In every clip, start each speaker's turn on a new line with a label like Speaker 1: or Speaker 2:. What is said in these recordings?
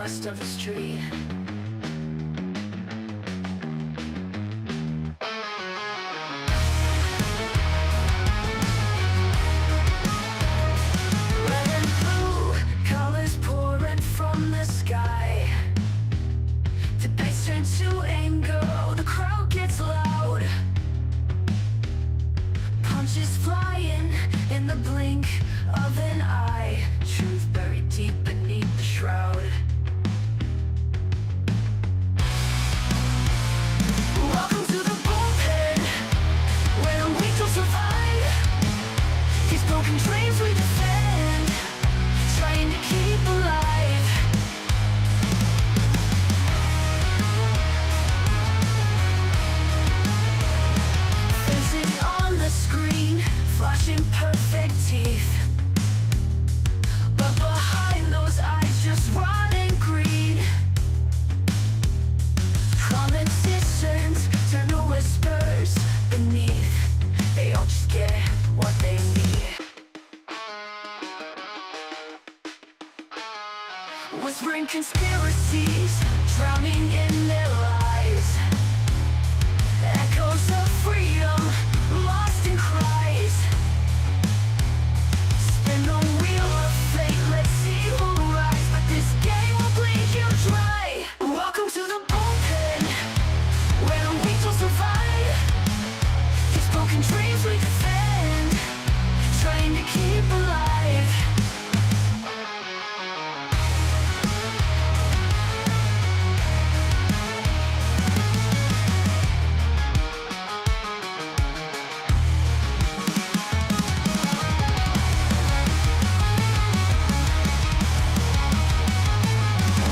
Speaker 1: west of the street. Red and blue colors pouring from the sky. The bass turns to anger, the crowd gets loud. Punches flying in the blink of an eye. Truth buried deep beneath the shroud. Welcome to the bullpen, where the weak don't survive. These broken dreams we defend, trying to keep alive. Faces on the screen, flashing perfect teeth. But behind those eyes, just rotting greed. Politicians turn to whispers beneath. They all just get what they need. Whispering conspiracies, drowning in their lies. Echoes of freedom, lost in cries. Spin the wheel of fate, let's see who rise. But this game will bleed you dry. Welcome to the bullpen, where the weak will survive. These broken dreams we defend, trying to keep alive.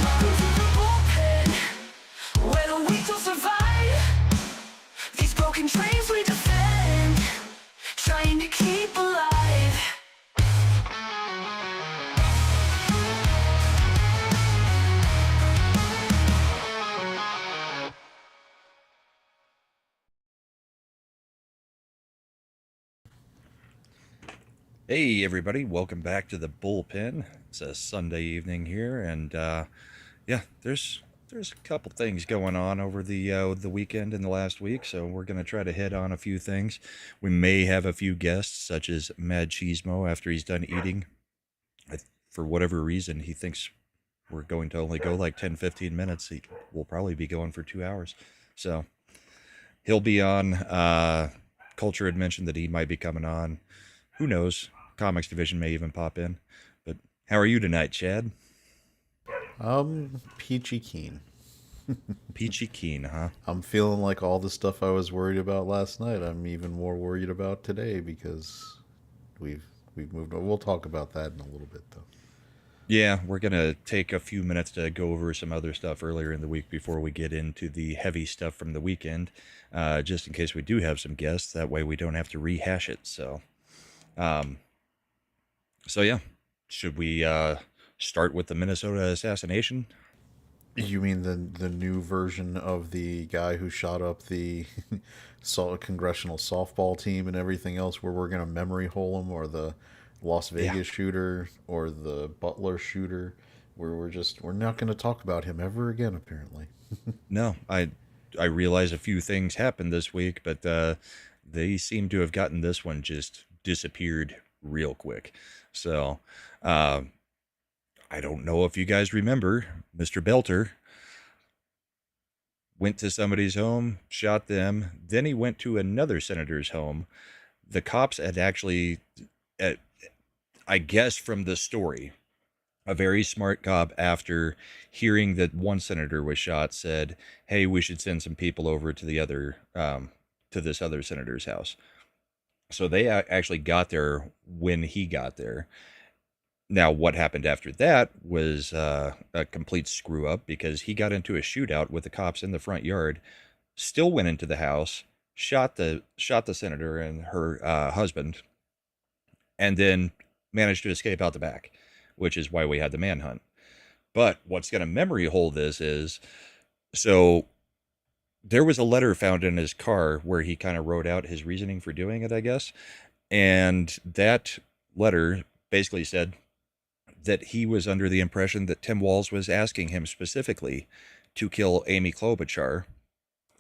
Speaker 1: Welcome to the bullpen, where the weak will survive. These broken dreams we defend, trying to keep alive.
Speaker 2: Hey everybody, welcome back to the Bullpen. It's a Sunday evening here, and yeah, there's a couple things going on over the weekend and the last week, so we're gonna try to hit on a few things. We may have a few guests, such as Mad Cheesemo, after he's done eating. For whatever reason, he thinks we're going to only go like 10-15 minutes. We'll probably be going for 2 hours, so he'll be on. Culture had mentioned that he might be coming on. Who knows? Comics division may even pop in. But how are you tonight, Chad?
Speaker 3: Peachy keen.
Speaker 2: Peachy keen, huh?
Speaker 3: I'm feeling like all the stuff I was worried about last night, I'm even more worried about today because we've moved on. We'll talk about that in a little bit though.
Speaker 2: Yeah, we're gonna take a few minutes to go over some other stuff earlier in the week before we get into the heavy stuff from the weekend, just in case we do have some guests. That way we don't have to rehash it. Um, so yeah, should we start with the Minnesota assassination?
Speaker 3: You mean the new version of the guy who shot up the congressional softball team and everything else, where we're gonna memory hole him, or the Las
Speaker 2: Yeah.
Speaker 3: Vegas shooter, or the Butler shooter, where we're not gonna talk about him ever again, apparently.
Speaker 2: No, I realize a few things happened this week, but they seem to have gotten this one just disappeared real quick. So I don't know if you guys remember, Mr. Belter went to somebody's home, shot them. Then he went to another senator's home. The cops had actually, uh, I guess from the story, a very smart cop, after hearing that one senator was shot, said, "Hey, we should send some people over to the other, to this other senator's house." So they actually got there when he got there. Now, what happened after that was a complete screw up, because he got into a shootout with the cops in the front yard, still went into the house, shot the senator and her husband, and then managed to escape out the back, which is why we had the manhunt. But what's going to memory hold this is, so there was a letter found in his car where he kind of wrote out his reasoning for doing it, I guess. And that letter basically said, that he was under the impression that Tim Walz was asking him specifically to kill Amy Klobuchar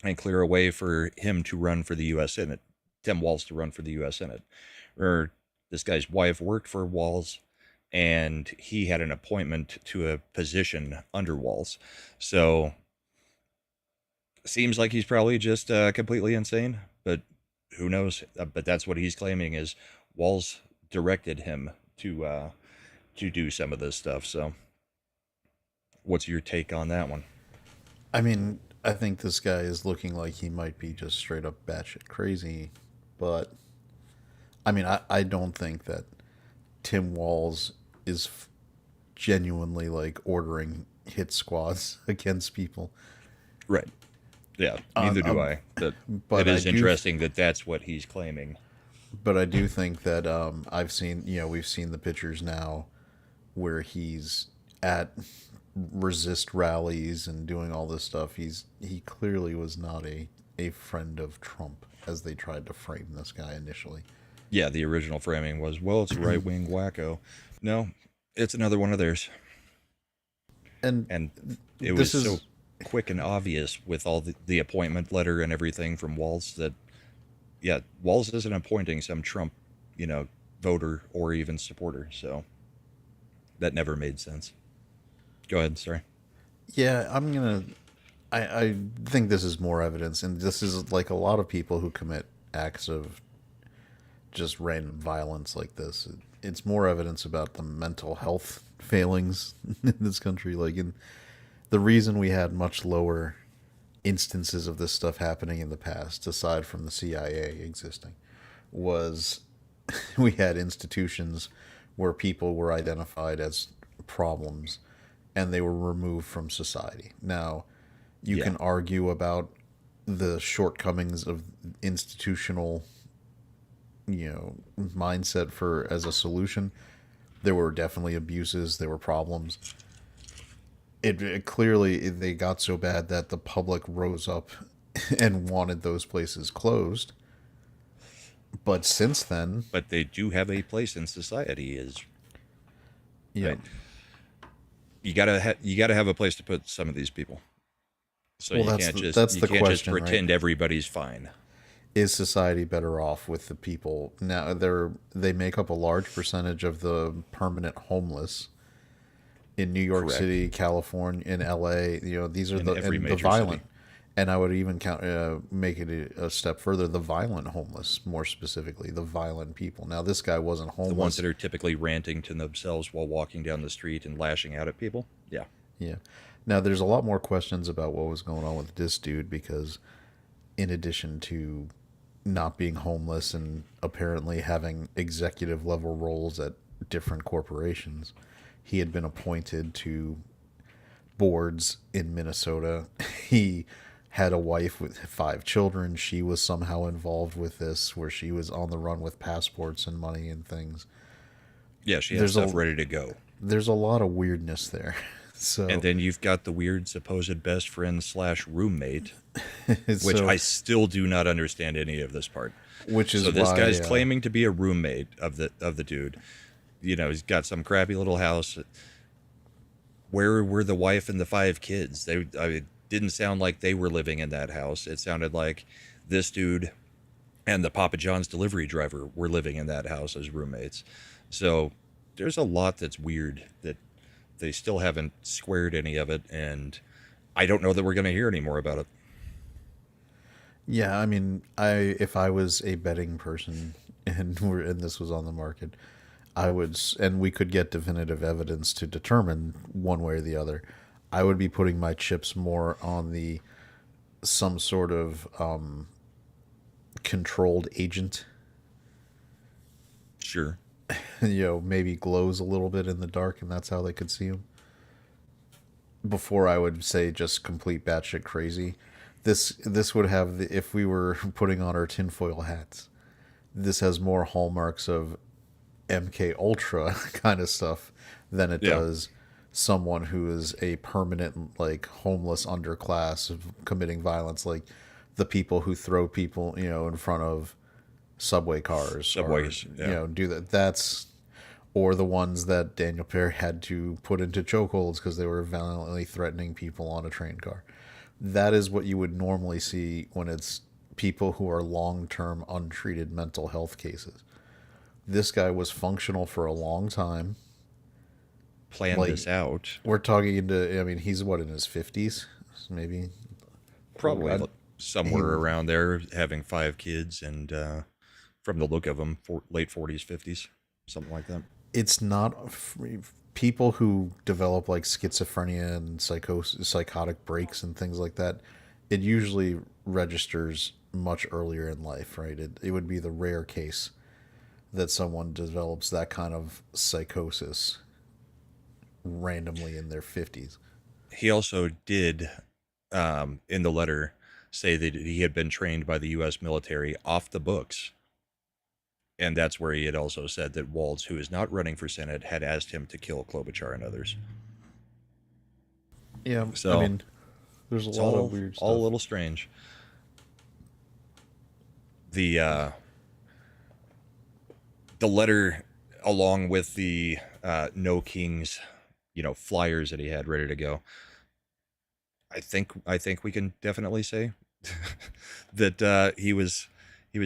Speaker 2: and clear a way for him to run for the U.S. Senate, Tim Walz to run for the U.S. Senate. Or this guy's wife worked for Walz, and he had an appointment to a position under Walz. So seems like he's probably just completely insane, but who knows? But that's what he's claiming is Walz directed him to do some of this stuff. So what's your take on that one?
Speaker 3: I mean, I think this guy is looking like he might be just straight up batshit crazy, but I mean, I don't think that Tim Walz is genuinely like ordering hit squads against people.
Speaker 2: Right. Yeah, neither do I. But it is interesting that that's what he's claiming.
Speaker 3: But I do think that I've seen, we've seen the pictures now where he's at resist rallies and doing all this stuff. He clearly was not a friend of Trump as they tried to frame this guy initially.
Speaker 2: Yeah, the original framing was, well, it's a right-wing wacko. No, it's another one of theirs.
Speaker 3: And
Speaker 2: it was so quick and obvious with all the appointment letter and everything from Walz that, yeah, Walz isn't appointing some Trump, voter or even supporter. So that never made sense. Go ahead. Sorry.
Speaker 3: Yeah, I think this is more evidence, and this is like a lot of people who commit acts of just random violence like this. It's more evidence about the mental health failings in this country. The reason we had much lower instances of this stuff happening in the past, aside from the CIA existing, was we had institutions where people were identified as problems and they were removed from society. Now, you can argue about the shortcomings of institutional, mindset as a solution. There were definitely abuses. There were problems. It clearly, they got so bad that the public rose up and wanted those places closed. But since then,
Speaker 2: but they do have a place in society. Right? You gotta have a place to put some of these people. So you can't just pretend everybody's fine.
Speaker 3: Is society better off with the people now? They make up a large percentage of the permanent homeless in New York City, California, in LA. These are the violent. City. And I would even make it a step further, the violent homeless, more specifically, the violent people. Now, this guy wasn't homeless.
Speaker 2: The ones that are typically ranting to themselves while walking down the street and lashing out at people? Yeah.
Speaker 3: Yeah. Now, there's a lot more questions about what was going on with this dude because in addition to not being homeless and apparently having executive level roles at different corporations, he had been appointed to boards in Minnesota. He had a wife with 5 children. She was somehow involved with this, where she was on the run with passports and money and things.
Speaker 2: Yeah, she had stuff ready to go.
Speaker 3: There's a lot of weirdness there. So,
Speaker 2: and then you've got the weird supposed best friend / roommate, which I still do not understand any of this part.
Speaker 3: Which is
Speaker 2: so this guy's claiming to be a roommate of the dude. He's got some crappy little house. Where were the wife and the 5 kids? It didn't sound like they were living in that house. It sounded like this dude and the Papa John's delivery driver were living in that house as roommates. So there's a lot that's weird that they still haven't squared any of it, and I don't know that we're going to hear any more about it.
Speaker 3: Yeah, I mean, if I was a betting person and this was on the market, I would, and we could get definitive evidence to determine one way or the other, I would be putting my chips more on some sort of controlled agent.
Speaker 2: Sure.
Speaker 3: Maybe glows a little bit in the dark, and that's how they could see him. Before I would say just complete batshit crazy. This would have, if we were putting on our tinfoil hats, this has more hallmarks of MK Ultra kind of stuff than it does someone who is a permanent homeless underclass of committing violence, like the people who throw people in front of subway cars,
Speaker 2: subways,
Speaker 3: do that. That's, or the ones that Daniel Pear had to put into chokeholds because they were violently threatening people on a train car. That is what you would normally see when it's people who are long-term untreated mental health cases. This guy was functional for a long time.
Speaker 2: Planned
Speaker 3: Like,
Speaker 2: this out.
Speaker 3: we're talking into, I mean, he's what, in his 50s? Maybe?
Speaker 2: Probably
Speaker 3: I-
Speaker 2: somewhere
Speaker 3: he-
Speaker 2: around there, having 5 kids, and from the look of them, late 40s, 50s, something like that.
Speaker 3: It's not people who develop like schizophrenia and psychotic breaks and things like that. It usually registers much earlier in life, right? It would be the rare case that someone develops that kind of psychosis randomly in their 50s.
Speaker 2: He also did, in the letter, say that he had been trained by the U.S. military off the books. And that's where he had also said that Waltz, who is not running for Senate, had asked him to kill Klobuchar and others.
Speaker 3: Yeah,
Speaker 2: So
Speaker 3: I mean, there's a
Speaker 2: it's
Speaker 3: lot
Speaker 2: all,
Speaker 3: of weird stuff.
Speaker 2: all a little strange. The letter, along with the No Kings, flyers that he had ready to go, I think we can definitely say that he was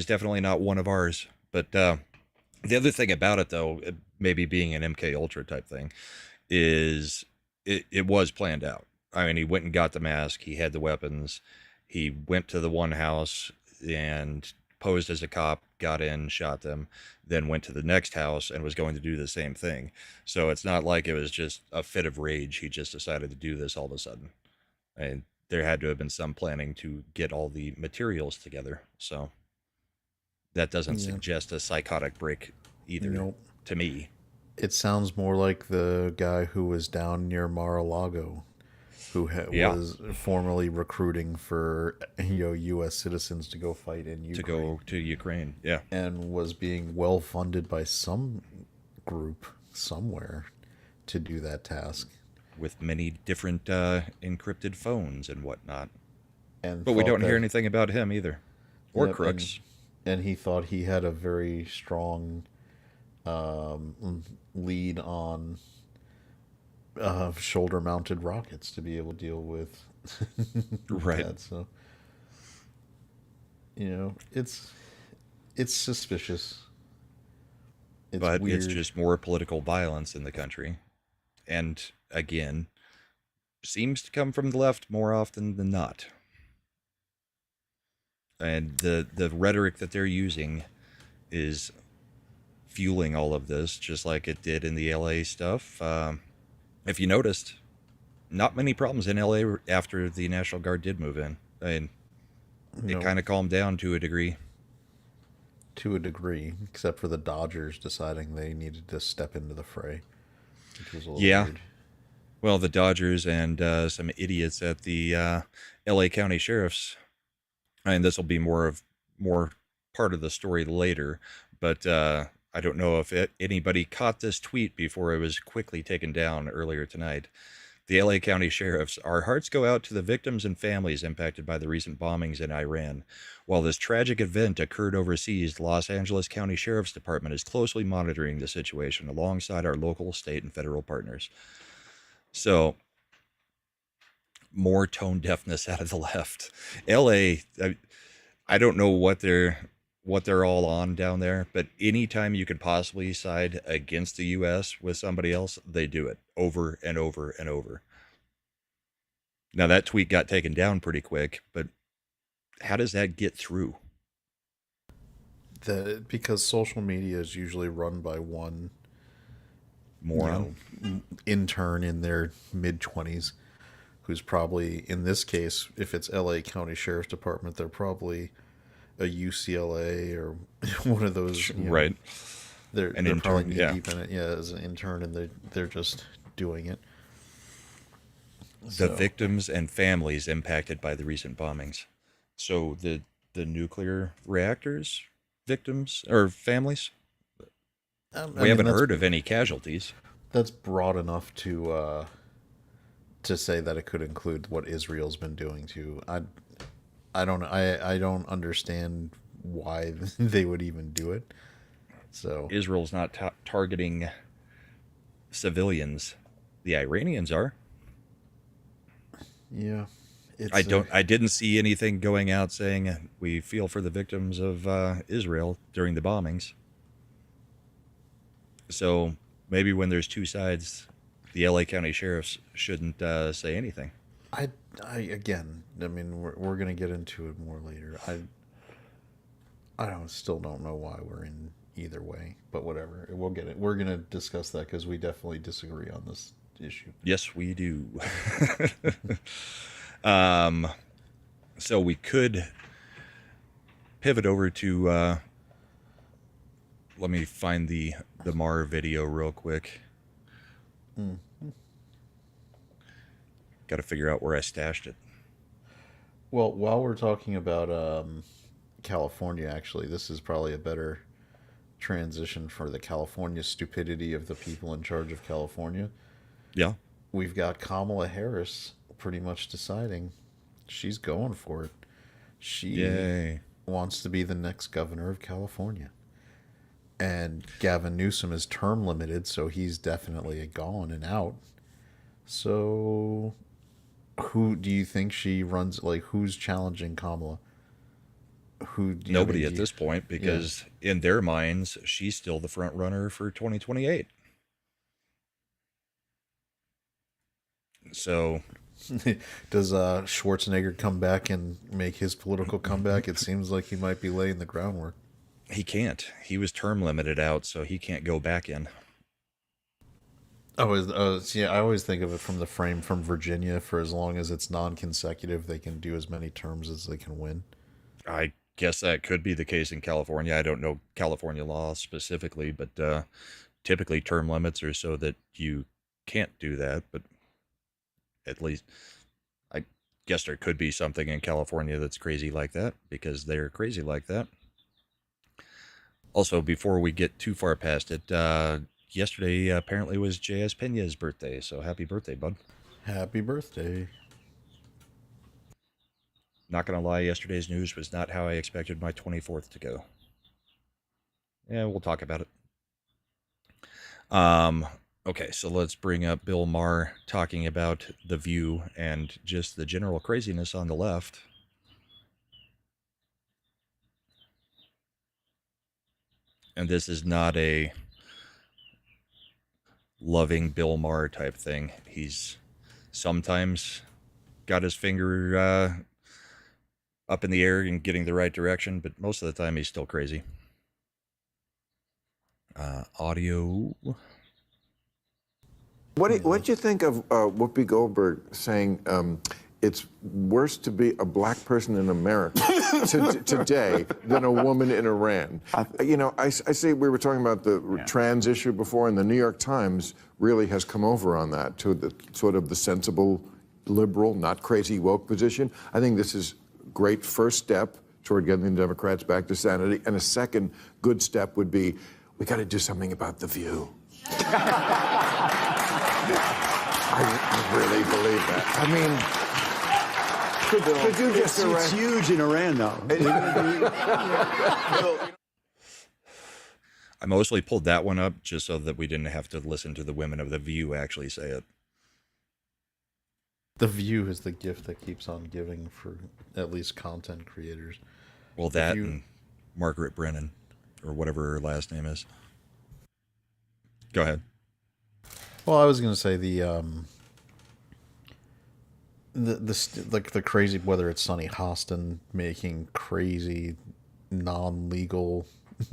Speaker 2: definitely not one of ours. But the other thing about it, though, maybe being an MK Ultra type thing, is it was planned out. I mean, he went and got the mask. He had the weapons. He went to the one house and posed as a cop, got in, shot them, then went to the next house and was going to do the same thing. So it's not like it was just a fit of rage. He just decided to do this all of a sudden. And there had to have been some planning to get all the materials together. So that doesn't
Speaker 3: Yeah.
Speaker 2: suggest a psychotic break either,
Speaker 3: Nope.
Speaker 2: to me.
Speaker 3: It sounds more like the guy who was down near Mar-a-Lago, who
Speaker 2: Yeah.
Speaker 3: was formerly recruiting for U.S. citizens to go fight in Ukraine,
Speaker 2: To go to Ukraine. Yeah.
Speaker 3: and was being well funded by some group somewhere to do that task.
Speaker 2: With many different encrypted phones and whatnot.
Speaker 3: And
Speaker 2: But we
Speaker 3: thought
Speaker 2: don't hear
Speaker 3: that-
Speaker 2: anything about him either. Or
Speaker 3: Yep,
Speaker 2: Crooks.
Speaker 3: and he thought he had a very strong lead on shoulder-mounted rockets to be able to deal with
Speaker 2: Right.
Speaker 3: that. So, it's suspicious.
Speaker 2: But
Speaker 3: weird.
Speaker 2: it's just more political violence in the country. And again, seems to come from the left more often than not. And the rhetoric that they're using is fueling all of this, just like it did in the LA stuff. If you noticed, not many problems in LA after the National Guard did move in. I mean, it
Speaker 3: No.
Speaker 2: kind of calmed down to a degree.
Speaker 3: To a degree, except for the Dodgers deciding they needed to step into the fray, which was a little
Speaker 2: Yeah.
Speaker 3: weird.
Speaker 2: Well, the Dodgers and some idiots at the LA County Sheriff's, and this will be more part of the story later, but I don't know if anybody caught this tweet before it was quickly taken down earlier tonight. The LA County Sheriffs, our hearts go out to the victims and families impacted by the recent bombings in Iran. While this tragic event occurred overseas, the Los Angeles County Sheriff's Department is closely monitoring the situation alongside our local, state, and federal partners. So, more tone deafness out of the left. LA, I don't know what they're all on down there, but anytime you could possibly side against the US with somebody else, they do it over and over and over. Now that tweet got taken down pretty quick, but how does that get through?
Speaker 3: Because social media is usually run by one
Speaker 2: Moron.
Speaker 3: intern in their mid-20s who's probably, in this case, if it's LA County Sheriff's Department, they're probably a UCLA or one of those.
Speaker 2: Right.
Speaker 3: They're
Speaker 2: An
Speaker 3: they're
Speaker 2: intern,
Speaker 3: probably knee
Speaker 2: yeah.
Speaker 3: deep in it, as an intern, and they're just doing it.
Speaker 2: The
Speaker 3: So,
Speaker 2: victims and families impacted by the recent bombings. So the nuclear reactors victims or families?
Speaker 3: I
Speaker 2: We
Speaker 3: mean,
Speaker 2: haven't
Speaker 3: that's-
Speaker 2: heard of any casualties.
Speaker 3: That's broad enough to say that it could include what Israel's been doing to. I don't understand why they would even do it. So
Speaker 2: Israel's not targeting civilians. The Iranians are.
Speaker 3: Yeah.
Speaker 2: I didn't see anything going out saying we feel for the victims of Israel during the bombings. So maybe when there's two sides, the LA County sheriffs shouldn't say anything.
Speaker 3: Again, I mean, we're gonna get into it more later. Still don't know why we're in either way, but whatever. We'll get it. We're gonna discuss that because we definitely disagree on this issue.
Speaker 2: Yes, we do. So we could pivot over to. Let me find the Mar video real quick. Got to figure out where I stashed it.
Speaker 3: Well, while we're talking about California, actually, this is probably a better transition for the California stupidity of the people in charge of California.
Speaker 2: Yeah.
Speaker 3: We've got Kamala Harris pretty much deciding she's going for it. She wants to be the next governor of California. And Gavin Newsom is term limited, so he's definitely gone and out. So who do you think she runs? Like, who's challenging Kamala?
Speaker 2: Nobody at this point, because in their minds, she's still the front runner for 2028. So
Speaker 3: does Schwarzenegger come back and make his political comeback? It seems like he might be laying the groundwork.
Speaker 2: He can't. He was term limited out, so he can't go back in.
Speaker 3: See, I always think of it from the frame from Virginia. For as long as it's non-consecutive, they can do as many terms as they can win.
Speaker 2: I guess that could be the case in California. I don't know California law specifically, but typically term limits are so that you can't do that. But at least I guess there could be something in California that's crazy like that, because they're crazy like that. Also, before we get too far past it, yesterday apparently was J.S. Pena's birthday, so happy birthday, bud.
Speaker 3: Happy birthday.
Speaker 2: Not going to lie, yesterday's news was not how I expected my 24th to go. Yeah, we'll talk about it. Okay, so let's bring up Bill Maher talking about The View and just the general craziness on the left. And this is not a loving Bill Maher type thing. He's sometimes got his finger up in the air and getting the right direction, but most of the time he's still crazy. Audio.
Speaker 4: What do you think of Whoopi Goldberg saying it's worse to be a black person in America today than a woman in Iran? I say we were talking about the trans issue before, and the New York Times really has come over on that to the sort of the sensible, liberal, not crazy woke position. I think this is a great first step toward getting the Democrats back to sanity, and a second good step would be we got to do something about The View. I really believe that. I mean, could you just
Speaker 5: It's huge in Iran, though.
Speaker 2: I mostly pulled that one up just so that we didn't have to listen to the women of The View actually say it.
Speaker 3: The View is the gift that keeps on giving for at least content creators.
Speaker 2: Well, that and Margaret Brennan, or whatever her last name is. Go ahead.
Speaker 3: Well, I was going to say the crazy, whether it's Sonny Hostin making crazy non-legal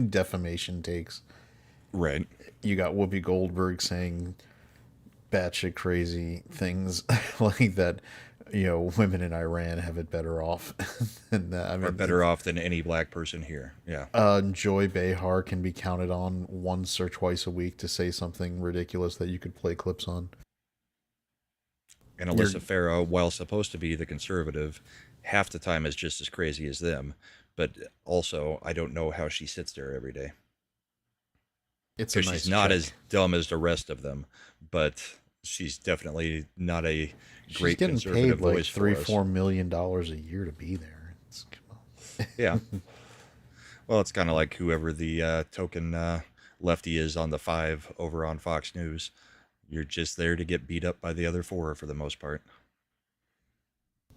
Speaker 3: defamation takes.
Speaker 2: Right.
Speaker 3: You got Whoopi Goldberg saying batshit crazy things like that. Women in Iran have it better off than that. I mean,
Speaker 2: Are better off than any black person here. Yeah.
Speaker 3: Joy Behar can be counted on once or twice a week to say something ridiculous that you could play clips on.
Speaker 2: And Alyssa Farah, while supposed to be the conservative, half the time is just as crazy as them. But also, I don't know how she sits there every day.
Speaker 3: Because
Speaker 2: she's not as dumb as the rest of them, but she's definitely not a great conservative voice. She's getting paid like
Speaker 3: $3-4 million a year to be there. Come on.
Speaker 2: Yeah. Well, it's kind of like whoever the token lefty is on the 5 over on Fox News. You're just there to get beat up by the other four for the most part.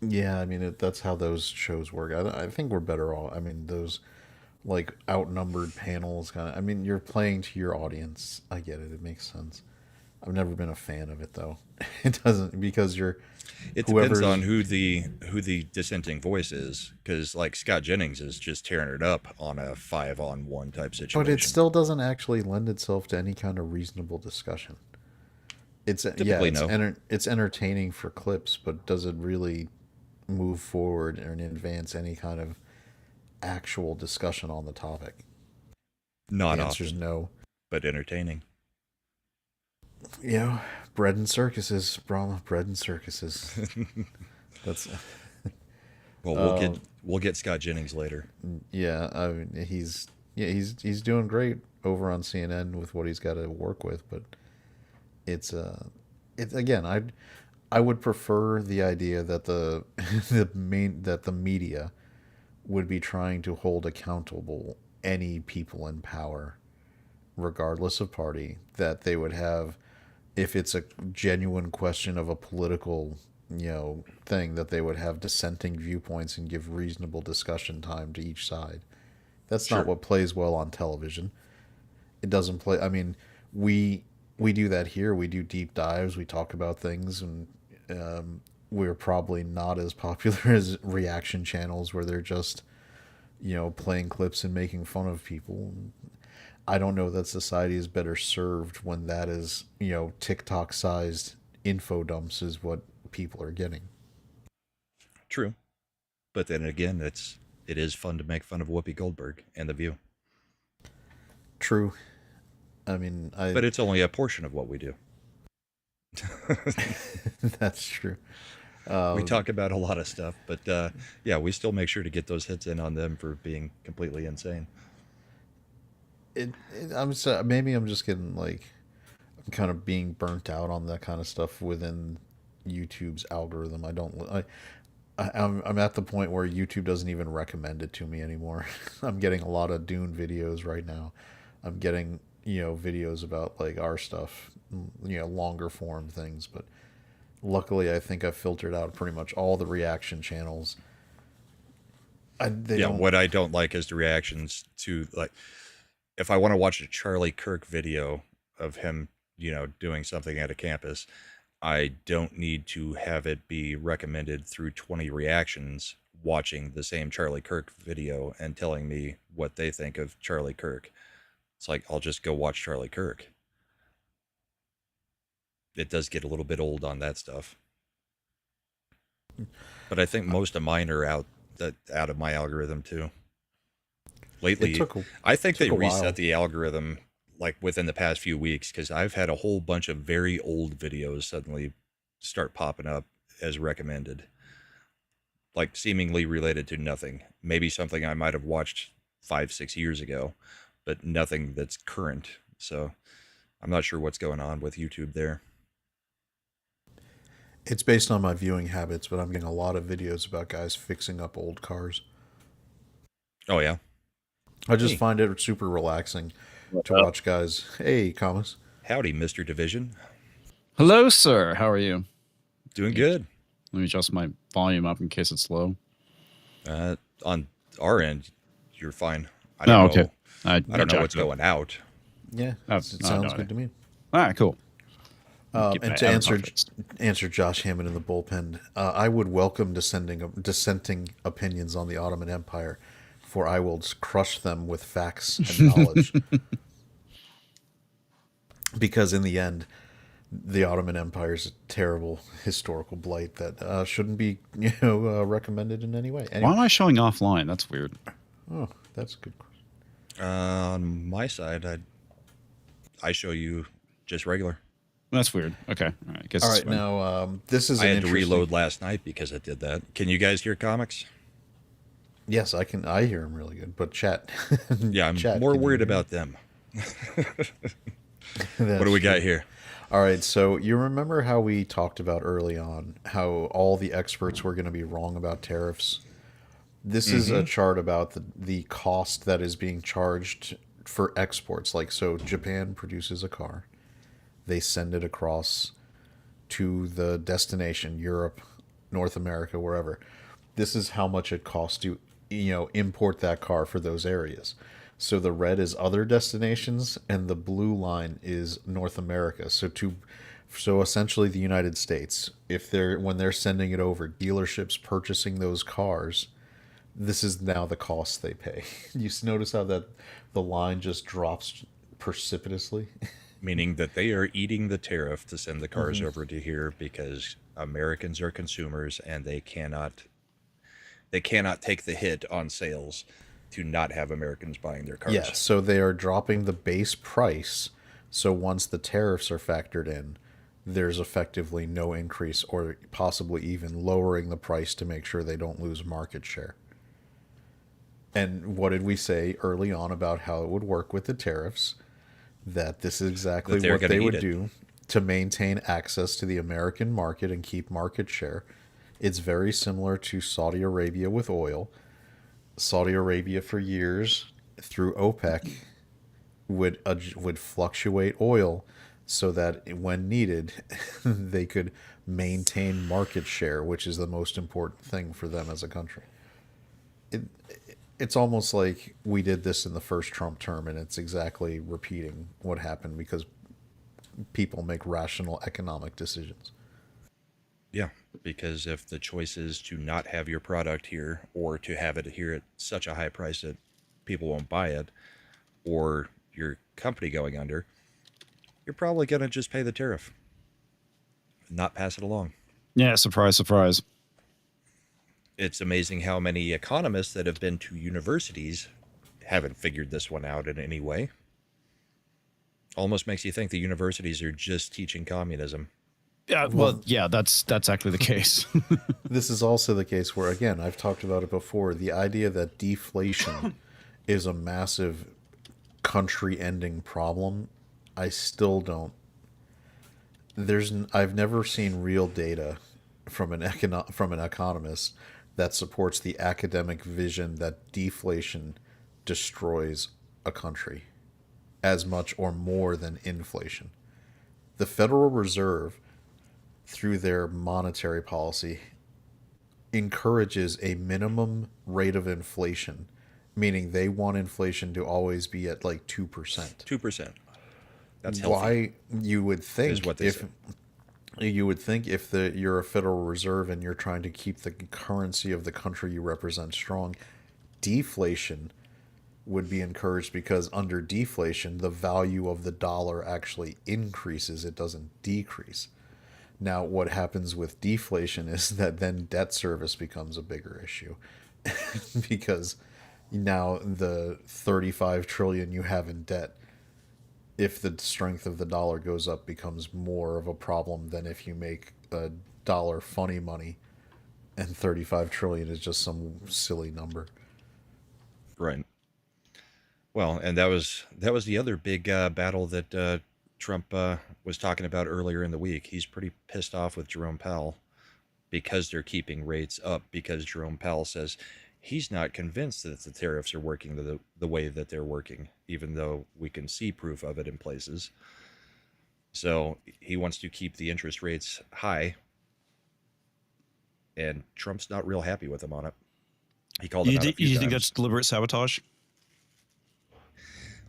Speaker 3: Yeah, I mean that's how those shows work. I think we're better off. I mean those like outnumbered panels kind of. I mean you're playing to your audience. I get it. It makes sense. I've never been a fan of it though. It doesn't because you're
Speaker 2: It depends
Speaker 3: whoever's
Speaker 2: on who the dissenting voice is, because like Scott Jennings is just tearing it up on a 5-on-1 type situation.
Speaker 3: but it still doesn't actually lend itself to any kind of reasonable discussion. It's
Speaker 2: Typically,
Speaker 3: it's
Speaker 2: no.
Speaker 3: it's entertaining for clips, but does it really move forward and advance any kind of actual discussion on the topic?
Speaker 2: Not
Speaker 3: The answer is
Speaker 2: often,
Speaker 3: no.
Speaker 2: but entertaining.
Speaker 3: You know, bread and circuses, Brahma, bread and circuses. That's
Speaker 2: Well, we'll get Scott Jennings later.
Speaker 3: yeah. I mean, he's doing great over on CNN with what he's got to work with, but it's it again. I would prefer the idea that the media would be trying to hold accountable any people in power, regardless of party, that they would have, if it's a genuine question of a political, thing, that they would have dissenting viewpoints and give reasonable discussion time to each side. That's
Speaker 2: Sure.
Speaker 3: not what plays well on television. It doesn't play. I mean, we do that here. We do deep dives. We talk about things, and we're probably not as popular as reaction channels where they're just playing clips and making fun of people. I don't know that society is better served when that is TikTok sized info dumps is what people are getting.
Speaker 2: True, but then again, it is fun to make fun of Whoopi Goldberg and The View,
Speaker 3: True. I mean,
Speaker 2: but it's only a portion of what we do.
Speaker 3: that's true.
Speaker 2: We talk about a lot of stuff, but yeah, we still make sure to get those hits in on them for being completely insane.
Speaker 3: Maybe I'm just getting like I'm kind of being burnt out on that kind of stuff within YouTube's algorithm. I'm at the point where YouTube doesn't even recommend it to me anymore. I'm getting a lot of Dune videos right now. I'm getting videos about like our stuff, longer form things, but luckily I think I've filtered out pretty much all the reaction channels. They
Speaker 2: Yeah,
Speaker 3: don't.
Speaker 2: what I don't like is the reactions to, like, if I want to watch a Charlie Kirk video of him, doing something at a campus, I don't need to have it be recommended through 20 reactions watching the same Charlie Kirk video and telling me what they think of Charlie Kirk. It's like, I'll just go watch Charlie Kirk. It does get a little bit old on that stuff. But I think most of mine are out of my algorithm too. Lately,
Speaker 3: It took
Speaker 2: I think they
Speaker 3: a while.
Speaker 2: reset the algorithm like within the past few weeks, because I've had a whole bunch of very old videos suddenly start popping up as recommended, like seemingly related to nothing. Maybe something I might have watched 5-6 years ago, but nothing that's current. So I'm not sure what's going on with YouTube there.
Speaker 3: It's based on my viewing habits, but I'm getting a lot of videos about guys fixing up old cars.
Speaker 2: Oh yeah.
Speaker 3: I just
Speaker 2: Hey.
Speaker 3: find it super relaxing to watch guys. Hey, Thomas.
Speaker 2: Howdy, Mr. Division.
Speaker 5: Hello, sir. How are you?
Speaker 2: Doing good.
Speaker 5: Let me adjust my volume up in case it's low.
Speaker 2: On our end, you're fine. I
Speaker 5: Oh,
Speaker 2: don't
Speaker 5: okay.
Speaker 2: know.
Speaker 5: I
Speaker 2: I don't know
Speaker 5: jacked
Speaker 2: what's
Speaker 5: it up.
Speaker 2: going out.
Speaker 3: Yeah,
Speaker 5: Oh,
Speaker 3: it
Speaker 5: no,
Speaker 3: sounds
Speaker 5: no,
Speaker 3: good to me.
Speaker 5: All right, cool. Get
Speaker 3: And
Speaker 5: my
Speaker 3: to
Speaker 5: avatar fixed.
Speaker 3: answer Josh Hammond in the bullpen, I would welcome dissenting opinions on the Ottoman Empire, for I will crush them with facts and knowledge. Because in the end, the Ottoman Empire is a terrible historical blight that shouldn't be recommended in any way.
Speaker 5: Why
Speaker 3: Anyway,
Speaker 5: am I showing offline? That's weird.
Speaker 3: oh, that's a good question.
Speaker 2: On my side, I show you just regular.
Speaker 5: That's weird. Okay. All right. Guess
Speaker 3: All
Speaker 5: it's
Speaker 3: right,
Speaker 5: fine.
Speaker 3: now this is
Speaker 2: I
Speaker 3: an
Speaker 2: had to
Speaker 3: interesting-
Speaker 2: reload last night because I did that. Can you guys hear comics?
Speaker 3: Yes, I can. I hear him really good, but chat.
Speaker 2: Yeah, I'm
Speaker 3: Chat,
Speaker 2: more
Speaker 3: can you
Speaker 2: worried
Speaker 3: hear me?
Speaker 2: about them.
Speaker 3: That's
Speaker 2: What do we
Speaker 3: true.
Speaker 2: got here?
Speaker 3: All right, so you remember how we talked about early on how all the experts were going to be wrong about tariffs? This is a chart about the cost that is being charged for exports. Like, so Japan produces a car. they send it across to the destination, Europe, North America, wherever. This is how much it costs to, import that car for those areas. So the red is other destinations, and the blue line is North America. So essentially the United States. When they're sending it over, dealerships purchasing those cars, this is now the cost they pay. You notice how that the line just drops precipitously?
Speaker 2: Meaning that they are eating the tariff to send the cars over to here because Americans are consumers and they cannot take the hit on sales to not have Americans buying their cars.
Speaker 3: Yeah, so they are dropping the base price. So once the tariffs are factored in, there's effectively no increase or possibly even lowering the price to make sure they don't lose market share. And what did we say early on about how it would work with the tariffs? That this is exactly
Speaker 2: That they're
Speaker 3: what
Speaker 2: gonna
Speaker 3: they
Speaker 2: eat
Speaker 3: would
Speaker 2: it.
Speaker 3: do to maintain access to the American market and keep market share. It's very similar to Saudi Arabia with oil. Saudi Arabia for years through OPEC would fluctuate oil so that when needed they could maintain market share, which is the most important thing for them as a country. It's almost like we did this in the first Trump term, and it's exactly repeating what happened because people make rational economic decisions.
Speaker 2: Yeah, because if the choice is to not have your product here or to have it here at such a high price that people won't buy it, or your company going under, you're probably going to just pay the tariff, not pass it along.
Speaker 5: Yeah, surprise, surprise.
Speaker 2: It's amazing how many economists that have been to universities haven't figured this one out in any way. Almost makes you think the universities are just teaching communism.
Speaker 5: Yeah, well, yeah, that's actually the case.
Speaker 3: This is also the case where, again, I've talked about it before, the idea that deflation is a massive country-ending problem, I still don't. I've never seen real data from an economist that supports the academic vision that deflation destroys a country as much or more than inflation. The Federal Reserve, through their monetary policy, encourages a minimum rate of inflation, meaning they want inflation to always be at like 2%.
Speaker 2: 2%. That's healthy.
Speaker 3: Why you would think
Speaker 2: Is what they say.
Speaker 3: if you're a Federal Reserve and you're trying to keep the currency of the country you represent strong, deflation would be encouraged because under deflation, the value of the dollar actually increases, it doesn't decrease. Now, what happens with deflation is that then debt service becomes a bigger issue because now the 35 trillion you have in debt, if the strength of the dollar goes up, becomes more of a problem than if you make a dollar funny money and 35 trillion is just some silly number.
Speaker 2: Right. Well, and that was the other big battle that Trump was talking about earlier in the week. He's pretty pissed off with Jerome Powell because they're keeping rates up, because Jerome Powell says he's not convinced that the tariffs are working the way that they're working, even though we can see proof of it in places. So he wants to keep the interest rates high, and Trump's not real happy with him on it. He called him out a few
Speaker 5: You think
Speaker 2: times.
Speaker 5: that's deliberate sabotage?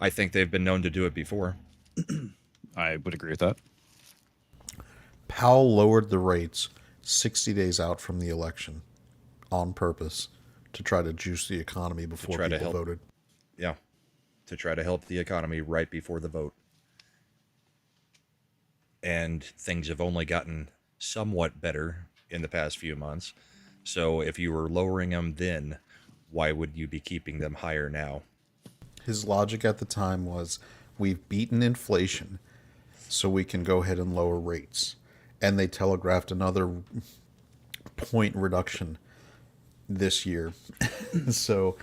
Speaker 2: I think they've been known to do it before.
Speaker 5: I would agree with that.
Speaker 3: Powell lowered the rates 60 days out from the election on purpose to try to juice the economy before
Speaker 2: try to
Speaker 3: people
Speaker 2: help.
Speaker 3: voted.
Speaker 2: Yeah, to try to help the economy right before the vote. And things have only gotten somewhat better in the past few months. So if you were lowering them then, why would you be keeping them higher now?
Speaker 3: His logic at the time was, we've beaten inflation, so we can go ahead and lower rates. And they telegraphed another point reduction this year. So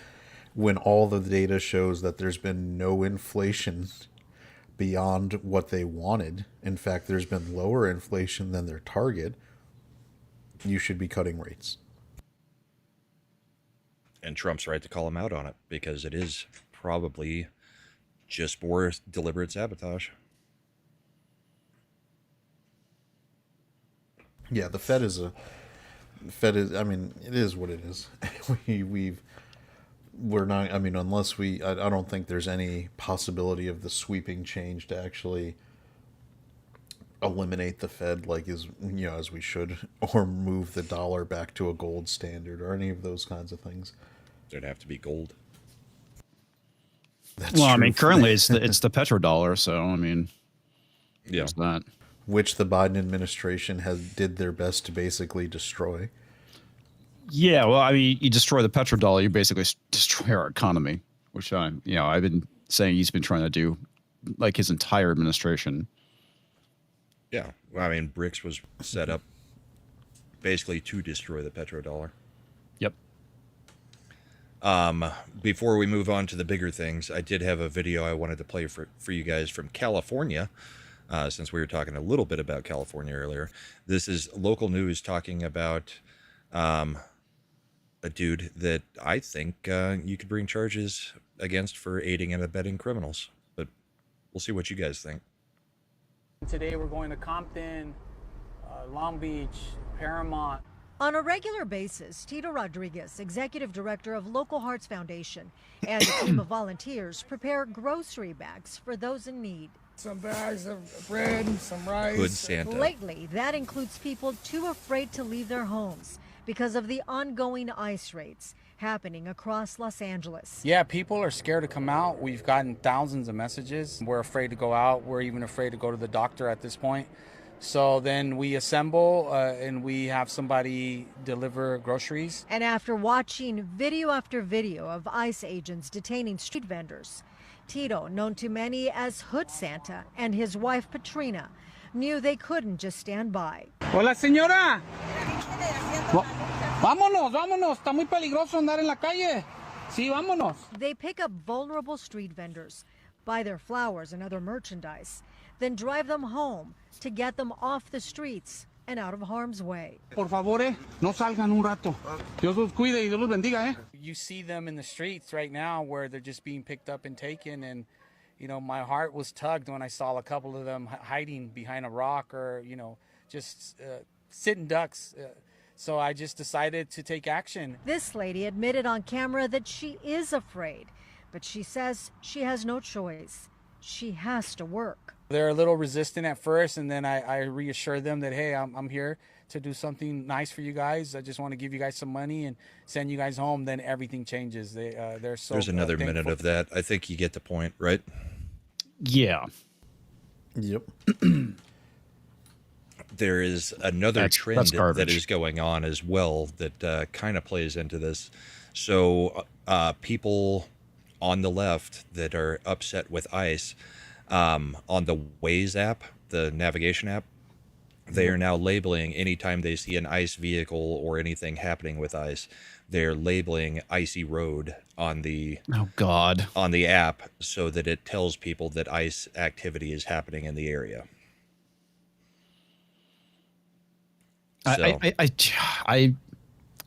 Speaker 3: when all the data shows that there's been no inflation beyond what they wanted, in fact, there's been lower inflation than their target, you should be cutting rates.
Speaker 2: And Trump's right to call him out on it, because it is probably just more deliberate sabotage.
Speaker 3: Yeah, the Fed is I mean, it is what it is. We're not, I mean, unless I don't think there's any possibility of the sweeping change to actually eliminate the Fed as we should, or move the dollar back to a gold standard, or any of those kinds of things.
Speaker 2: There'd have to be gold.
Speaker 3: That's
Speaker 5: Well, I
Speaker 3: true.
Speaker 5: mean, currently it's the petrodollar, so I mean,
Speaker 2: Yeah.
Speaker 5: there's that.
Speaker 3: Which the Biden administration did their best to basically destroy.
Speaker 5: Yeah, well, I mean, you destroy the petrodollar, you basically destroy our economy, which I've been saying he's been trying to do, like his entire administration.
Speaker 2: Yeah. Well, I mean, BRICS was set up basically to destroy the petrodollar.
Speaker 5: Yep.
Speaker 2: Before we move on to the bigger things, I did have a video I wanted to play for you guys from California, since we were talking a little bit about California earlier. This is local news talking about a dude that I think you could bring charges against for aiding and abetting criminals. But we'll see what you guys think.
Speaker 6: Today we're going to Compton, Long Beach, Paramount.
Speaker 7: On a regular basis, Tito Rodriguez, executive director of Local Hearts Foundation, and a team of volunteers prepare grocery bags for those in need.
Speaker 8: Some bags of bread, some rice.
Speaker 2: Good Santa.
Speaker 7: Lately, that includes people too afraid to leave their homes because of the ongoing ICE raids happening across Los Angeles.
Speaker 6: Yeah, people are scared to come out. We've gotten thousands of messages. We're afraid to go out. We're even afraid to go to the doctor at this point. So then we assemble and we have somebody deliver groceries.
Speaker 7: And after watching video after video of ICE agents detaining street vendors, Tito, known to many as Hood Santa, and his wife Patrina knew they couldn't just stand by.
Speaker 6: Hola, señora. Vámonos, vámonos. Está muy peligroso andar en la calle. Sí, vámonos.
Speaker 7: They pick up vulnerable street vendors, buy their flowers and other merchandise, then drive them home to get them off the streets and out of harm's way.
Speaker 9: Por favor, no salgan un rato. Dios los cuide y Dios los bendiga,
Speaker 6: You see them in the streets right now where they're just being picked up and taken. And, my heart was tugged when I saw a couple of them hiding behind a rock or, just sitting ducks. So I just decided to take action.
Speaker 7: This lady admitted on camera that she is afraid, but she says she has no choice. She has to work.
Speaker 6: They're a little resistant at first, and then I reassure them that, hey, I'm here to do something nice for you guys. I just want to give you guys some money and send you guys home. Then everything changes. They're so
Speaker 2: There's another minute
Speaker 6: thankful.
Speaker 2: of that. I think you get the point, right?
Speaker 5: Yeah.
Speaker 3: Yep.
Speaker 2: There is another
Speaker 5: That's
Speaker 2: trend that
Speaker 5: garbage.
Speaker 2: is going on as well that kind of plays into this. So people on the left that are upset with ICE, on the Waze app, the navigation app, they are now labeling anytime they see an ICE vehicle or anything happening with ICE, they're labeling icy road on the
Speaker 5: Oh God.
Speaker 2: on the app so that it tells people that ICE activity is happening in the area. So,
Speaker 5: I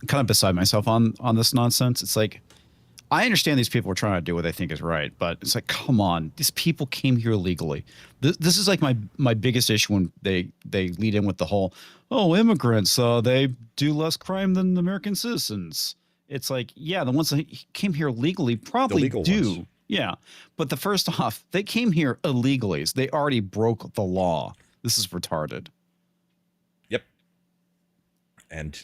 Speaker 5: kind of beside myself on this nonsense. It's like, I understand these people are trying to do what they think is right, but it's like, come on, these people came here illegally. This is like my biggest issue when they lead in with the whole, oh, immigrants, they do less crime than American citizens. It's like, yeah, the ones that came here legally probably
Speaker 2: legal
Speaker 5: do.
Speaker 2: ones.
Speaker 5: Yeah. But the first off, they came here illegally. So they already broke the law. This is retarded.
Speaker 2: yep. And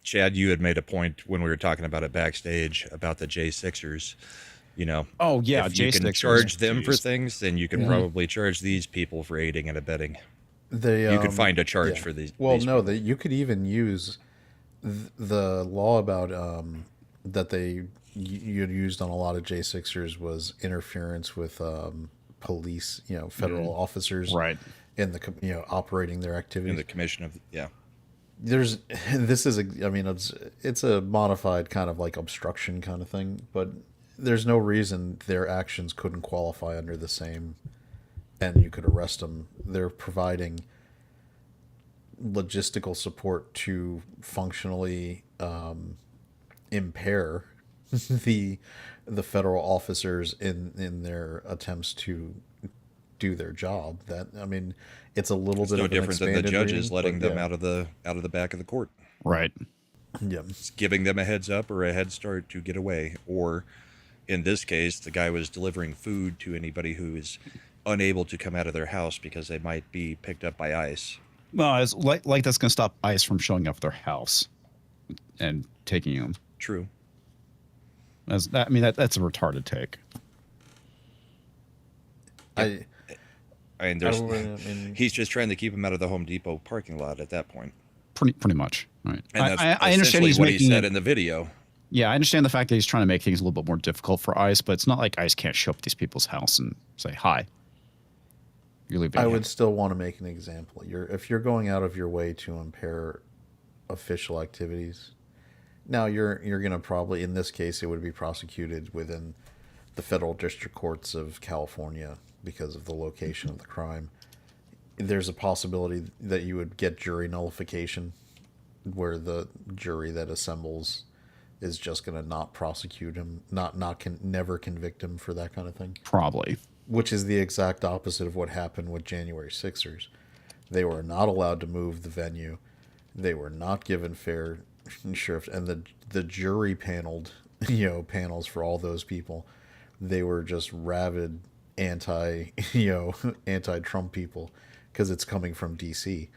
Speaker 2: Chad, you had made a point when we were talking about it backstage about the J6ers.
Speaker 5: Oh, yeah.
Speaker 2: if you can
Speaker 5: J6ers.
Speaker 2: charge them for
Speaker 5: Jeez.
Speaker 2: things, then you can probably charge these people for aiding and abetting.
Speaker 3: They
Speaker 2: You could find a charge
Speaker 3: yeah.
Speaker 2: for these.
Speaker 3: Well,
Speaker 2: these
Speaker 3: no,
Speaker 2: people.
Speaker 3: you could even use the law about that you'd used on a lot of J6ers was interference with police, federal officers,
Speaker 5: Right.
Speaker 3: in the operating their
Speaker 2: in
Speaker 3: activities.
Speaker 2: the commission of
Speaker 3: This is it's a modified kind of like obstruction kind of thing, but there's no reason their actions couldn't qualify under the same, and you could arrest them. They're providing logistical support to functionally impair the federal officers in their attempts to do their job. That, I mean, it's a little
Speaker 2: It's
Speaker 3: bit
Speaker 2: no
Speaker 3: of an
Speaker 2: different than the
Speaker 3: expanded
Speaker 2: judges
Speaker 3: reading,
Speaker 2: letting
Speaker 3: but
Speaker 2: them
Speaker 3: yeah.
Speaker 2: out of the back of the court.
Speaker 5: Right.
Speaker 3: Yeah.
Speaker 2: It's giving them a heads up or a head start to get away. Or in this case, the guy was delivering food to anybody who is unable to come out of their house because they might be picked up by ICE.
Speaker 5: Well, it's like that's going to stop ICE from showing up at their house and taking them.
Speaker 2: True.
Speaker 5: That's a retarded take.
Speaker 3: I
Speaker 2: I mean,
Speaker 3: I mean,
Speaker 2: he's just trying to keep him out of the Home Depot parking lot at that point.
Speaker 5: Pretty much. Right.
Speaker 2: And that's
Speaker 5: I understand he's
Speaker 2: what he
Speaker 5: making
Speaker 2: said
Speaker 5: it,
Speaker 2: in the video.
Speaker 5: Yeah, I understand the fact that he's trying to make things a little bit more difficult for ICE, but it's not like ICE can't show up at these people's house and say, hi. You're leaving.
Speaker 3: I would still want to make an example. If you're going out of your way to impair official activities, now you're going to probably, in this case, it would be prosecuted within the federal district courts of California because of the location of the crime. There's a possibility that you would get jury nullification, where the jury that assembles is just going to not prosecute him, never convict him for that kind of thing.
Speaker 5: Probably.
Speaker 3: Which is the exact opposite of what happened with January 6ers. They were not allowed to move the venue. They were not given fair shrift, and the jury paneled, panels for all those people. They were just rabid anti-Trump people because it's coming from DC.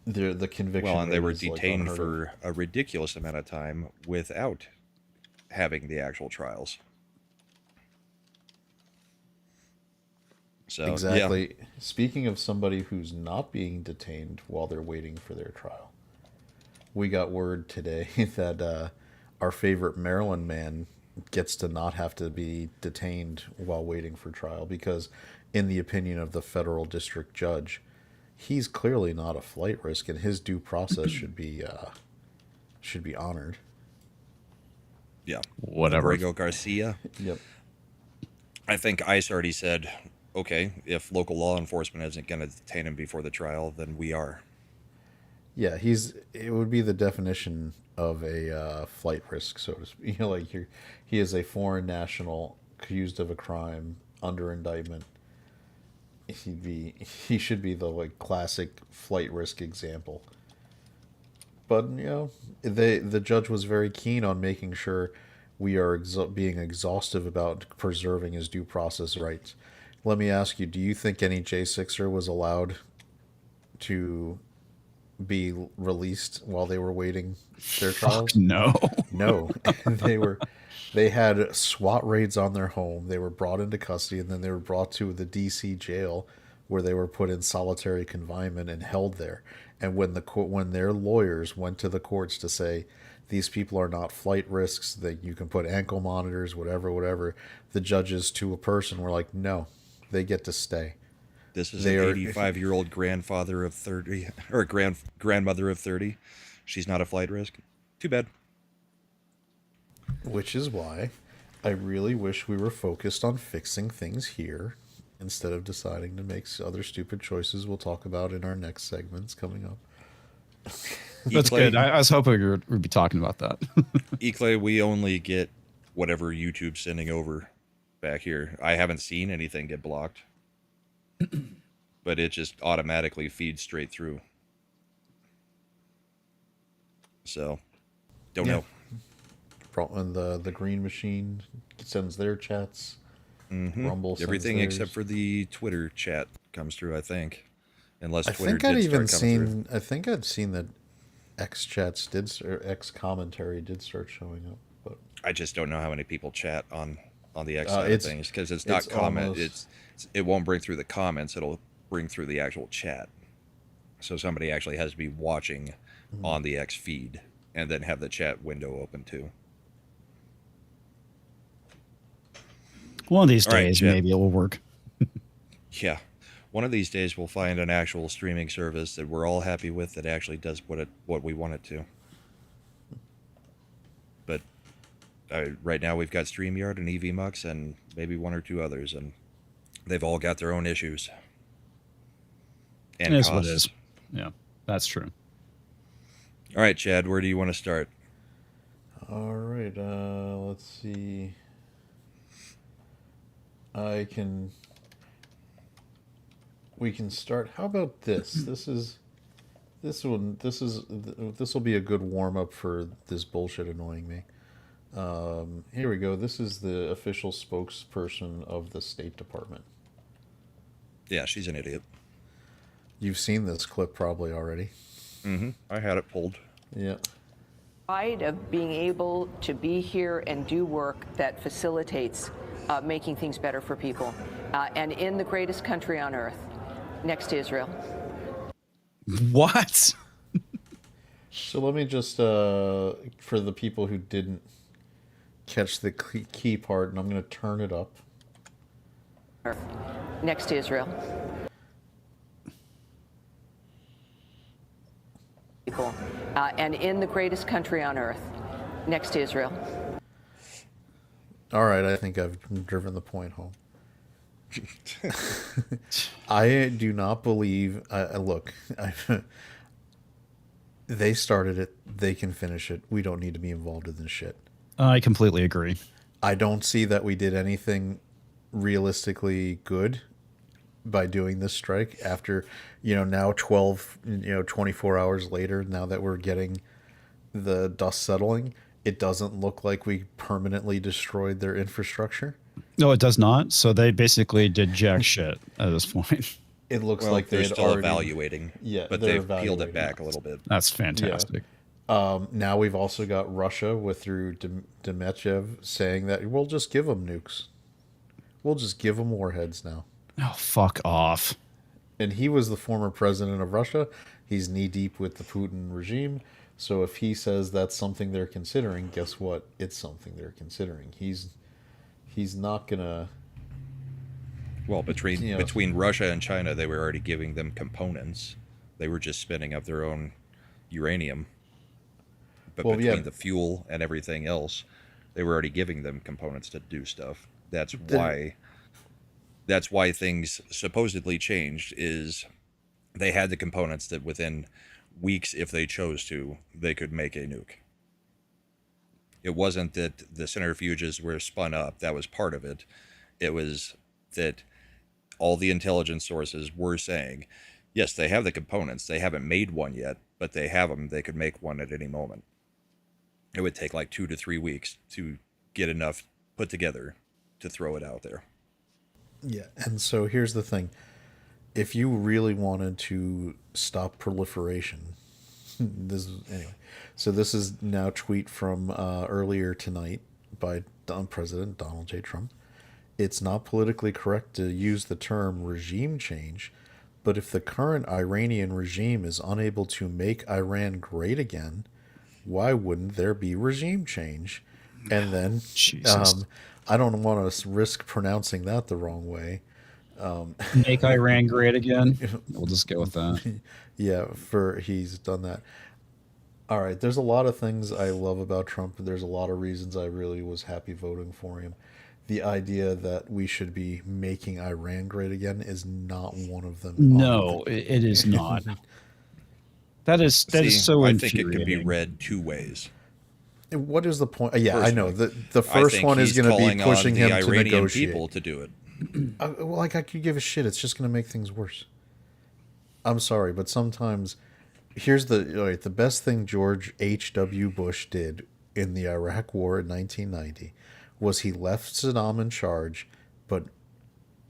Speaker 3: The conviction.
Speaker 2: Well, and they
Speaker 3: rate
Speaker 2: were
Speaker 3: is, like,
Speaker 2: detained
Speaker 3: unheard of.
Speaker 2: for a ridiculous amount of time without having the actual trials. So,
Speaker 3: Exactly.
Speaker 2: Yeah.
Speaker 3: Speaking of somebody who's not being detained while they're waiting for their trial, we got word today that our favorite Maryland man gets to not have to be detained while waiting for trial because, in the opinion of the federal district judge, he's clearly not a flight risk, and his due process should be honored.
Speaker 2: Yeah.
Speaker 5: Whatever.
Speaker 2: Abrego Garcia.
Speaker 3: Yep.
Speaker 2: I think ICE already said, okay, if local law enforcement isn't going to detain him before the trial, then we are.
Speaker 3: Yeah, it would be the definition of a flight risk, so to speak. He is a foreign national accused of a crime under indictment. He should be the classic flight risk example. But the judge was very keen on making sure we are being exhaustive about preserving his due process rights. Let me ask you: do you think any J6er was allowed to be released while they were waiting their trials?
Speaker 5: No.
Speaker 3: No. They had SWAT raids on their home. They were brought into custody, and then they were brought to the DC jail, where they were put in solitary confinement and held there. And when their lawyers went to the courts to say these people are not flight risks, that you can put ankle monitors, whatever, the judges to a person were like, no, they get to stay.
Speaker 2: This is an 85-year-old grandfather of 30, or grandmother of 30. She's not a flight risk. Too bad.
Speaker 3: Which is why I really wish we were focused on fixing things here instead of deciding to make other stupid choices we'll talk about in our next segments coming up.
Speaker 5: That's good. I was hoping we'd be talking about that.
Speaker 2: Clay, we only get whatever YouTube's sending over back here. I haven't seen anything get blocked. But it just automatically feeds straight through. So, don't know.
Speaker 3: And the Green Machine sends their chats. Rumble sends
Speaker 2: Everything
Speaker 3: theirs.
Speaker 2: except for the Twitter chat comes through, I think. Unless
Speaker 3: I
Speaker 2: Twitter
Speaker 3: think I'd
Speaker 2: did
Speaker 3: even
Speaker 2: start coming
Speaker 3: seen.
Speaker 2: through.
Speaker 3: I think I'd seen that X chats or X commentary did start showing up, but
Speaker 2: I just don't know how many people chat on the X side of things, because it's not comment.
Speaker 3: almost-
Speaker 2: It won't bring through the comments. It'll bring through the actual chat. So somebody actually has to be watching on the X feed and then have the chat window open too.
Speaker 5: One of these
Speaker 2: All right,
Speaker 5: days,
Speaker 2: Jen.
Speaker 5: maybe it will work.
Speaker 2: Yeah. One of these days we'll find an actual streaming service that we're all happy with that actually does what we want it to. But right now we've got StreamYard and EVMux and maybe one or two others, and they've all got their own issues. And
Speaker 5: It is what
Speaker 2: costs.
Speaker 5: it is. Yeah, that's true.
Speaker 2: All right, Chad, where do you want to start?
Speaker 3: all right. Let's see. I can we can start. How about this? This will be a good warm up for this bullshit annoying me. Here we go. This is the official spokesperson of the State Department.
Speaker 2: Yeah, she's an idiot.
Speaker 3: You've seen this clip probably already.
Speaker 2: Mm-hmm. I had it pulled.
Speaker 3: Yeah.
Speaker 10: Pride of being able to be here and do work that facilitates making things better for people, and in the greatest country on earth, next to Israel.
Speaker 5: What?
Speaker 3: So let me just, for the people who didn't catch the key part, and I'm going to turn it up.
Speaker 10: Next to Israel. People, and in the greatest country on earth, next to Israel.
Speaker 3: All right, I think I've driven the point home. I do not believe. Look, they started it. They can finish it. We don't need to be involved in this shit.
Speaker 5: I completely agree.
Speaker 3: I don't see that we did anything realistically good by doing this strike after, now 24 hours later, now that we're getting the dust settling, it doesn't look like we permanently destroyed their infrastructure.
Speaker 5: No, it does not. So they basically did jack shit at this point.
Speaker 3: It looks like
Speaker 2: they're
Speaker 3: they're
Speaker 2: still evaluating.
Speaker 3: Yeah,
Speaker 2: but
Speaker 3: they're
Speaker 2: they've peeled it
Speaker 3: evaluating.
Speaker 2: back a little bit.
Speaker 5: That's fantastic.
Speaker 3: Yeah. Now we've also got Russia through Dmitriev saying that we'll just give them nukes. We'll just give them warheads now.
Speaker 5: Oh, fuck off.
Speaker 3: And he was the former president of Russia. He's knee deep with the Putin regime. So if he says that's something they're considering, guess what? It's something they're considering. He's not gonna.
Speaker 2: Well, between Russia and China, they were already giving them components. They were just spinning up their own uranium. But between the fuel and everything else, they were already giving them components to do stuff. That's why things supposedly changed, is they had the components that within weeks, if they chose to, they could make a nuke. It wasn't that the centrifuges were spun up. That was part of it. It was that all the intelligence sources were saying, yes, they have the components. They haven't made one yet, but they have them. They could make one at any moment. It would take like 2 to 3 weeks to get enough put together to throw it out there.
Speaker 3: Yeah, and so here's the thing. If you really wanted to stop proliferation, this is now a tweet from earlier tonight by President Donald J. Trump. It's not politically correct to use the term regime change, but if the current Iranian regime is unable to make Iran great again, why wouldn't there be regime change? And then, I don't want to risk pronouncing that the wrong way.
Speaker 5: Make Iran great again. We'll just go with that.
Speaker 3: Yeah, he's done that. All right, there's a lot of things I love about Trump. There's a lot of reasons I really was happy voting for him. The idea that we should be making Iran great again is not one of them.
Speaker 5: No, it is not. That is so
Speaker 2: I
Speaker 5: infuriating.
Speaker 2: think it can be read two ways.
Speaker 3: What is the point? Yeah, I know. The
Speaker 2: I
Speaker 3: first
Speaker 2: think
Speaker 3: one is
Speaker 2: he's
Speaker 3: going to be
Speaker 2: calling
Speaker 3: pushing
Speaker 2: on
Speaker 3: him
Speaker 2: the
Speaker 3: to
Speaker 2: Iranian
Speaker 3: negotiate.
Speaker 2: people to do it.
Speaker 3: Well, I could give a shit. It's just going to make things worse. I'm sorry, but sometimes here's the best thing George H.W. Bush did in the Iraq War in 1990 was he left Saddam in charge, but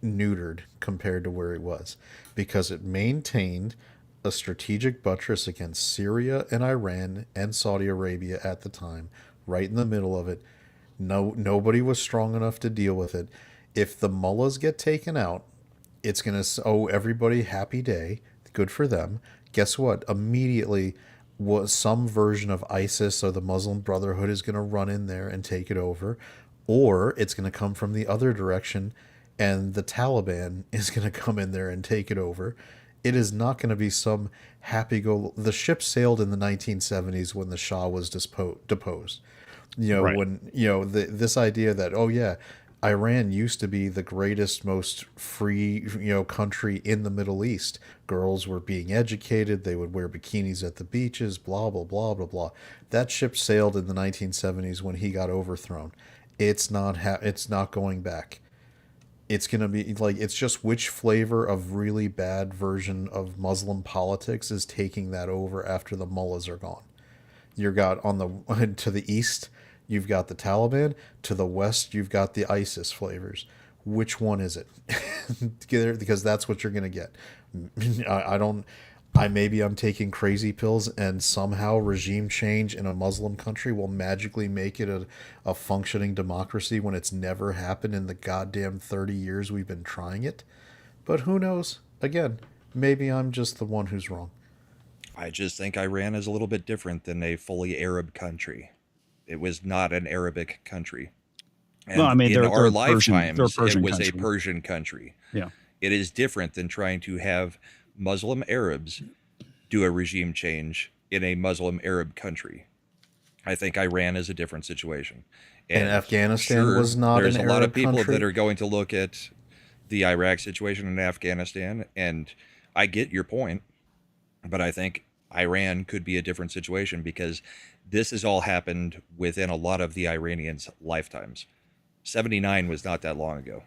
Speaker 3: neutered compared to where he was, because it maintained a strategic buttress against Syria and Iran and Saudi Arabia at the time, right in the middle of it. Nobody was strong enough to deal with it. If the mullahs get taken out, it's going to everybody happy day, good for them. Guess what? Immediately, some version of ISIS or the Muslim Brotherhood is going to run in there and take it over, or it's going to come from the other direction, and the Taliban is going to come in there and take it over. It is not going to be some the ship sailed in the 1970s when the Shah was deposed.
Speaker 5: Right.
Speaker 3: When this idea that Iran used to be the greatest, most free, country in the Middle East. Girls were being educated. They would wear bikinis at the beaches, blah, blah, blah, blah, blah. That ship sailed in the 1970s when he got overthrown. It's not going back. It's going to be like, it's just which flavor of really bad version of Muslim politics is taking that over after the mullahs are gone. You've got on the to the east, you've got the Taliban. To the west, you've got the ISIS flavors. Which one is it? Because that's what you're gonna get. I don't. Maybe I'm taking crazy pills, and somehow regime change in a Muslim country will magically make it a functioning democracy when it's never happened in the goddamn 30 years we've been trying it. But who knows? Again, maybe I'm just the one who's wrong.
Speaker 2: I just think Iran is a little bit different than a fully Arab country. It was not an Arabic country. And
Speaker 5: Well, I mean,
Speaker 2: in
Speaker 5: they're
Speaker 2: our
Speaker 5: Persian-
Speaker 2: lifetimes,
Speaker 5: they're a
Speaker 2: it
Speaker 5: Persian
Speaker 2: was a
Speaker 5: country.
Speaker 2: Persian country.
Speaker 5: Yeah.
Speaker 2: It is different than trying to have Muslim Arabs do a regime change in a Muslim Arab country. I think Iran is a different situation.
Speaker 3: And Afghanistan was not
Speaker 2: there's
Speaker 3: an
Speaker 2: a lot
Speaker 3: Arab
Speaker 2: of people
Speaker 3: country?
Speaker 2: that are going to look at the Iraq situation in Afghanistan, and I get your point, but I think Iran could be a different situation because this has all happened within a lot of the Iranians' lifetimes. 79 was not that long ago.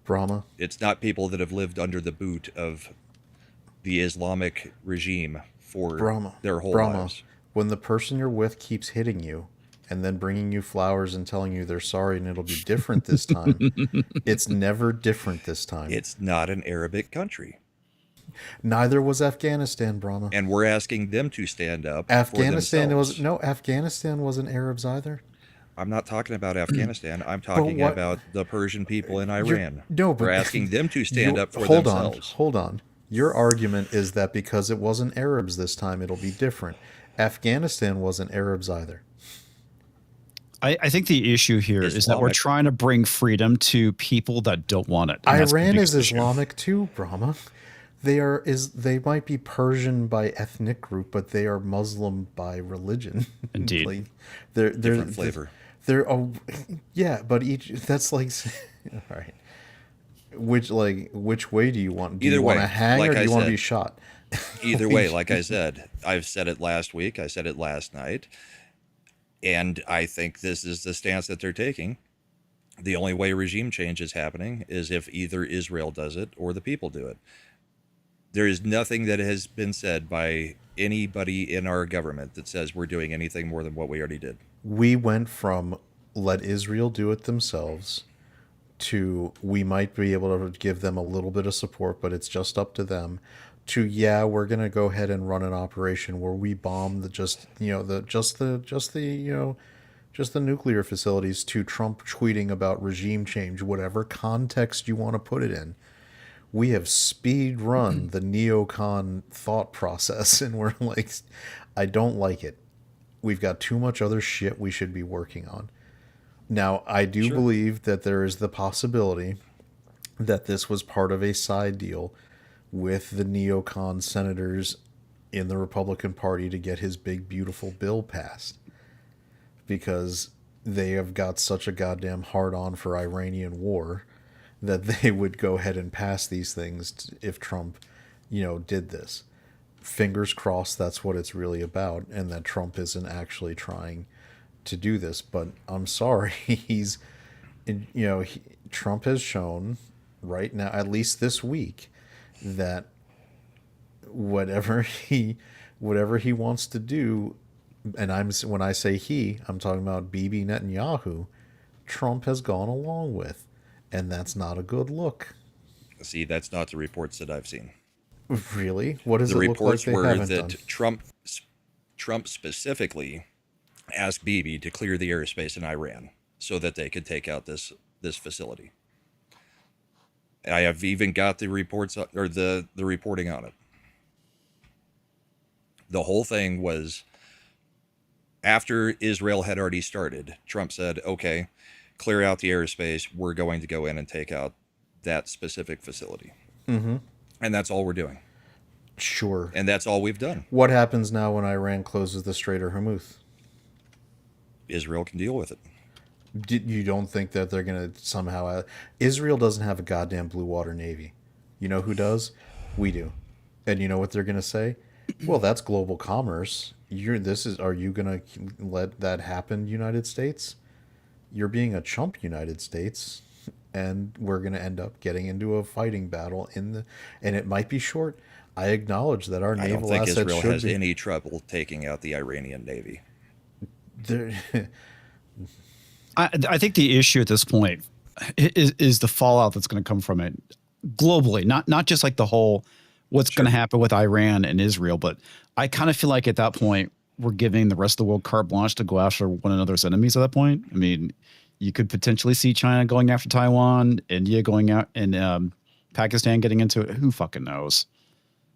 Speaker 3: Brahma.
Speaker 2: It's not people that have lived under the boot of the Islamic regime for their whole lives.
Speaker 3: When the person you're with keeps hitting you and then bringing you flowers and telling you they're sorry and it'll be different this time, it's never different this time.
Speaker 2: It's not an Arabic country.
Speaker 3: Neither was Afghanistan, Brahma.
Speaker 2: And we're asking them to stand up.
Speaker 3: Afghanistan
Speaker 2: for themselves.
Speaker 3: Afghanistan wasn't Arabs either.
Speaker 2: I'm not talking about Afghanistan. I'm talking about the Persian people in Iran. We're asking them to stand up for themselves.
Speaker 3: Hold on. Your argument is that because it wasn't Arabs this time, it'll be different. Afghanistan wasn't Arabs either.
Speaker 5: I think the issue here is that we're trying to bring freedom to people that don't want it.
Speaker 3: Iran is Islamic too, Brahma. They might be Persian by ethnic group, but they are Muslim by religion.
Speaker 5: Indeed.
Speaker 3: Like, they're
Speaker 2: Different flavor.
Speaker 3: Yeah, but that's like all right. Which way do you want? Do
Speaker 2: Either
Speaker 3: you want
Speaker 2: way,
Speaker 3: to hang
Speaker 2: like
Speaker 3: or do
Speaker 2: I
Speaker 3: you want to
Speaker 2: said,
Speaker 3: be shot?
Speaker 2: Either way, like I said, I've said it last week. I said it last night. And I think this is the stance that they're taking. The only way regime change is happening is if either Israel does it or the people do it. There is nothing that has been said by anybody in our government that says we're doing anything more than what we already did.
Speaker 3: We went from let Israel do it themselves to we might be able to give them a little bit of support, but it's just up to them, to we're going to go ahead and run an operation where we bomb the nuclear facilities, to Trump tweeting about regime change, whatever context you want to put it in. We have speed run the neocon thought process, and we're like, I don't like it. We've got too much other shit we should be working on. Now, I do believe that there is the possibility that this was part of a side deal with the neocon senators in the Republican Party to get his big, beautiful bill passed. Because they have got such a goddamn hard-on for Iranian war that they would go ahead and pass these things if Trump, did this. Fingers crossed that's what it's really about, and that Trump isn't actually trying to do this. But I'm sorry, Trump has shown right now, at least this week, that whatever he wants to do, and when I say he, I'm talking about Bibi Netanyahu, Trump has gone along with. And that's not a good look.
Speaker 2: See, that's not the reports that I've seen.
Speaker 3: Really? What does
Speaker 2: the
Speaker 3: it look like
Speaker 2: reports
Speaker 3: they
Speaker 2: were
Speaker 3: haven't
Speaker 2: that
Speaker 3: done?
Speaker 2: Trump specifically asked Bibi to clear the airspace in Iran so that they could take out this facility. I have even got the reports or the reporting on it. The whole thing was after Israel had already started. Trump said, "Okay, clear out the airspace. We're going to go in and take out that specific facility."
Speaker 3: Mm-hmm.
Speaker 2: And that's all we're doing.
Speaker 3: Sure.
Speaker 2: And that's all we've done.
Speaker 3: What happens now when Iran closes the Strait of Hormuz?
Speaker 2: Israel can deal with it.
Speaker 3: You don't think that they're going to somehow... Israel doesn't have a goddamn blue water navy. You know who does? We do. And you know what they're going to say? Well, that's global commerce. Are you going to let that happen, United States? you're being a chump, United States, and we're going to end up getting into a fighting battle and it might be short. I acknowledge that our
Speaker 2: I don't
Speaker 3: naval
Speaker 2: think
Speaker 3: assets
Speaker 2: Israel
Speaker 3: should
Speaker 2: has
Speaker 3: be
Speaker 2: any trouble taking out the Iranian Navy.
Speaker 3: there.
Speaker 5: I think the issue at this point is the fallout that's going to come from it globally, not just like the whole what's going to happen with Iran and Israel, but I kind of feel like at that point we're giving the rest of the world carte blanche to go after one another's enemies. At that point, I mean, you could potentially see China going after Taiwan, India going out, and Pakistan getting into it. Who fucking knows?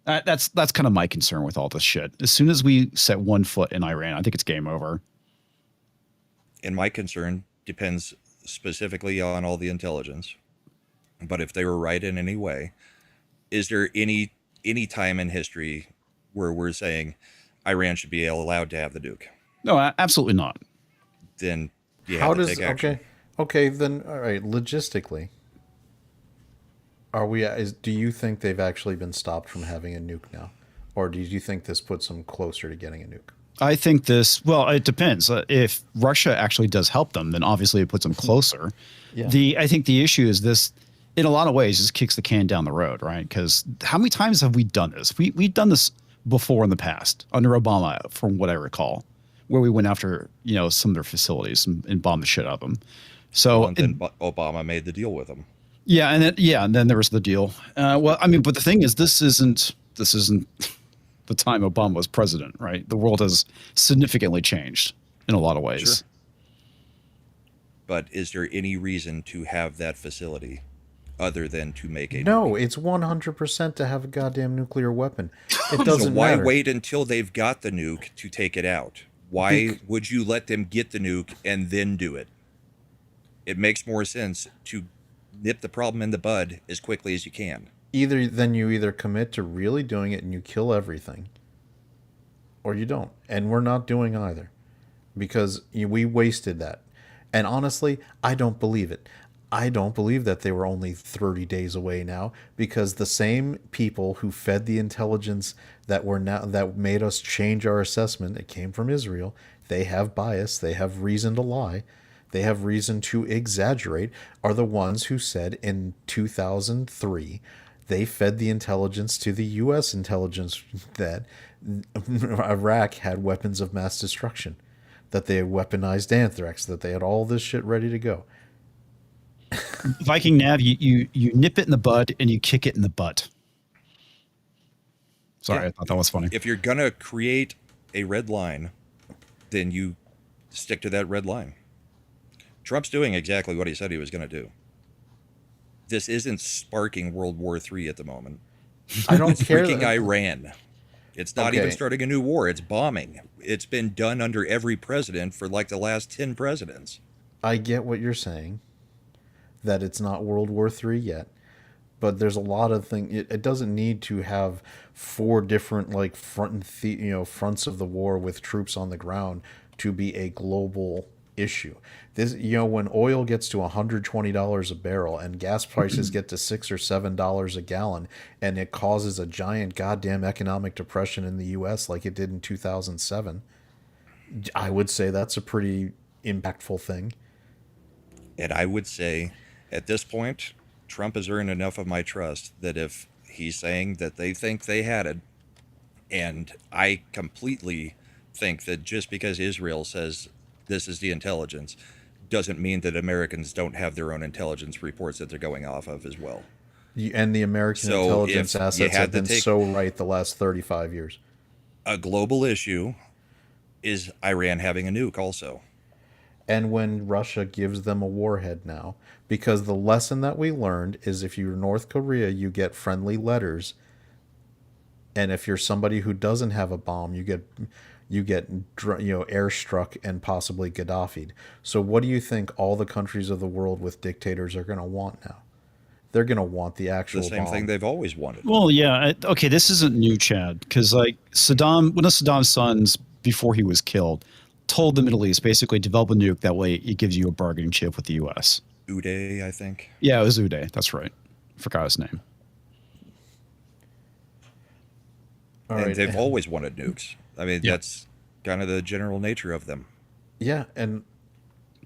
Speaker 5: That's kind of my concern with all this shit. As soon as we set one foot in Iran, I think it's game over.
Speaker 2: And my concern depends specifically on all the intelligence. But if they were right in any way, is there any time in history where we're saying Iran should be allowed to have the nuke?
Speaker 5: No, absolutely not.
Speaker 2: Then you
Speaker 3: How
Speaker 2: have to
Speaker 3: does
Speaker 2: take action.
Speaker 3: okay then all right, logistically, do you think they've actually been stopped from having a nuke now, or do you think this puts them closer to getting a nuke?
Speaker 5: I think well, it depends. If Russia actually does help them, then obviously it puts them closer.
Speaker 3: Yeah.
Speaker 5: I think the issue is this, in a lot of ways, just kicks the can down the road, right? Because how many times have we done this? We've done this before in the past under Obama, from what I recall, where we went after some of their facilities and bombed the shit out of them. So
Speaker 2: And then Obama made the deal with them.
Speaker 5: yeah, and then there was the deal. Well, I mean, but the thing is, this isn't the time Obama was president, right? The world has significantly changed in a lot of ways.
Speaker 2: Sure. But is there any reason to have that facility other than to make a
Speaker 3: No,
Speaker 2: nuke?
Speaker 3: it's 100% to have a goddamn nuclear weapon. It
Speaker 2: So
Speaker 3: doesn't
Speaker 2: why
Speaker 3: matter.
Speaker 2: wait until they've got the nuke to take it out? Why would you let them get the nuke and then do it? It makes more sense to nip the problem in the bud as quickly as you can.
Speaker 3: Then you either commit to really doing it and you kill everything, or you don't. And we're not doing either, because we wasted that. And honestly, I don't believe it. I don't believe that they were only 30 days away now, because the same people who fed the intelligence that made us change our assessment, it came from Israel. They have bias. They have reason to lie. They have reason to exaggerate, are the ones who said in 2003 they fed the intelligence to the U.S. intelligence that Iraq had weapons of mass destruction, that they had weaponized anthrax, that they had all this shit ready to go.
Speaker 5: Viking Nav, you nip it in the bud and you kick it in the butt. Sorry,
Speaker 2: Yeah.
Speaker 5: I thought that was funny.
Speaker 2: If you're going to create a red line, then you stick to that red line. Trump's doing exactly what he said he was going to do. This isn't sparking World War III at the moment.
Speaker 3: I don't
Speaker 2: It's
Speaker 3: care.
Speaker 2: freaking Iran. It's not even
Speaker 3: Okay.
Speaker 2: starting a new war. It's bombing. It's been done under every president for like the last 10 presidents.
Speaker 3: I get what you're saying, that it's not World War III yet, but there's a lot of things. It doesn't need to have 4 different like fronts of the war with troops on the ground to be a global issue. This, when oil gets to $120 a barrel and gas prices get to $6 or $7 a gallon, and it causes a giant goddamn economic depression in the U.S. like it did in 2007, I would say that's a pretty impactful thing.
Speaker 2: And I would say at this point, Trump has earned enough of my trust that if he's saying that they think they had it, and I completely think that just because Israel says this is the intelligence doesn't mean that Americans don't have their own intelligence reports that they're going off of as well.
Speaker 3: And the American
Speaker 2: So
Speaker 3: intelligence
Speaker 2: if you
Speaker 3: assets
Speaker 2: had
Speaker 3: have
Speaker 2: to
Speaker 3: been
Speaker 2: take-
Speaker 3: so right the last 35 years.
Speaker 2: A global issue is Iran having a nuke also.
Speaker 3: And when Russia gives them a warhead now, because the lesson that we learned is if you're North Korea, you get friendly letters. And if you're somebody who doesn't have a bomb, you get airstruck and possibly Gaddafi'd. So what do you think all the countries of the world with dictators are going to want now? They're going to want the actual
Speaker 2: The same
Speaker 3: bomb.
Speaker 2: thing they've always wanted.
Speaker 5: Well, yeah. Okay, this isn't new, Chad, because like one of Saddam's sons, before he was killed, told the Middle East basically develop a nuke. That way it gives you a bargaining chip with the U.S.
Speaker 2: Uday, I think.
Speaker 5: Yeah, it was Uday. That's right. Forgot his name.
Speaker 3: All
Speaker 2: And
Speaker 3: right.
Speaker 2: they've always wanted nukes. I mean,
Speaker 5: Yeah.
Speaker 2: that's kind of the general nature of them.
Speaker 3: Yeah, and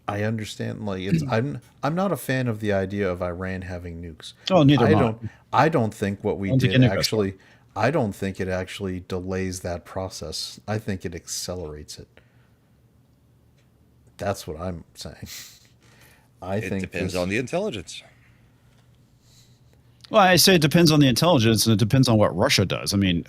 Speaker 3: I understand. Like it's I'm not a fan of the idea of Iran having nukes.
Speaker 5: Oh, neither
Speaker 3: I
Speaker 5: am I.
Speaker 3: don't I don't think what we
Speaker 5: I don't think
Speaker 3: did
Speaker 5: any of us are.
Speaker 3: actually I don't think it actually delays that process. I think it accelerates it. That's what I'm saying. I
Speaker 2: It
Speaker 3: think
Speaker 2: depends
Speaker 3: this,
Speaker 2: on the intelligence.
Speaker 5: Well, I say it depends on the intelligence, and it depends on what Russia does. I mean,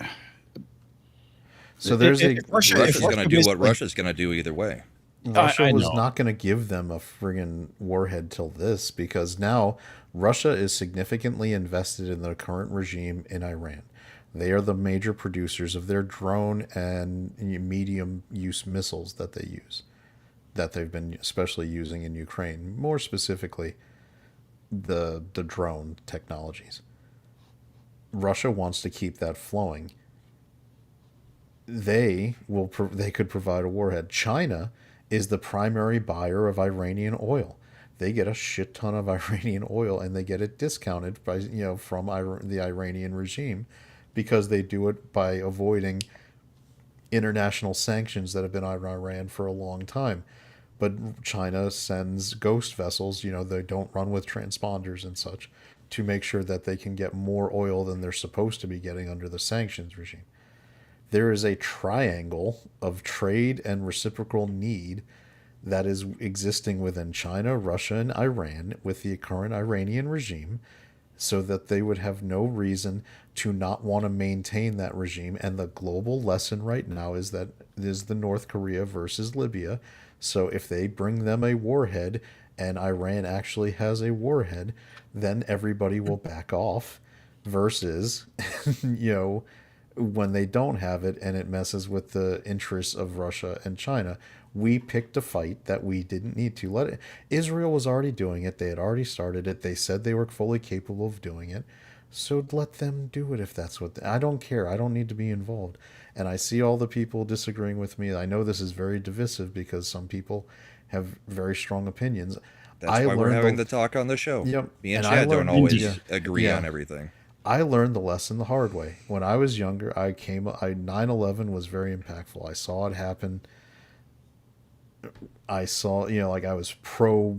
Speaker 3: so there's
Speaker 5: if Russia,
Speaker 2: Russia's going to do what
Speaker 5: basically-
Speaker 2: Russia's going to do either way.
Speaker 3: Russia
Speaker 5: I
Speaker 3: was
Speaker 5: know.
Speaker 3: not going to give them a friggin' warhead till this because now Russia is significantly invested in the current regime in Iran. They are the major producers of their drone and medium use missiles that they use, that they've been especially using in Ukraine, more specifically the drone technologies. Russia wants to keep that flowing. They could provide a warhead. China is the primary buyer of Iranian oil. They get a shit ton of Iranian oil and they get it discounted by from the Iranian regime because they do it by avoiding international sanctions that have been on Iran for a long time. But China sends ghost vessels, they don't run with transponders and such, to make sure that they can get more oil than they're supposed to be getting under the sanctions regime. There is a triangle of trade and reciprocal need that is existing within China, Russia, and Iran with the current Iranian regime so that they would have no reason to not want to maintain that regime. And the global lesson right now is that it is the North Korea versus Libya. So if they bring them a warhead and Iran actually has a warhead, then everybody will back off versus, when they don't have it and it messes with the interests of Russia and China. We picked a fight that we didn't need to. Israel was already doing it. They had already started it. They said they were fully capable of doing it. So let them do it if that's what I don't care. I don't need to be involved. And I see all the people disagreeing with me. I know this is very divisive because some people have very strong opinions.
Speaker 2: That's why we're having the talk on the show.
Speaker 3: Yep.
Speaker 2: Me and
Speaker 3: And I
Speaker 2: Chad don't
Speaker 3: learned-
Speaker 2: always
Speaker 3: Yeah.
Speaker 2: agree
Speaker 3: Yeah.
Speaker 2: on everything.
Speaker 3: I learned the lesson the hard way. When I was younger, 9/11 was very impactful. I saw it happen. I saw, I was pro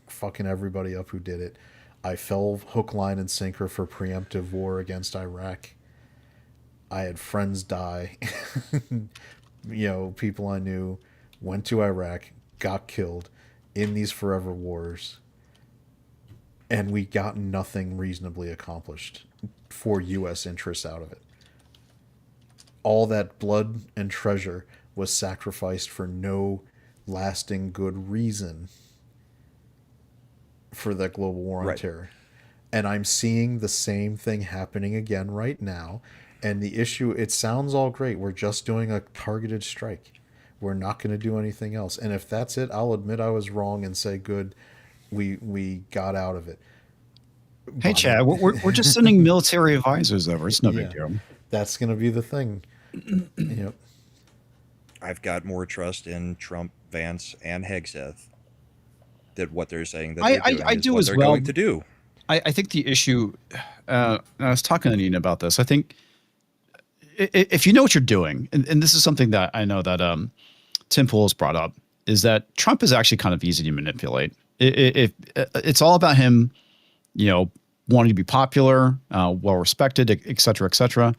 Speaker 3: fucking everybody up who did it. I fell hook, line, and sinker for preemptive war against Iraq. I had friends die. People I knew went to Iraq, got killed in these forever wars, and we got nothing reasonably accomplished for U.S. interests out of it. All that blood and treasure was sacrificed for no lasting good reason for that global war on
Speaker 2: Right.
Speaker 3: terror. And I'm seeing the same thing happening again right now. And the issue, it sounds all great. We're just doing a targeted strike. We're not going to do anything else. And if that's it, I'll admit I was wrong and say, good, we got out of it.
Speaker 5: hey, Chad, we're just sending military advisors over. It's no big
Speaker 3: Yeah.
Speaker 5: deal.
Speaker 3: That's going to be the thing. Yep.
Speaker 2: I've got more trust in Trump, Vance, and Hegseth that what they're saying that they're doing
Speaker 5: I
Speaker 2: is
Speaker 5: do
Speaker 2: what
Speaker 5: as
Speaker 2: they're
Speaker 5: well.
Speaker 2: going to do.
Speaker 5: I think the issue, I was talking to Nina about this. I think if you know what you're doing, and this is something that I know that Tim Pool has brought up, is that Trump is actually kind of easy to manipulate. It's all about him, wanting to be popular, well respected, et cetera, et cetera.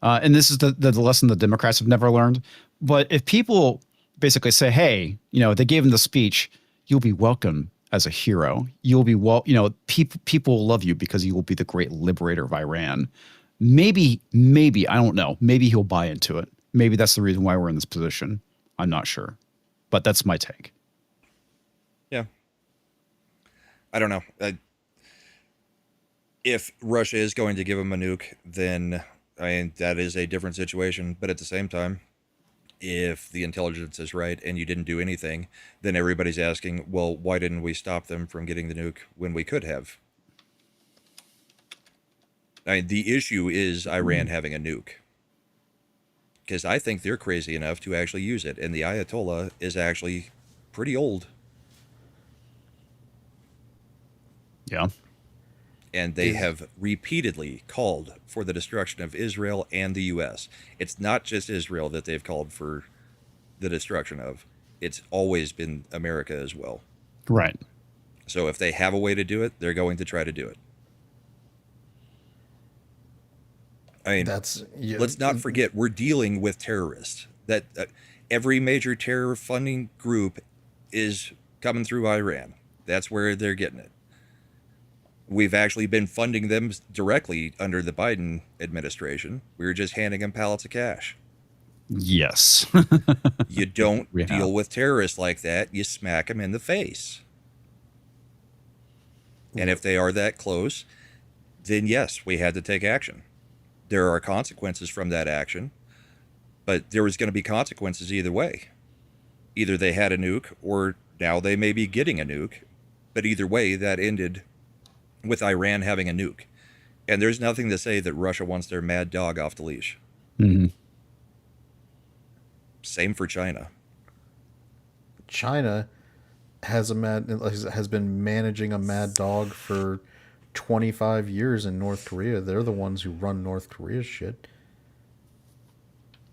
Speaker 5: And this is the lesson the Democrats have never learned. But if people basically say, hey, they gave him the speech, you'll be welcome as a hero. You'll be people will love you because you will be the great liberator of Iran. Maybe, I don't know. Maybe he'll buy into it. Maybe that's the reason why we're in this position. I'm not sure. But that's my take.
Speaker 2: Yeah. I don't know. If Russia is going to give him a nuke, then that is a different situation. But at the same time, if the intelligence is right and you didn't do anything, then everybody's asking, well, why didn't we stop them from getting the nuke when we could have? The issue is Iran having a nuke. Because I think they're crazy enough to actually use it. And the Ayatollah is actually pretty old.
Speaker 5: Yeah.
Speaker 2: And they have repeatedly called for the destruction of Israel and the U.S. It's not just Israel that they've called for the destruction of. It's always been America as well.
Speaker 5: Right.
Speaker 2: So if they have a way to do it, they're going to try to do it. I mean, let's not forget, we're dealing with terrorists. That every major terror funding group is coming through Iran. That's where they're getting it. We've actually been funding them directly under the Biden administration. We were just handing them pallets of cash.
Speaker 5: Yes.
Speaker 2: You don't
Speaker 5: We have.
Speaker 2: deal with terrorists like that. You smack them in the face. And if they are that close, then yes, we had to take action. There are consequences from that action, but there was going to be consequences either way. Either they had a nuke, or now they may be getting a nuke. But either way, that ended with Iran having a nuke. And there's nothing to say that Russia wants their mad dog off the leash.
Speaker 5: Mm-hmm.
Speaker 2: Same for China.
Speaker 3: China has been managing a mad dog for 25 years in North Korea. They're the ones who run North Korea's shit.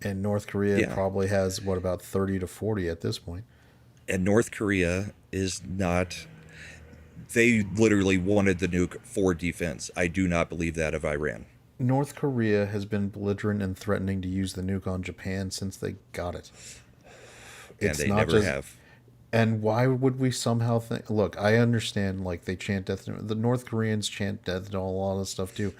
Speaker 3: And North Korea probably has, what, about 30 to 40 at this point.
Speaker 2: And North Korea is not... They literally wanted the nuke for defense. I do not believe that of Iran.
Speaker 3: North Korea has been belligerent and threatening to use the nuke on Japan since they got it.
Speaker 2: And they never have.
Speaker 3: And why would we somehow think... Look, I understand, like, they chant death. The North Koreans chant death and all a lot of stuff, too.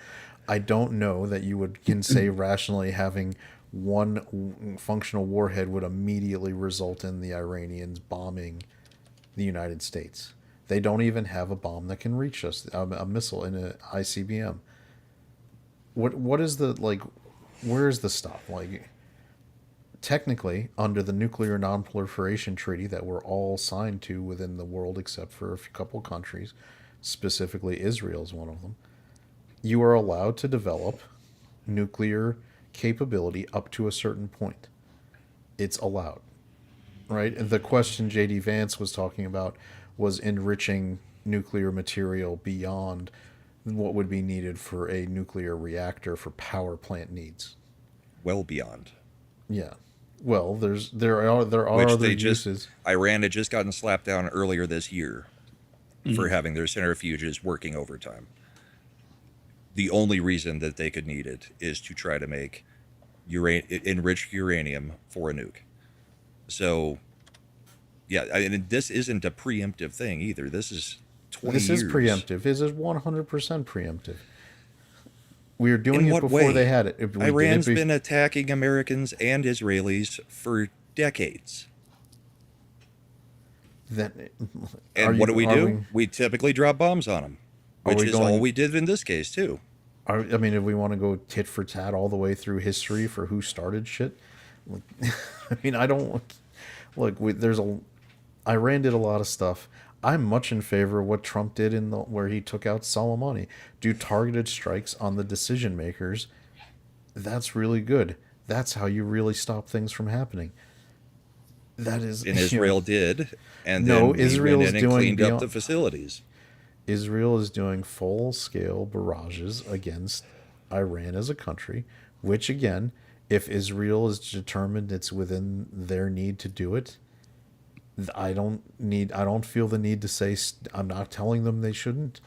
Speaker 3: I don't know that you can say rationally having one functional warhead would immediately result in the Iranians bombing the United States. They don't even have a bomb that can reach us, a missile in an ICBM. What is the, like, where is the stop? Like, technically, under the Nuclear Non-Proliferation Treaty that we're all signed to within the world except for a couple countries, specifically Israel is one of them, you are allowed to develop nuclear capability up to a certain point. It's allowed, right? And the question J.D. Vance was talking about was enriching nuclear material beyond what would be needed for a nuclear reactor for power plant needs.
Speaker 2: Well beyond.
Speaker 3: Yeah. Well, there are
Speaker 2: Which
Speaker 3: other
Speaker 2: they
Speaker 3: uses.
Speaker 2: Iran had just gotten slapped down earlier this year for having their centrifuges working overtime. The only reason that they could need it is to try to make enriched uranium for a nuke. So, yeah, I mean, this isn't a preemptive thing either. This is 20 years.
Speaker 3: This is preemptive. This is 100% preemptive. We were doing
Speaker 2: In
Speaker 3: it
Speaker 2: what
Speaker 3: before
Speaker 2: way?
Speaker 3: they had it.
Speaker 2: Iran's been attacking Americans and Israelis for decades. And what do? We typically drop bombs on them, which is all we did in this case, too.
Speaker 3: I mean, if we want to go tit for tat all the way through history for who started shit, I mean, I don't... Look, Iran did a lot of stuff. I'm much in favor of what Trump did where he took out Soleimani. Do targeted strikes on the decision makers. That's really good. That's how you really stop things from happening. That is...
Speaker 2: And Israel did, and then
Speaker 3: Israel
Speaker 2: went in and cleaned up the facilities.
Speaker 3: Israel is doing full-scale barrages against Iran as a country, which, again, if Israel is determined it's within their need to do it, I don't feel the need to say, I'm not telling them they shouldn't.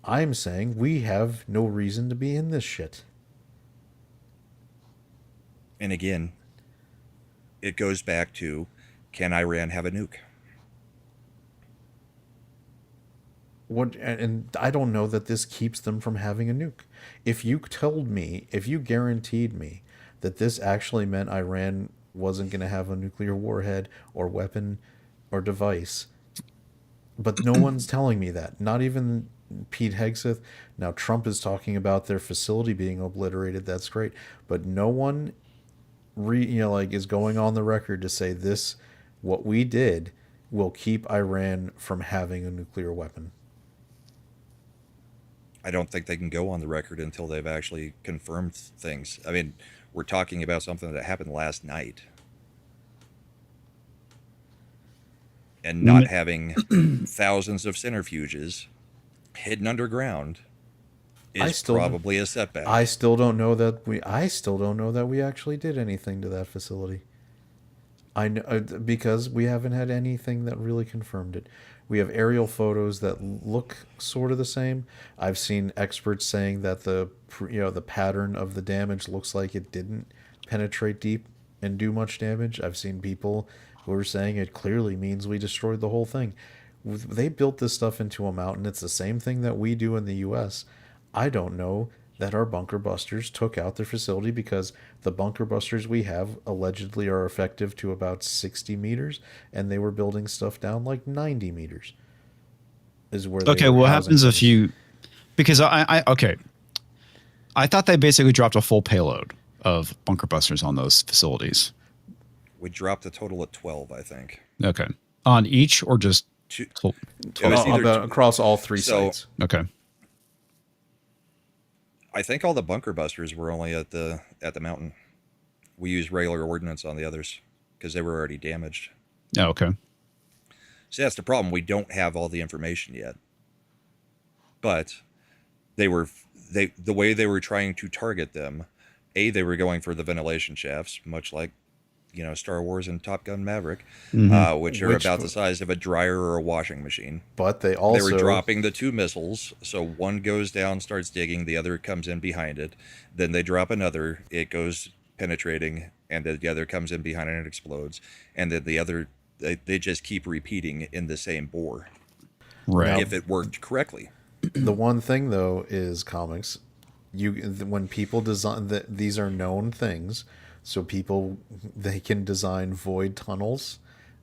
Speaker 3: I'm saying we have no reason to be in this shit.
Speaker 2: And again, it goes back to, can Iran have a nuke?
Speaker 3: And I don't know that this keeps them from having a nuke. If you guaranteed me that this actually meant Iran wasn't going to have a nuclear warhead or weapon or device, but no one's telling me that. Not even Pete Hegseth. Now Trump is talking about their facility being obliterated. That's great, but no one is going on the record to say this, what we did will keep Iran from having a nuclear weapon.
Speaker 2: I don't think they can go on the record until they've actually confirmed things. I mean, we're talking about something that happened last night. And not having thousands of centrifuges hidden underground is probably a setback.
Speaker 3: I still don't know that we actually did anything to that facility. I know because we haven't had anything that really confirmed it. We have aerial photos that look sort of the same. I've seen experts saying that the pattern of the damage looks like it didn't penetrate deep and do much damage. I've seen people who are saying it clearly means we destroyed the whole thing. They built this stuff into a mountain. It's the same thing that we do in the U.S. I don't know that our bunker busters took out their facility, because the bunker busters we have allegedly are effective to about 60 meters, and they were building stuff down like 90 meters. Is where they
Speaker 5: Okay,
Speaker 3: were
Speaker 5: what
Speaker 3: housing
Speaker 5: happens if
Speaker 3: things.
Speaker 5: you? Because I thought they basically dropped a full payload of bunker busters on those facilities.
Speaker 2: We dropped a total of 12, I think.
Speaker 5: Okay, on each or just
Speaker 2: Two,
Speaker 5: to-
Speaker 2: it was either
Speaker 3: across all three
Speaker 2: So-
Speaker 3: sites.
Speaker 5: okay.
Speaker 2: I think all the bunker busters were only at the mountain. We used regular ordnance on the others because they were already damaged.
Speaker 5: Oh, okay.
Speaker 2: See, that's the problem. We don't have all the information yet. But the way they were trying to target them, they were going for the ventilation shafts, much like, Star Wars and Top Gun Maverick, which are about the size of a dryer or a washing machine.
Speaker 3: But they
Speaker 2: were dropping the 2 missiles, so one goes down, starts digging, the other comes in behind it. Then they drop another, it goes penetrating, and then the other comes in behind it and explodes. And then the other, they just keep repeating in the same bore.
Speaker 5: Right.
Speaker 2: If it worked correctly.
Speaker 3: The one thing though is comics. When people design that, these are known things, so they can design void tunnels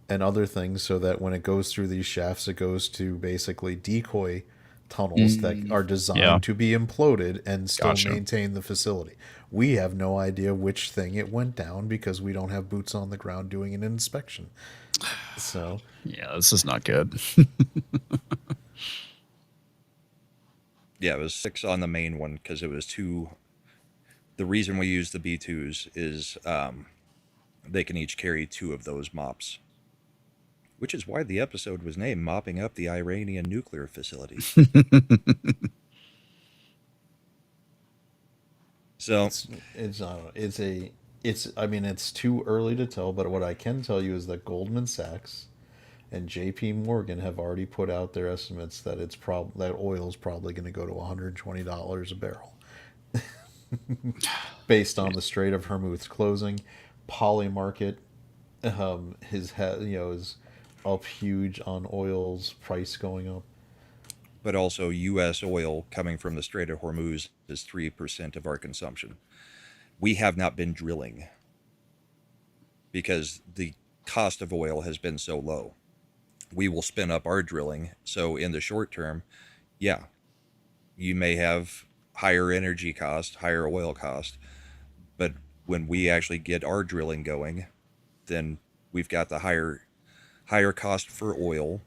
Speaker 3: and other things so that when it goes through these shafts, it goes to basically decoy tunnels that are designed to be imploded and still maintain the facility. We have no idea which thing it went down because we don't have boots on the ground doing an inspection. So
Speaker 5: yeah, this is not good.
Speaker 2: Yeah, it was 6 on the main one because it was 2. The reason we use the B2s is they can each carry 2 of those mops, which is why the episode was named "Mopping Up the Iranian Nuclear Facilities." So
Speaker 3: it's too early to tell, but what I can tell you is that Goldman Sachs and JP Morgan have already put out their estimates that that oil is probably going to go to $120 a barrel. Based on the Strait of Hormuz closing, Poly market is up huge on oil's price going up.
Speaker 2: But also U.S. oil coming from the Strait of Hormuz is 3% of our consumption. We have not been drilling because the cost of oil has been so low. We will spin up our drilling. So in the short term, yeah, you may have higher energy cost, higher oil cost, but when we actually get our drilling going, then we've got the higher cost for oil,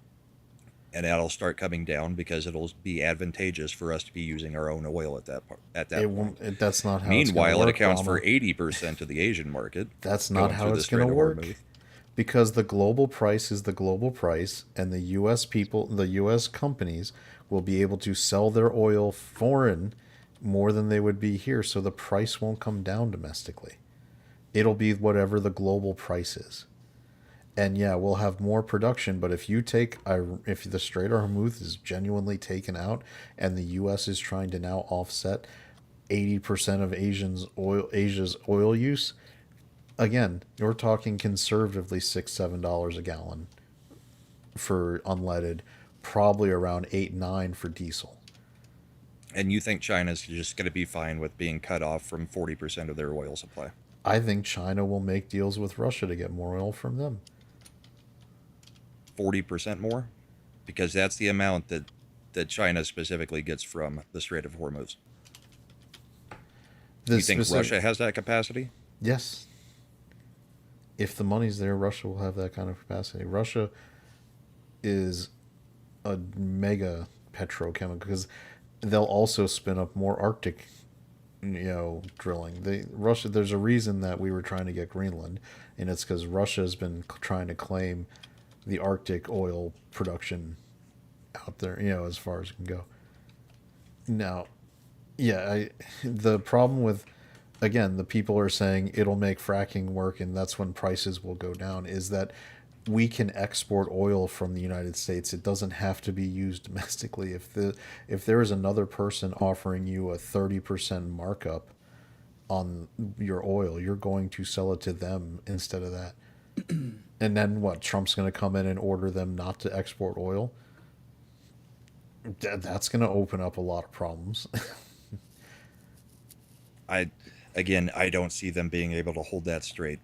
Speaker 2: and that'll start coming down because it'll be advantageous for us to be using our own oil at that point.
Speaker 3: That's not how.
Speaker 2: Meanwhile,
Speaker 3: it
Speaker 2: accounts
Speaker 3: Brahma.
Speaker 2: for 80% of the Asian market.
Speaker 3: That's not how it's going to work. Because the global price is the global price, and the U.S. companies will be able to sell their oil foreign more than they would be here, so the price won't come down domestically. It'll be whatever the global price is. And yeah, we'll have more production, but if the Strait of Hormuz is genuinely taken out and the U.S. is trying to now offset 80% of Asia's oil use, again, you're talking conservatively $6-7 a gallon for unleaded, probably around 8-9 for diesel.
Speaker 2: And you think China's just going to be fine with being cut off from 40% of their oil supply?
Speaker 3: I think China will make deals with Russia to get more oil from them.
Speaker 2: 40% more? Because that's the amount that China specifically gets from the Strait of Hormuz. Do you think Russia has that capacity?
Speaker 3: Yes. If the money's there, Russia will have that kind of capacity. Russia is a mega petrochemical because they'll also spin up more Arctic, drilling. There's a reason that we were trying to get Greenland, and it's because Russia has been trying to claim the Arctic oil production out there, as far as it can go. Now, the problem with, again, the people are saying it'll make fracking work and that's when prices will go down, is that we can export oil from the United States. It doesn't have to be used domestically. If there is another person offering you a 30% markup on your oil, you're going to sell it to them instead of that. And then what? Trump's going to come in and order them not to export oil? That's going to open up a lot of problems.
Speaker 2: I don't see them being able to hold that straight.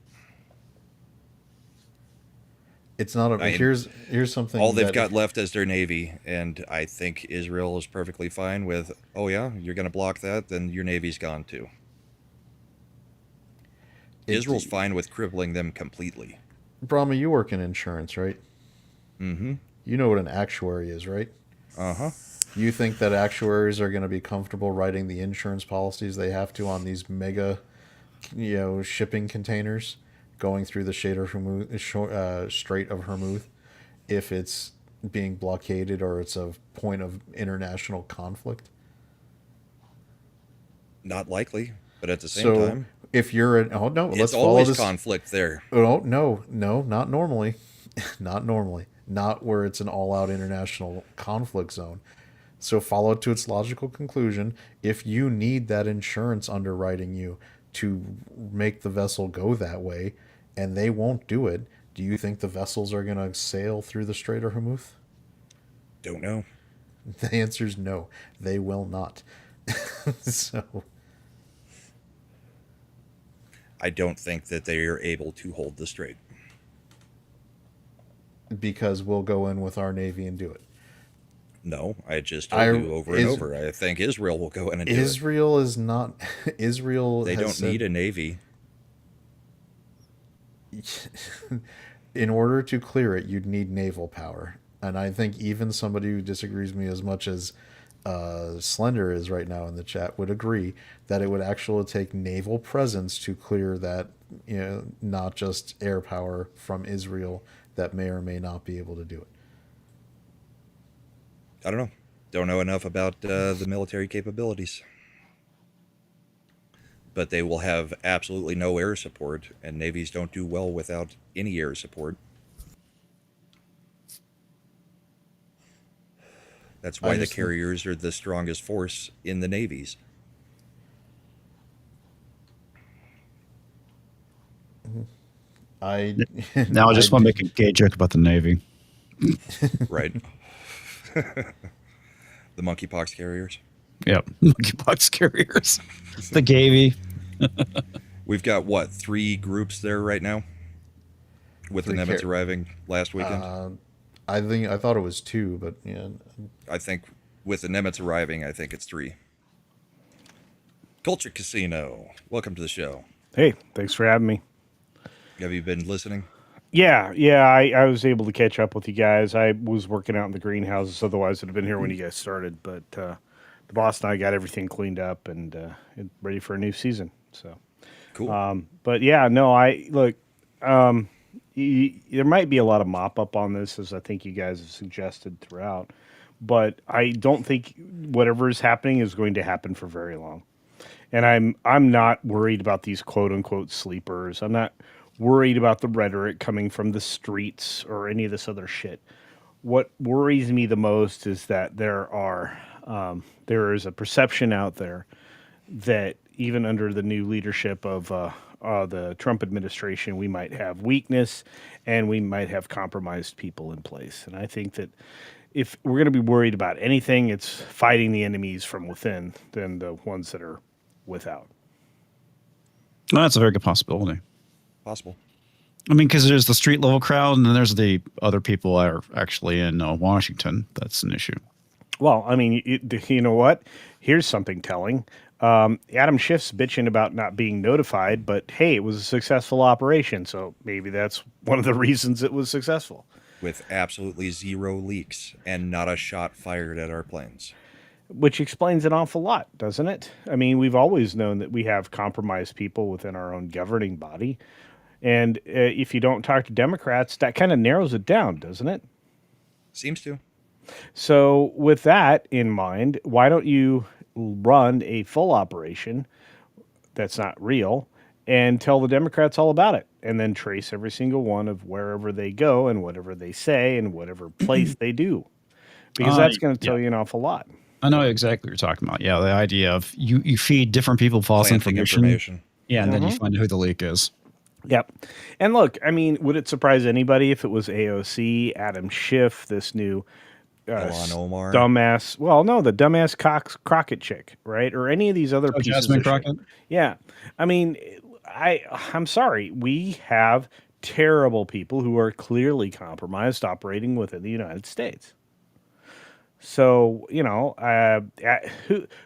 Speaker 3: It's not a. Here's something.
Speaker 2: All they've got left is their Navy, and I think Israel is perfectly fine with, oh yeah, you're going to block that, then your Navy's gone too. Israel's fine with crippling them completely.
Speaker 3: Brahma, you work in insurance, right?
Speaker 2: Mm-hmm.
Speaker 3: You know what an actuary is, right?
Speaker 2: Uh-huh.
Speaker 3: You think that actuaries are going to be comfortable writing the insurance policies they have to on these mega, shipping containers going through the Strait of Hormuz if it's being blockaded or it's a point of international conflict?
Speaker 2: Not likely, but at the same time,
Speaker 3: if you're let's follow
Speaker 2: always
Speaker 3: this
Speaker 2: conflict there.
Speaker 3: Oh no, not normally. Not normally. Not where it's an all-out international conflict zone. So follow it to its logical conclusion. If you need that insurance underwriting you to make the vessel go that way, and they won't do it, do you think the vessels are going to sail through the Strait of Hormuz?
Speaker 2: Don't know.
Speaker 3: The answer is no. They will not. So
Speaker 2: I don't think that they are able to hold the strait.
Speaker 3: Because we'll go in with our Navy and do it.
Speaker 2: No, I just told you over and over. I think Israel will go in and do it.
Speaker 3: Israel is not. Israel.
Speaker 2: They don't need a Navy.
Speaker 3: In order to clear it, you'd need naval power. And I think even somebody who disagrees with me as much as Slender is right now in the chat would agree that it would actually take naval presence to clear that, not just air power from Israel that may or may not be able to do it.
Speaker 2: I don't know. Don't know enough about the military capabilities. But they will have absolutely no air support, and navies don't do well without any air support. That's why the carriers are the strongest force in the navies.
Speaker 5: Now I just want to make a gay joke about the Navy.
Speaker 2: Right. The monkeypox carriers.
Speaker 5: Yep, monkeypox carriers. The Gavy.
Speaker 2: We've got, what, 3 groups there right now? With the Nimitz arriving last weekend?
Speaker 3: I thought it was 2, but yeah.
Speaker 2: I think with the Nimitz arriving, I think it's 3. Culture Casino, welcome to the show.
Speaker 11: Hey, thanks for having me.
Speaker 2: Have you been listening?
Speaker 11: Yeah, I was able to catch up with you guys. I was working out in the greenhouses, otherwise I'd have been here when you guys started. But the boss and I got everything cleaned up and ready for a new season. So
Speaker 2: cool.
Speaker 11: But yeah, no, there might be a lot of mop up on this, as I think you guys have suggested throughout. But I don't think whatever is happening is going to happen for very long. And I'm not worried about these quote unquote sleepers. I'm not worried about the rhetoric coming from the streets or any of this other shit. What worries me the most is that there is a perception out there that even under the new leadership of the Trump administration, we might have weakness and we might have compromised people in place. And I think that if we're going to be worried about anything, it's fighting the enemies from within than the ones that are without.
Speaker 5: Well, that's a very good possibility.
Speaker 2: Possible.
Speaker 5: I mean, because there's the street level crowd, and then there's the other people that are actually in Washington. That's an issue.
Speaker 11: Well, I mean, you know what? Here's something telling. Adam Schiff's bitching about not being notified, but hey, it was a successful operation, so maybe that's one of the reasons it was successful.
Speaker 2: With absolutely 0 leaks and not a shot fired at our planes.
Speaker 11: Which explains an awful lot, doesn't it? I mean, we've always known that we have compromised people within our own governing body. And if you don't talk to Democrats, that kind of narrows it down, doesn't it?
Speaker 2: Seems to.
Speaker 11: So with that in mind, why don't you run a full operation that's not real and tell the Democrats all about it, and then trace every single one of wherever they go and whatever they say and whatever place they do, because that's going to tell you an awful lot.
Speaker 5: I know exactly what you're talking about. Yeah, the idea of you feed different people false
Speaker 2: Planting
Speaker 5: information. Yeah, and then you find out who the leak is.
Speaker 11: Yep. And look, I mean, would it surprise anybody if it was AOC, Adam Schiff, this new
Speaker 2: Ilhan Omar.
Speaker 11: dumbass? Well, no, the dumbass Cox Crockett chick, right? Or any of these other pieces
Speaker 5: Jasmine
Speaker 11: of shit.
Speaker 5: Crockett?
Speaker 11: Yeah. I mean, I'm sorry. We have terrible people who are clearly compromised operating within the United States. So, you know,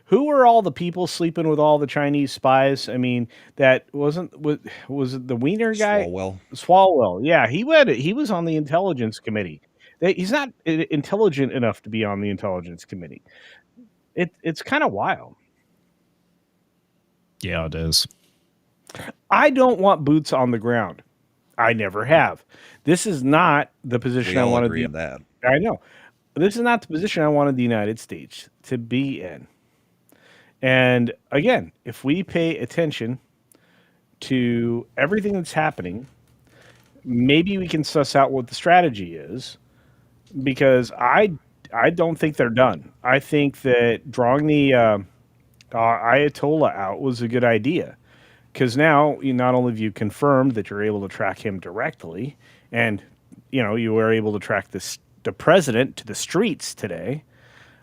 Speaker 11: who are all the people sleeping with all the Chinese spies? I mean, that was it the Wiener guy? Swalwell. Yeah, he was on the intelligence committee. He's not intelligent enough to be on the intelligence committee. It's kind of wild.
Speaker 5: Yeah, it is.
Speaker 11: I don't want boots on the ground. I never have. This is not the position
Speaker 2: We
Speaker 11: I
Speaker 2: all
Speaker 11: wanted.
Speaker 2: agree on that.
Speaker 11: I know. This is not the position I wanted the United States to be in. And again, if we pay attention to everything that's happening, maybe we can suss out what the strategy is, because I don't think they're done. I think that drawing the Ayatollah out was a good idea, because now you not only have you confirmed that you're able to track him directly, and you were able to track the president to the streets today.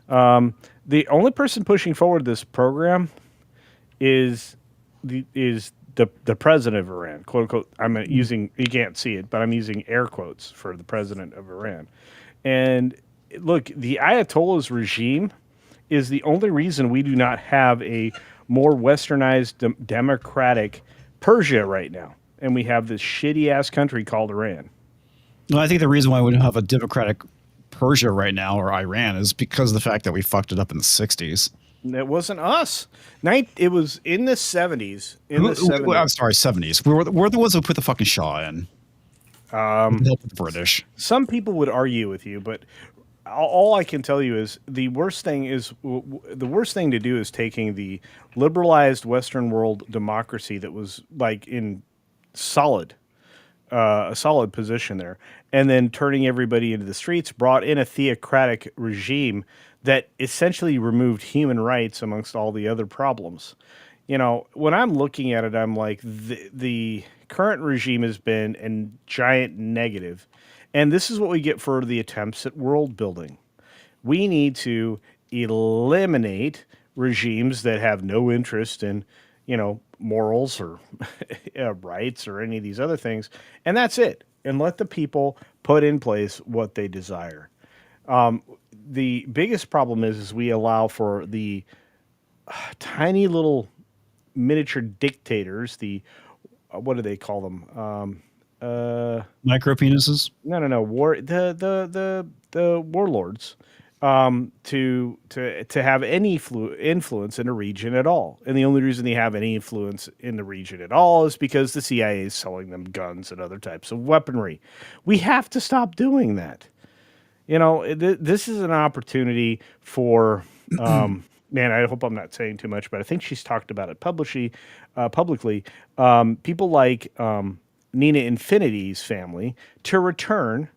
Speaker 11: The only person pushing forward this program is the president of Iran, quote unquote. I'm using, you can't see it, but I'm using air quotes for the president of Iran. And look, the Ayatollah's regime is the only reason we do not have a more westernized democratic Persia right now, and we have this shitty ass country called Iran.
Speaker 5: No, I think the reason why we don't have a democratic Persia right now, or Iran, is because of the fact that we fucked it up in the 60s.
Speaker 11: It wasn't us. It was in the 70s. I'm
Speaker 5: sorry, 70s. We're the ones who put the fucking Shah in. With the help of the British.
Speaker 11: Some people would argue with you, but all I can tell you is the worst thing to do is taking the liberalized Western world democracy that was like in a solid position there, and then turning everybody into the streets, brought in a theocratic regime that essentially removed human rights amongst all the other problems. When I'm looking at it, I'm like, the current regime has been a giant negative, and this is what we get for the attempts at world building. We need to eliminate regimes that have no interest in, morals or rights or any of these other things, and that's it. And let the people put in place what they desire. The biggest problem is we allow for the tiny little miniature dictators. What do they call them?
Speaker 5: Micro penises?
Speaker 11: No. The warlords. To have any influence in a region at all. And the only reason they have any influence in the region at all is because the CIA is selling them guns and other types of weaponry. We have to stop doing that. This is an opportunity for, man, I hope I'm not saying too much, but I think she's talked about it publicly. People like Nina Infinity's family to return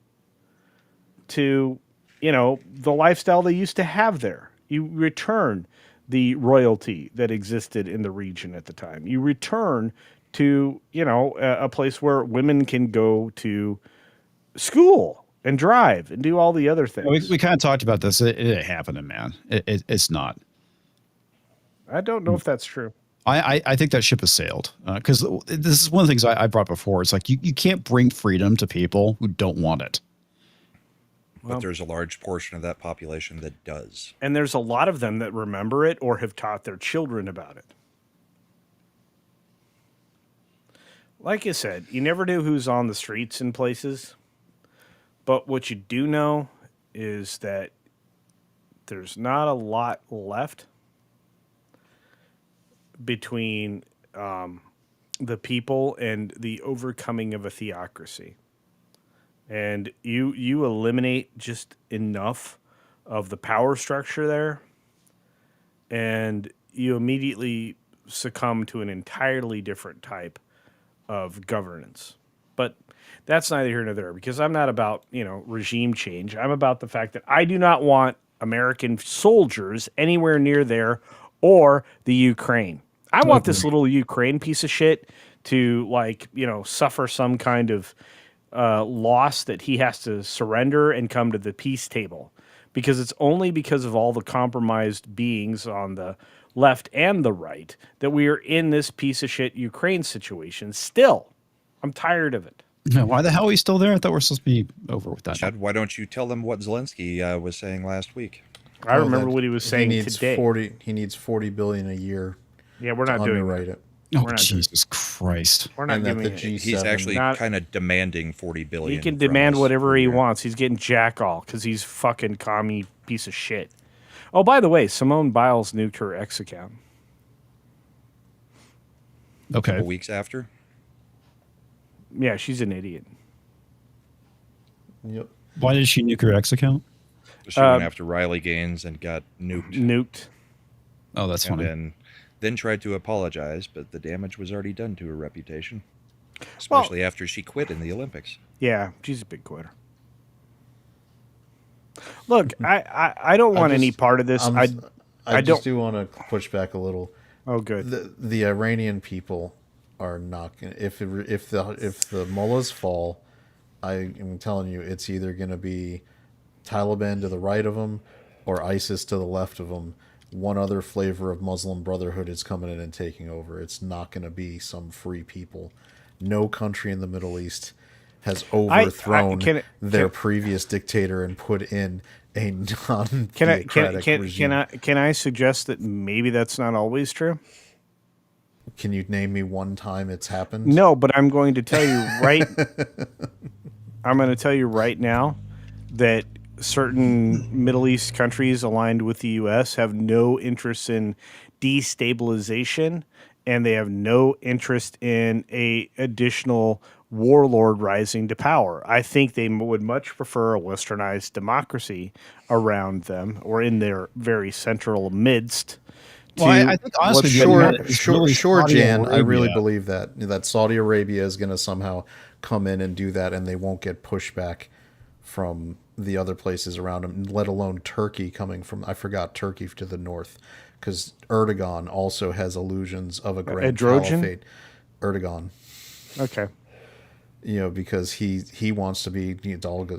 Speaker 11: to the lifestyle they used to have there. You return the royalty that existed in the region at the time. You return to, a place where women can go to school and drive and do all the other things.
Speaker 5: We kind of talked about this. It ain't happening, man. It's not.
Speaker 11: I don't know if that's true.
Speaker 5: I think that ship has sailed, because this is one of the things I brought before. It's like you can't bring freedom to people who don't want it.
Speaker 2: But there's a large portion of that population that does.
Speaker 11: And there's a lot of them that remember it or have taught their children about it. Like I said, you never knew who's on the streets in places. But what you do know is that there's not a lot left between the people and the overcoming of a theocracy. And you eliminate just enough of the power structure there, and you immediately succumb to an entirely different type of governance. But that's neither here nor there, because I'm not about, regime change. I'm about the fact that I do not want American soldiers anywhere near there or the Ukraine. I want this little Ukraine piece of shit to suffer some kind of loss that he has to surrender and come to the peace table, because it's only because of all the compromised beings on the left and the right that we are in this piece of shit Ukraine situation still. I'm tired of it.
Speaker 5: Why the hell are we still there? I thought we're supposed to be over with that.
Speaker 2: Chad, why don't you tell them what Zelensky was saying last week?
Speaker 11: I remember what he was saying today.
Speaker 3: He needs $40 billion a year.
Speaker 11: Yeah, we're not doing
Speaker 3: underwrite
Speaker 11: that.
Speaker 3: it.
Speaker 5: Oh, Jesus Christ.
Speaker 11: We're not giving it.
Speaker 2: He's actually kind of demanding $40 billion.
Speaker 11: He can demand whatever he wants. He's getting jack all because he's fucking commie piece of shit. Oh, by the way, Simone Biles nuked her X account.
Speaker 2: A
Speaker 5: Okay.
Speaker 2: couple weeks after.
Speaker 11: Yeah, she's an idiot.
Speaker 3: Yep.
Speaker 5: Why did she nuke her X account?
Speaker 2: She went after Riley Gaines and got nuked.
Speaker 5: Oh, that's funny.
Speaker 2: And then tried to apologize, but the damage was already done to her reputation, especially after she quit in the Olympics.
Speaker 11: Yeah, she's a big quitter. Look, I don't want any part of this.
Speaker 3: I just do want to push back a little.
Speaker 11: Oh, good.
Speaker 3: The Iranian people are not going to, if the mullahs fall, I am telling you, it's either going to be Taliban to the right of them or ISIS to the left of them. One other flavor of Muslim Brotherhood is coming in and taking over. It's not going to be some free people. No country in the Middle East has overthrown their previous dictator and put in a non-theocratic regime.
Speaker 11: Can I suggest that maybe that's not always true?
Speaker 3: Can you name me one time it's happened?
Speaker 11: No, but I'm going to tell you I'm going to tell you right now that certain Middle East countries aligned with the U.S. have no interest in destabilization, and they have no interest in a additional warlord rising to power. I think they would much prefer a westernized democracy around them or in their very central midst.
Speaker 5: Well, I think honestly,
Speaker 3: sure, Jan, I really believe that Saudi Arabia is going to somehow come in and do that, and they won't get pushback from the other places around them, let alone Turkey coming from, I forgot, Turkey to the north, because Erdogan also has illusions of a grand caliphate. Erdogan.
Speaker 11: Okay.
Speaker 3: Because he wants to be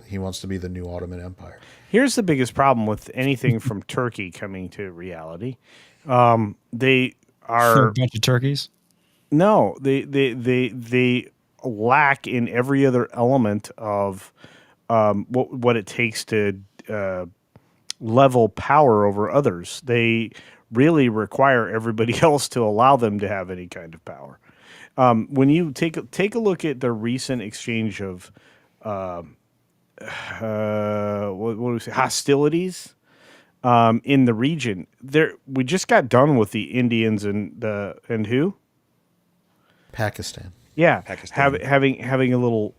Speaker 3: he wants to be the new Ottoman Empire.
Speaker 11: Here's the biggest problem with anything from Turkey coming to reality. They are
Speaker 5: a bunch of turkeys.
Speaker 11: No, they lack in every other element of what it takes to level power over others. They really require everybody else to allow them to have any kind of power. When you take a look at the recent exchange of what do we say, hostilities in the region, we just got done with the Indians and who?
Speaker 3: Pakistan.
Speaker 11: Yeah,
Speaker 2: Pakistan.
Speaker 11: having a little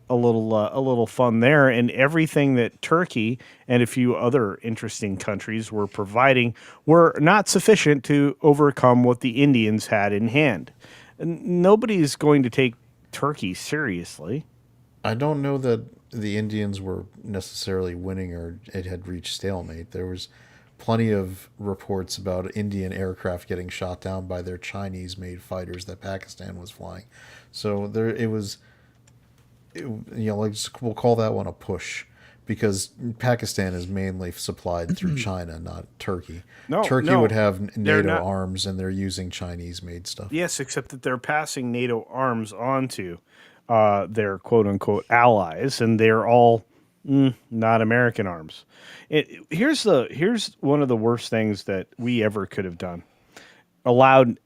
Speaker 11: fun there, and everything that Turkey and a few other interesting countries were providing were not sufficient to overcome what the Indians had in hand. Nobody's going to take Turkey seriously.
Speaker 3: I don't know that the Indians were necessarily winning or it had reached stalemate. There was plenty of reports about Indian aircraft getting shot down by their Chinese-made fighters that Pakistan was flying. So we'll call that one a push, because Pakistan is mainly supplied through China, not Turkey. Turkey would have NATO arms, and they're using Chinese-made stuff.
Speaker 11: Yes, except that they're passing NATO arms on to their quote-unquote allies, and they're all not American arms. Here's one of the worst things that we ever could have done. Allowed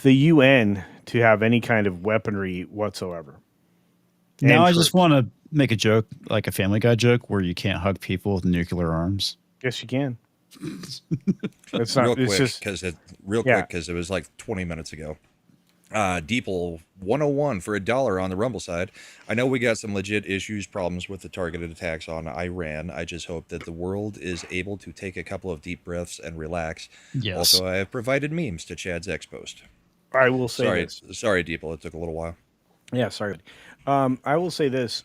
Speaker 11: the UN to have any kind of weaponry whatsoever.
Speaker 5: Now I just want to make a joke, like a Family Guy joke, where you can't hug people with nuclear arms.
Speaker 11: Yes, you can.
Speaker 2: It's not real quick, because it was like 20 minutes ago. Deeple 101 for $1 on the Rumble side. I know we got some legit issues, problems with the targeted attacks on Iran. I just hope that the world is able to take a couple of deep breaths and relax.
Speaker 5: Yes.
Speaker 2: Also, I have provided memes to Chad's X post.
Speaker 11: I will say this.
Speaker 2: Sorry, Deeple. It took a little while.
Speaker 11: Yeah, sorry. I will say this.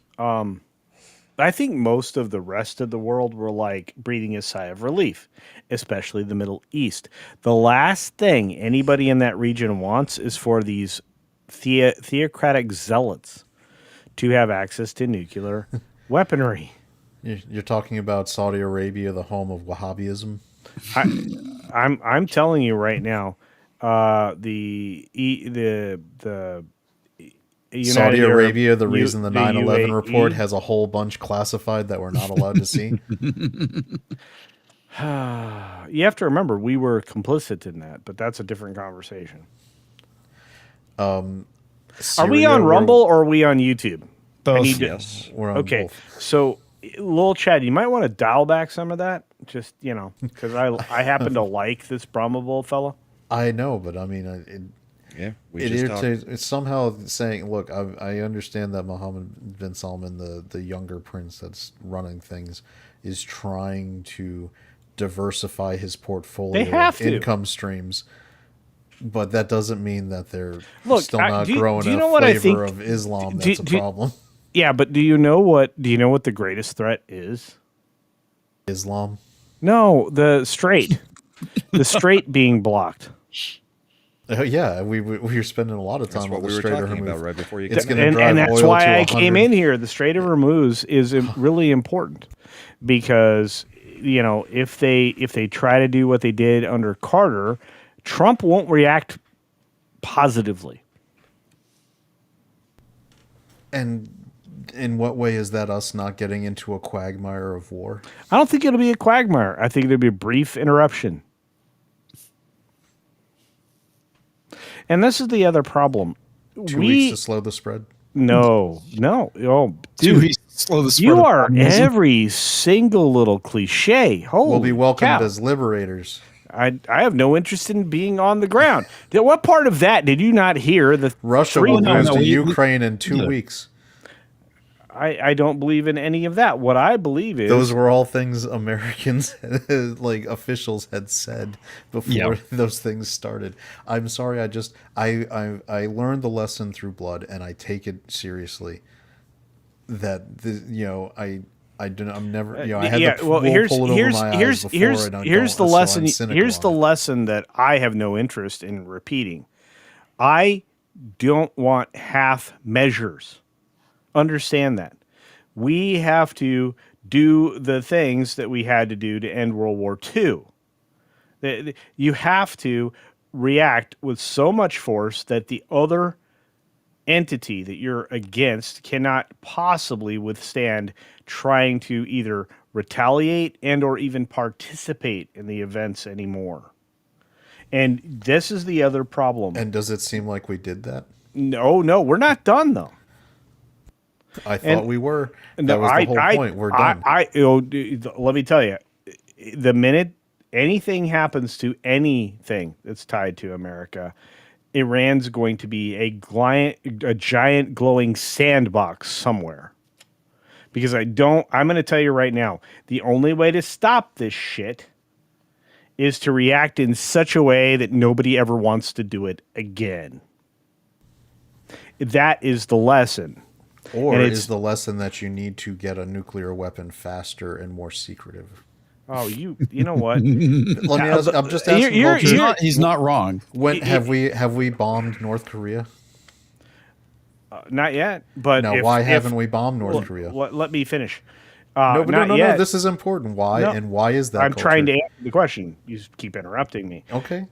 Speaker 11: I think most of the rest of the world were like breathing a sigh of relief, especially the Middle East. The last thing anybody in that region wants is for these theocratic zealots to have access to nuclear weaponry.
Speaker 3: You're talking about Saudi Arabia, the home of Wahhabism.
Speaker 11: I'm telling you right now, the
Speaker 3: Saudi Arabia, the reason the 9/11
Speaker 11: UAE
Speaker 3: report has a whole bunch classified that we're not allowed to see.
Speaker 11: You have to remember we were complicit in that, but that's a different conversation. Are we on Rumble or are we on YouTube?
Speaker 5: Both.
Speaker 2: Yes.
Speaker 3: We're on
Speaker 11: Okay,
Speaker 3: both.
Speaker 11: so Lil Chad, you might want to dial back some of that, just because I happen to like this Brahma Bull fella.
Speaker 3: I know, but I mean,
Speaker 2: Yeah, we
Speaker 3: it
Speaker 2: just
Speaker 3: irritates.
Speaker 2: talked.
Speaker 3: It's somehow saying, "Look, I understand that Mohammed bin Salman, the younger prince that's running things, is trying to diversify his portfolio
Speaker 11: They have
Speaker 3: of
Speaker 11: to.
Speaker 3: income streams, but that doesn't mean that they're
Speaker 11: Look,
Speaker 3: still not
Speaker 11: do you
Speaker 3: growing
Speaker 11: know
Speaker 3: a
Speaker 11: what I
Speaker 3: flavor
Speaker 11: think-
Speaker 3: of Islam.
Speaker 11: do-
Speaker 3: That's a
Speaker 11: do-
Speaker 3: problem.
Speaker 11: Yeah, but do you know what the greatest threat is?
Speaker 3: Islam.
Speaker 11: No, the straight, the straight being blocked.
Speaker 3: Yeah, we were spending a lot of time
Speaker 2: That's what
Speaker 3: on the
Speaker 2: we were
Speaker 3: Strait of
Speaker 2: talking about
Speaker 3: Hormuz.
Speaker 2: right before you
Speaker 3: It's
Speaker 2: came
Speaker 3: going to
Speaker 11: And
Speaker 3: drive
Speaker 11: that's
Speaker 3: oil
Speaker 11: why
Speaker 3: to
Speaker 11: I came
Speaker 3: 100.
Speaker 11: in here. The Strait of Hormuz is really important because if they try to do what they did under Carter, Trump won't react positively.
Speaker 3: And in what way is that us not getting into a quagmire of war?
Speaker 11: I don't think it'll be a quagmire. I think it'll be a brief interruption. And this is the other problem.
Speaker 3: 2 weeks to slow the spread?
Speaker 11: No. Oh,
Speaker 5: 2
Speaker 11: dude,
Speaker 5: weeks to slow the spread
Speaker 11: you
Speaker 5: of
Speaker 11: are
Speaker 5: communism.
Speaker 11: every single little cliche. Holy
Speaker 3: We'll be welcomed
Speaker 11: cow.
Speaker 3: as liberators.
Speaker 11: I have no interest in being on the ground. What part of that did you not hear?
Speaker 3: Russia
Speaker 11: three-
Speaker 3: will
Speaker 5: no,
Speaker 3: lose
Speaker 5: no,
Speaker 3: to
Speaker 5: we-
Speaker 3: Ukraine in 2
Speaker 5: yeah.
Speaker 3: weeks.
Speaker 11: I don't believe in any of that. What I believe is
Speaker 3: Those were all things Americans, like officials, had said before
Speaker 5: Yeah.
Speaker 3: those things started. I'm sorry. I learned the lesson through blood, and I take it seriously. That I'm never. I had the wool pulled over my eyes before, and
Speaker 11: here's the
Speaker 3: so
Speaker 11: lesson.
Speaker 3: I'm cynical
Speaker 11: Here's the
Speaker 3: on it.
Speaker 11: lesson that I have no interest in repeating. I don't want half measures. Understand that. We have to do the things that we had to do to end World War II. You have to react with so much force that the other entity that you're against cannot possibly withstand trying to either retaliate and or even participate in the events anymore. And this is the other problem.
Speaker 3: And does it seem like we did that?
Speaker 11: No, we're not done though.
Speaker 3: I thought we were. That was the whole point. We're done.
Speaker 11: Let me tell you, the minute anything happens to anything that's tied to America, Iran's going to be a giant glowing sandbox somewhere. Because I'm going to tell you right now, the only way to stop this shit is to react in such a way that nobody ever wants to do it again. That is the lesson.
Speaker 3: Or
Speaker 11: And
Speaker 3: is the lesson that you need to get a nuclear weapon faster and more secretive?
Speaker 11: Oh, you know what?
Speaker 3: Let me ask, I'm just asking. Vulture,
Speaker 5: He's not wrong.
Speaker 3: when have we bombed North Korea?
Speaker 11: Not yet. But
Speaker 3: Now, why haven't we bombed North Korea?
Speaker 11: Let me finish.
Speaker 3: No,
Speaker 11: not
Speaker 3: no.
Speaker 11: yet.
Speaker 3: This is important. Why
Speaker 11: No.
Speaker 3: and why is that?
Speaker 11: I'm trying to
Speaker 3: Vulture?
Speaker 11: answer the question. You just keep interrupting me.
Speaker 3: Okay.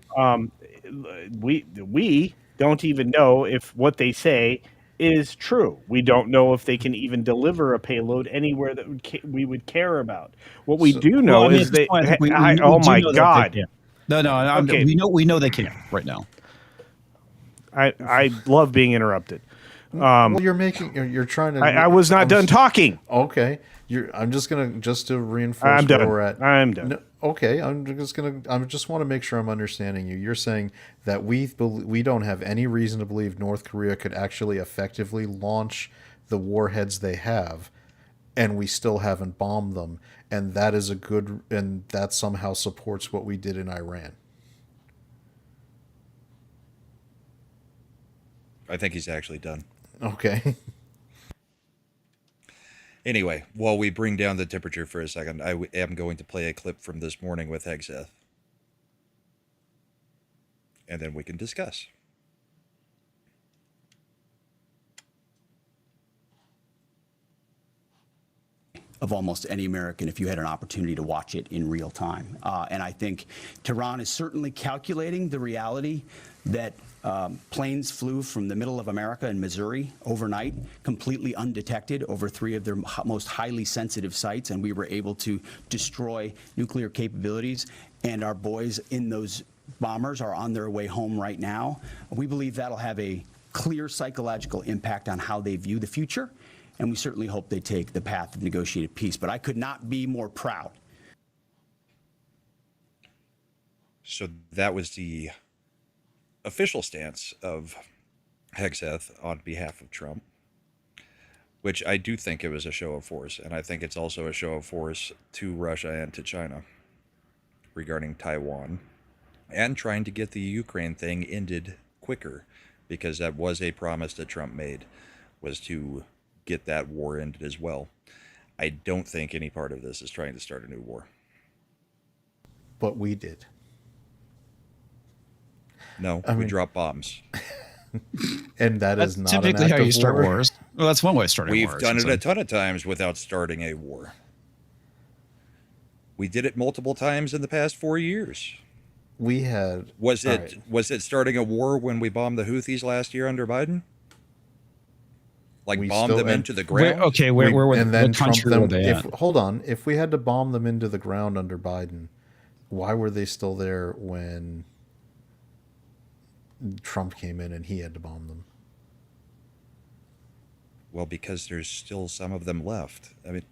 Speaker 11: We don't even know if what they say is true. We don't know if they can even deliver a payload anywhere that we would care about. What we do know
Speaker 5: Well, I mean,
Speaker 11: is
Speaker 5: at this
Speaker 11: they.
Speaker 5: point, I think we
Speaker 11: Oh
Speaker 5: do
Speaker 11: my
Speaker 5: know that they
Speaker 11: God!
Speaker 5: can. No.
Speaker 11: Okay.
Speaker 5: We know they can right now.
Speaker 11: I love being interrupted.
Speaker 3: Well, you're trying to.
Speaker 11: I was not done talking.
Speaker 3: Okay. I'm just to reinforce
Speaker 11: I'm
Speaker 3: where
Speaker 11: done.
Speaker 3: we're at.
Speaker 11: I'm done.
Speaker 3: No, okay, I just want to make sure I'm understanding you. You're saying that we don't have any reason to believe North Korea could actually effectively launch the warheads they have, and we still haven't bombed them, and that somehow supports what we did in Iran.
Speaker 2: I think he's actually done.
Speaker 3: Okay.
Speaker 2: Anyway, while we bring down the temperature for a second, I am going to play a clip from this morning with Hegseth. And then we can discuss.
Speaker 12: Of almost any American if you had an opportunity to watch it in real time. And I think Tehran is certainly calculating the reality that planes flew from the middle of America and Missouri overnight, completely undetected over 3 of their most highly sensitive sites, and we were able to destroy nuclear capabilities. And our boys in those bombers are on their way home right now. We believe that'll have a clear psychological impact on how they view the future. And we certainly hope they take the path of negotiated peace. But I could not be more proud.
Speaker 2: So that was the official stance of Hegseth on behalf of Trump, which I do think it was a show of force. And I think it's also a show of force to Russia and to China regarding Taiwan and trying to get the Ukraine thing ended quicker, because that was a promise that Trump made, was to get that war ended as well. I don't think any part of this is trying to start a new war.
Speaker 3: But we did.
Speaker 2: No, we dropped bombs.
Speaker 3: And that's
Speaker 5: not
Speaker 3: typically
Speaker 5: how you start wars. Well, that's one way of starting wars.
Speaker 2: We've done it a ton of times without starting a war. We did it multiple times in the past 4 years.
Speaker 3: We had...
Speaker 2: Was it starting a war when we bombed the Houthis last year under Biden? Like bombed them into the ground?
Speaker 5: Where were
Speaker 3: and then
Speaker 5: what country were they at?
Speaker 3: Hold on. If we had to bomb them into the ground under Biden, why were they still there when Trump came in and he had to bomb them?
Speaker 2: Well, because there's still some of them left. I mean,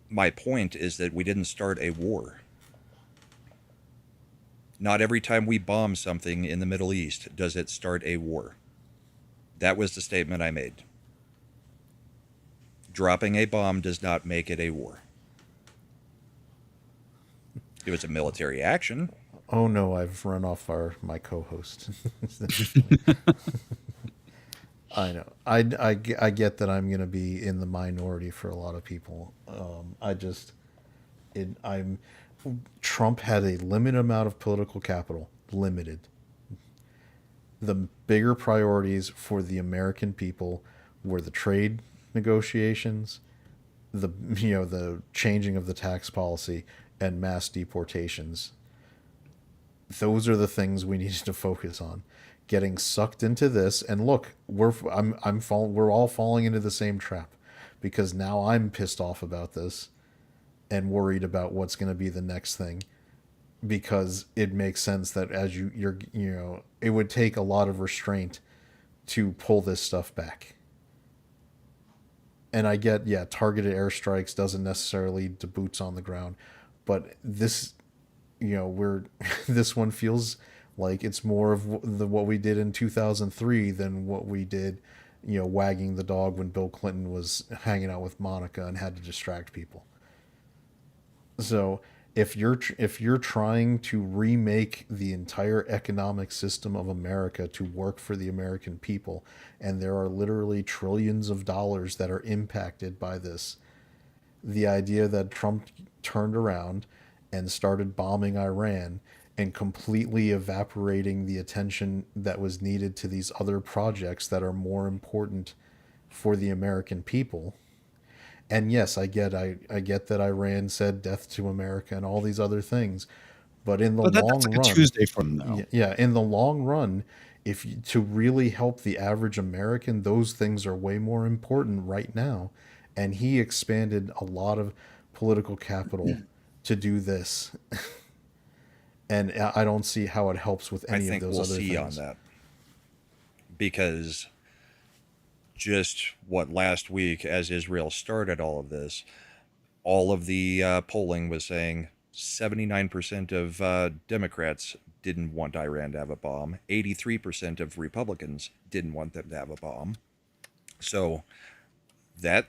Speaker 2: my point is that we didn't start a war. Not every time we bomb something in the Middle East does it start a war. That was the statement I made. Dropping a bomb does not make it a war. It was a military action.
Speaker 3: Oh no, I've run off my co-host. I know. I get that I'm going to be in the minority for a lot of people. Trump had a limited amount of political capital. Limited. The bigger priorities for the American people were the trade negotiations, the changing of the tax policy, and mass deportations. Those are the things we needed to focus on. Getting sucked into this, and look, we're all falling into the same trap, because now I'm pissed off about this and worried about what's going to be the next thing, because it makes sense that as it would take a lot of restraint to pull this stuff back. And I get, targeted airstrikes doesn't necessarily lead to boots on the ground, but this, this one feels like it's more of what we did in 2003 than what we did, wagging the dog when Bill Clinton was hanging out with Monica and had to distract people. So if you're trying to remake the entire economic system of America to work for the American people, and there are literally trillions of dollars that are impacted by this, the idea that Trump turned around and started bombing Iran and completely evaporating the attention that was needed to these other projects that are more important for the American people. And yes, I get that Iran said death to America and all these other things, but in the long
Speaker 5: that's like
Speaker 3: run,
Speaker 5: a Tuesday from now.
Speaker 3: Yeah, in the long run, to really help the average American, those things are way more important right now. And he expanded a lot of political capital to do this, and I don't see how it helps with any of those other things.
Speaker 2: I think we'll see on that, because just last week, as Israel started all of this, all of the polling was saying 79% of Democrats didn't want Iran to have a bomb. 83% of Republicans didn't want them to have a bomb. So that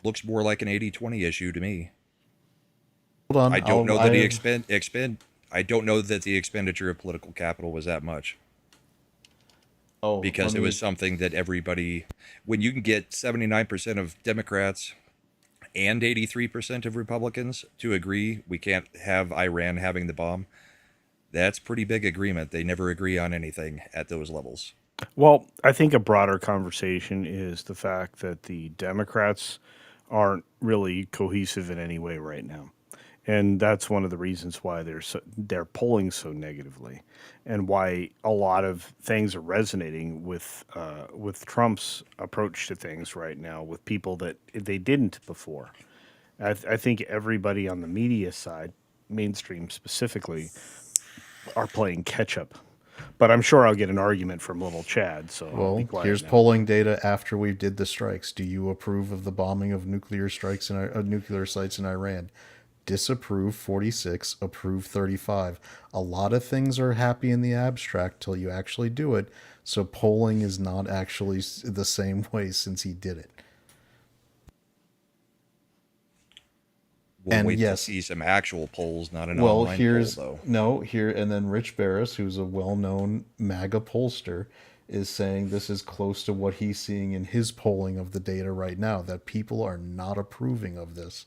Speaker 2: looks more like an 80-20 issue to me.
Speaker 3: Hold on.
Speaker 2: I don't know that I don't know that the expenditure of political capital was that much.
Speaker 3: Oh,
Speaker 2: because it was something that everybody, when you can get 79% of Democrats and 83% of Republicans to agree we can't have Iran having the bomb, that's pretty big agreement. They never agree on anything at those levels.
Speaker 11: Well, I think a broader conversation is the fact that the Democrats aren't really cohesive in any way right now. And that's one of the reasons why they're polling so negatively, and why a lot of things are resonating with Trump's approach to things right now with people that they didn't before. I think everybody on the media side, mainstream specifically, are playing catch up. But I'm sure I'll get an argument from little Chad. So I'll be
Speaker 3: Well,
Speaker 11: quiet
Speaker 3: here's
Speaker 11: now.
Speaker 3: polling data after we did the strikes. Do you approve of the bombing of nuclear strikes in nuclear sites in Iran? Disapprove 46, approve 35. A lot of things are happy in the abstract till you actually do it. So polling is not actually the same way since he did it.
Speaker 2: We'll wait to see some actual polls, not an
Speaker 3: well,
Speaker 2: online
Speaker 3: here's
Speaker 2: poll, though.
Speaker 3: no here, and then Rich Barris, who's a well-known MAGA pollster, is saying this is close to what he's seeing in his polling of the data right now. That people are not approving of this.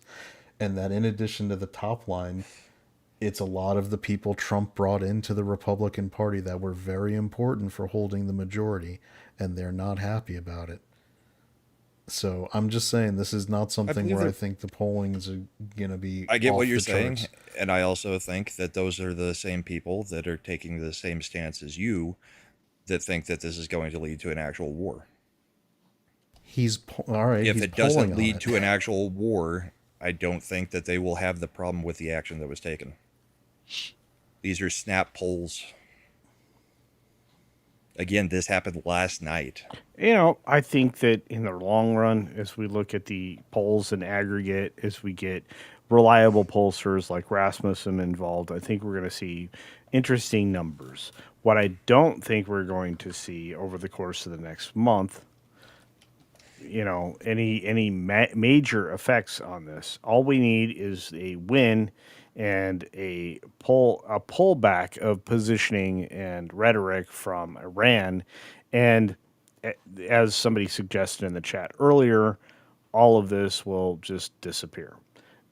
Speaker 3: And that in addition to the top line, it's a lot of the people Trump brought into the Republican Party that were very important for holding the majority, and they're not happy about it. So I'm just saying this is not something where I think the pollings are going to be
Speaker 2: I get
Speaker 3: off
Speaker 2: what you're
Speaker 3: the
Speaker 2: saying,
Speaker 3: charts.
Speaker 2: and I also think that those are the same people that are taking the same stance as you that think that this is going to lead to an actual war.
Speaker 3: All right.
Speaker 2: If
Speaker 3: he's
Speaker 2: it doesn't
Speaker 3: polling on
Speaker 2: lead
Speaker 3: it.
Speaker 2: to an actual war, I don't think that they will have the problem with the action that was taken. These are snap polls. Again, this happened last night.
Speaker 11: You know, I think that in the long run, as we look at the polls in aggregate, as we get reliable pollsters like Rasmussen involved, I think we're going to see interesting numbers. What I don't think we're going to see over the course of the next month, you know, any major effects on this. All we need is a win and a pullback of positioning and rhetoric from Iran. And as somebody suggested in the chat earlier, all of this will just disappear.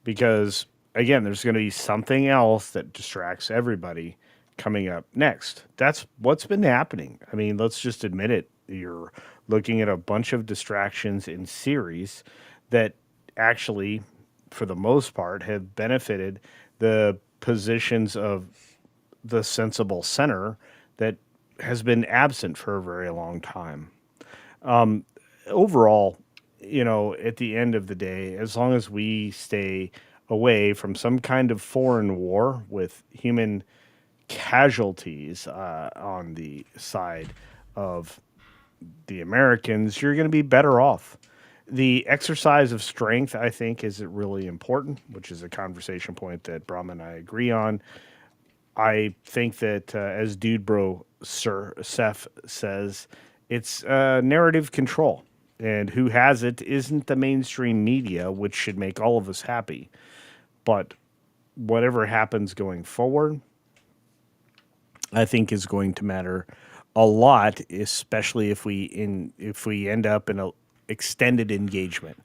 Speaker 11: Because, again, there's going to be something else that distracts everybody coming up next. That's what's been happening. I mean, let's just admit it. You're looking at a bunch of distractions in series that actually, for the most part, have benefited the positions of the sensible center that has been absent for a very long time. Overall, you know, at the end of the day, as long as we stay away from some kind of foreign war with human casualties on the side of the Americans, you're going to be better off. The exercise of strength, I think, is really important, which is a conversation point that Brahm and I agree on. I think that, as Dude Bro Sir Seth says, it's narrative control. And who has it isn't the mainstream media, which should make all of us happy. But whatever happens going forward, I think is going to matter a lot, especially if we end up in an extended engagement,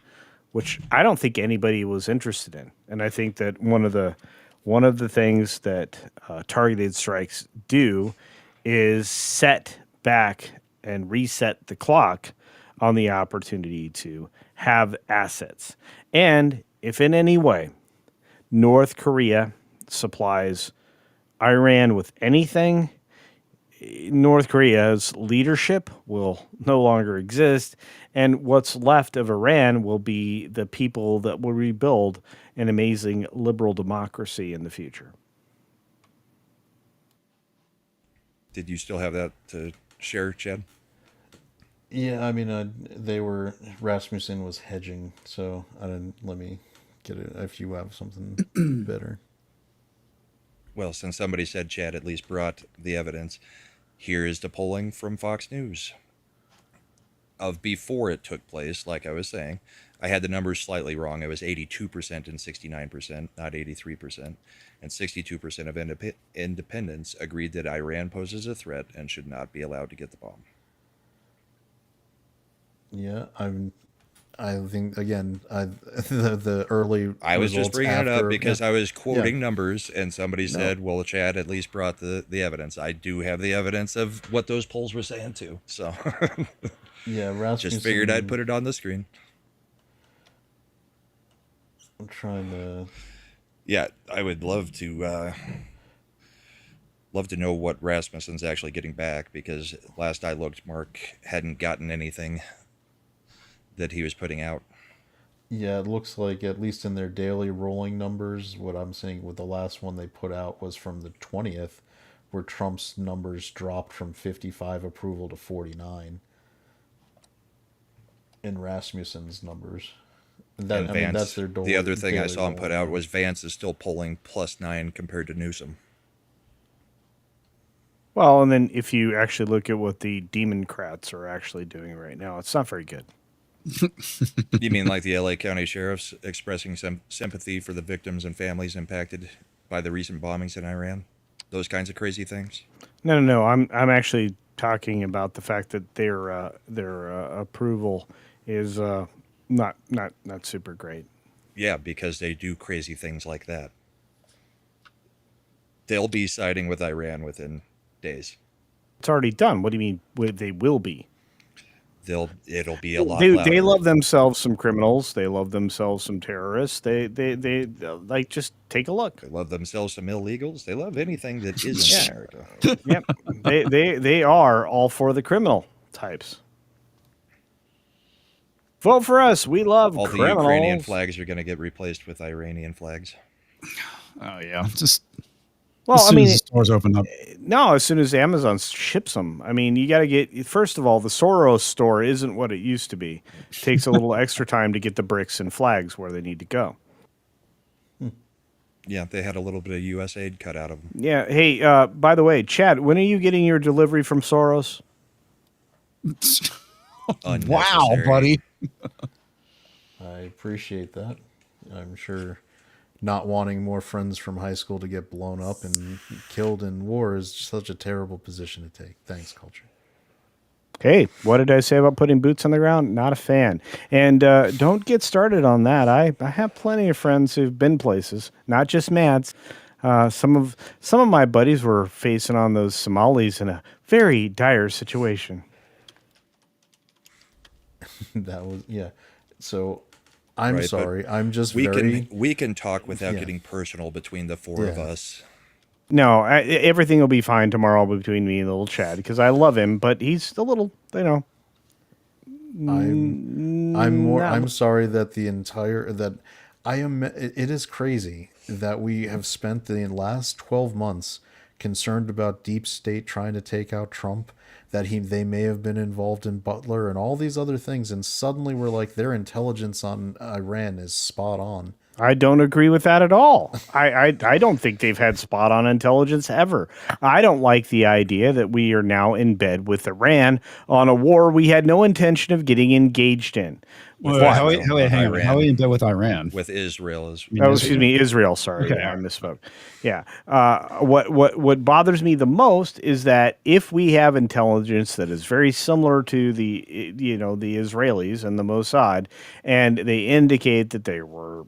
Speaker 11: which I don't think anybody was interested in. And I think that one of the things that targeted strikes do is set back and reset the clock on the opportunity to have assets. And if in any way North Korea supplies Iran with anything, North Korea's leadership will no longer exist, and what's left of Iran will be the people that will rebuild an amazing liberal democracy in the future.
Speaker 2: Did you still have that to share, Chad?
Speaker 3: Yeah, I mean, Rasmussen was hedging, so I didn't. Let me get it if you have something better.
Speaker 2: Well, since somebody said Chad at least brought the evidence, here is the polling from Fox News of before it took place. Like I was saying, I had the numbers slightly wrong. It was 82% and 69%, not 83%. And 62% of independents agreed that Iran poses a threat and should not be allowed to get the bomb.
Speaker 3: Yeah, I think again, the early.
Speaker 2: I was just
Speaker 3: results
Speaker 2: bringing it up
Speaker 3: after-
Speaker 2: because
Speaker 3: yeah.
Speaker 2: I was quoting
Speaker 3: Yeah.
Speaker 2: numbers, and somebody said, "Well, Chad at least brought the evidence." I do have the evidence of what those polls were saying too. So,
Speaker 3: Yeah, Rasmussen.
Speaker 2: just figured I'd put it on the screen.
Speaker 3: I'm trying to.
Speaker 2: Yeah, I would love to know what Rasmussen's actually getting back, because last I looked, Mark hadn't gotten anything that he was putting out.
Speaker 3: Yeah, it looks like at least in their daily rolling numbers, what I'm seeing with the last one they put out was from the 20th, where Trump's numbers dropped from 55 approval to 49. In Rasmussen's numbers. That,
Speaker 2: And
Speaker 3: I mean,
Speaker 2: Vance,
Speaker 3: that's their
Speaker 2: the other thing I
Speaker 3: daily
Speaker 2: saw him put
Speaker 3: rolling
Speaker 2: out was Vance is still polling +9 compared to Newsom.
Speaker 11: Well, and then if you actually look at what the Democrats are actually doing right now, it's not very good.
Speaker 2: You mean like the LA County sheriffs expressing some sympathy for the victims and families impacted by the recent bombings in Iran? Those kinds of crazy things?
Speaker 11: No. I'm actually talking about the fact that their approval is not super great.
Speaker 2: Yeah, because they do crazy things like that. They'll be siding with Iran within days.
Speaker 11: It's already done. What do you mean? They will be.
Speaker 2: It'll be a lot
Speaker 11: They
Speaker 2: louder.
Speaker 11: love themselves some criminals. They love themselves some terrorists. They like, just take a look.
Speaker 2: They love themselves some illegals. They love anything that isn't America.
Speaker 11: Yep. They are all for the criminal types. Vote for us. We love
Speaker 2: All
Speaker 11: criminals.
Speaker 2: the Ukrainian flags are going to get replaced with Iranian flags.
Speaker 5: Oh yeah, just
Speaker 11: Well,
Speaker 5: as
Speaker 11: I
Speaker 5: soon
Speaker 11: mean,
Speaker 5: as the stores open up.
Speaker 11: no, as soon as Amazon ships them. I mean, you got to get, first of all, the Soros store isn't what it used to be. It takes a little extra time to get the bricks and flags where they need to go.
Speaker 2: Yeah, they had a little bit of U.S. aid cut out of them.
Speaker 11: Yeah. Hey, by the way, Chad, when are you getting your delivery from Soros?
Speaker 5: Wow, buddy.
Speaker 3: I appreciate that. I'm sure not wanting more friends from high school to get blown up and killed in war is such a terrible position to take. Thanks, Culture.
Speaker 11: Hey, what did I say about putting boots on the ground? Not a fan. And don't get started on that. I have plenty of friends who've been places, not just Mads. Some of my buddies were facing on those Somalis in a very dire situation.
Speaker 3: That was, yeah. So I'm
Speaker 2: Right, but
Speaker 3: sorry. I'm just
Speaker 2: we
Speaker 3: very.
Speaker 2: we can talk without
Speaker 3: Yeah.
Speaker 2: getting personal between the four of
Speaker 3: Yeah.
Speaker 2: us.
Speaker 11: No, everything will be fine tomorrow between me and little Chad because I love him, but he's a little,
Speaker 3: I'm sorry that it is crazy that we have spent the last 12 months concerned about deep state trying to take out Trump, that they may have been involved in Butler and all these other things, and suddenly we're like, their intelligence on Iran is spot on.
Speaker 11: I don't agree with that at all. I don't think they've had spot on intelligence ever. I don't like the idea that we are now in bed with Iran on a war we had no intention of getting engaged in.
Speaker 5: Wait, how are we in bed with Iran?
Speaker 2: With Israel
Speaker 11: Excuse me, Israel. Sorry,
Speaker 5: Okay.
Speaker 11: I misspoke. Yeah. What bothers me the most is that if we have intelligence that is very similar to the Israelis and the Mossad, and they indicate that they were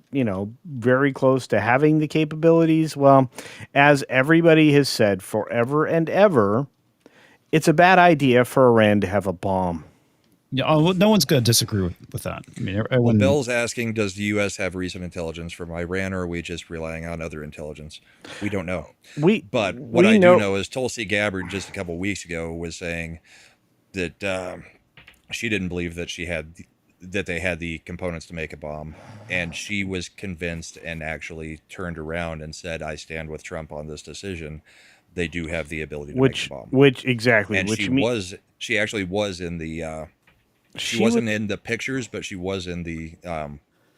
Speaker 11: very close to having the capabilities, well, as everybody has said forever and ever, it's a bad idea for Iran to have a bomb.
Speaker 5: Yeah, well, no one's going to disagree with that. I mean,
Speaker 2: Well,
Speaker 5: everyone,
Speaker 2: Bill's asking, does the U.S. have recent intelligence from Iran, or are we just relying on other intelligence? We don't know. But what I do know is Tulsi Gabbard just a couple of weeks ago was saying that she didn't believe that they had the components to make a bomb, and she was convinced and actually turned around and said, "I stand with Trump on this decision. They do have the ability to make a bomb."
Speaker 11: Which exactly?
Speaker 2: And
Speaker 11: which
Speaker 2: she actually was in the She wasn't in the pictures, but she was in the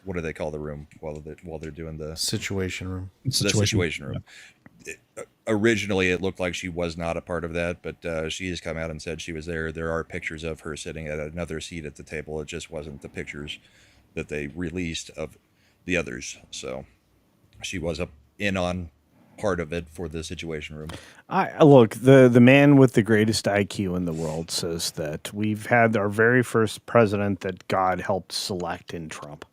Speaker 2: what do they call the room while they're doing the
Speaker 3: Situation room.
Speaker 2: the situation room. Originally, it looked like she was not a part of that, but she has come out and said she was there. There are pictures of her sitting at another seat at the table. It just wasn't the pictures that they released of the others. So she was up in on part of it for the situation room.
Speaker 11: I look, the man with the greatest IQ in the world says that we've had our very first president that God helped select in Trump.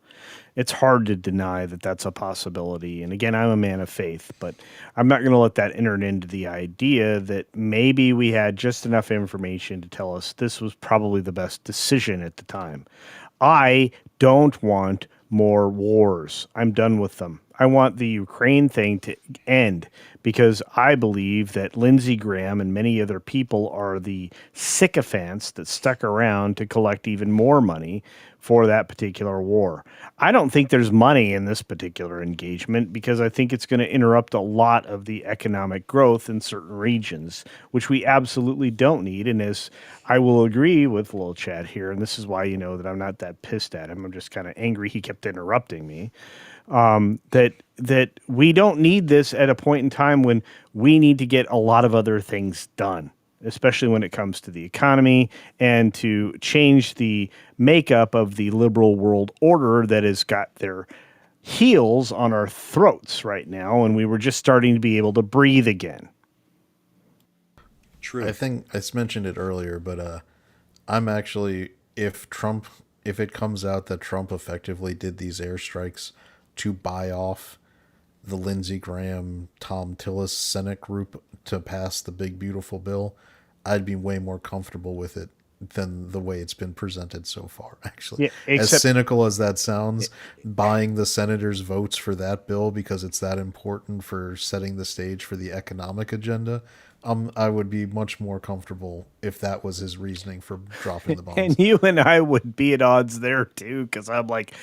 Speaker 11: It's hard to deny that that's a possibility. And again, I'm a man of faith, but I'm not going to let that enter into the idea that maybe we had just enough information to tell us this was probably the best decision at the time. I don't want more wars. I'm done with them. I want the Ukraine thing to end because I believe that Lindsey Graham and many other people are the sycophants that stuck around to collect even more money for that particular war. I don't think there's money in this particular engagement because I think it's going to interrupt a lot of the economic growth in certain regions, which we absolutely don't need. And as I will agree with Lil Chad here, and this is why you know that I'm not that pissed at him. I'm just kind of angry he kept interrupting me. That we don't need this at a point in time when we need to get a lot of other things done, especially when it comes to the economy and to change the makeup of the liberal world order that has got their heels on our throats right now, and we were just starting to be able to breathe again.
Speaker 2: True.
Speaker 3: I think I mentioned it earlier, but I'm actually, if it comes out that Trump effectively did these airstrikes to buy off the Lindsey Graham, Tom Tillis Senate group to pass the big beautiful bill, I'd be way more comfortable with it than the way it's been presented so far, actually.
Speaker 11: Yeah,
Speaker 3: as cynical as that sounds, buying the senators' votes for that bill because it's that important for setting the stage for the economic agenda, I would be much more comfortable if that was his reasoning for dropping the bombs.
Speaker 11: And you and I would be at odds there too, because I'm like,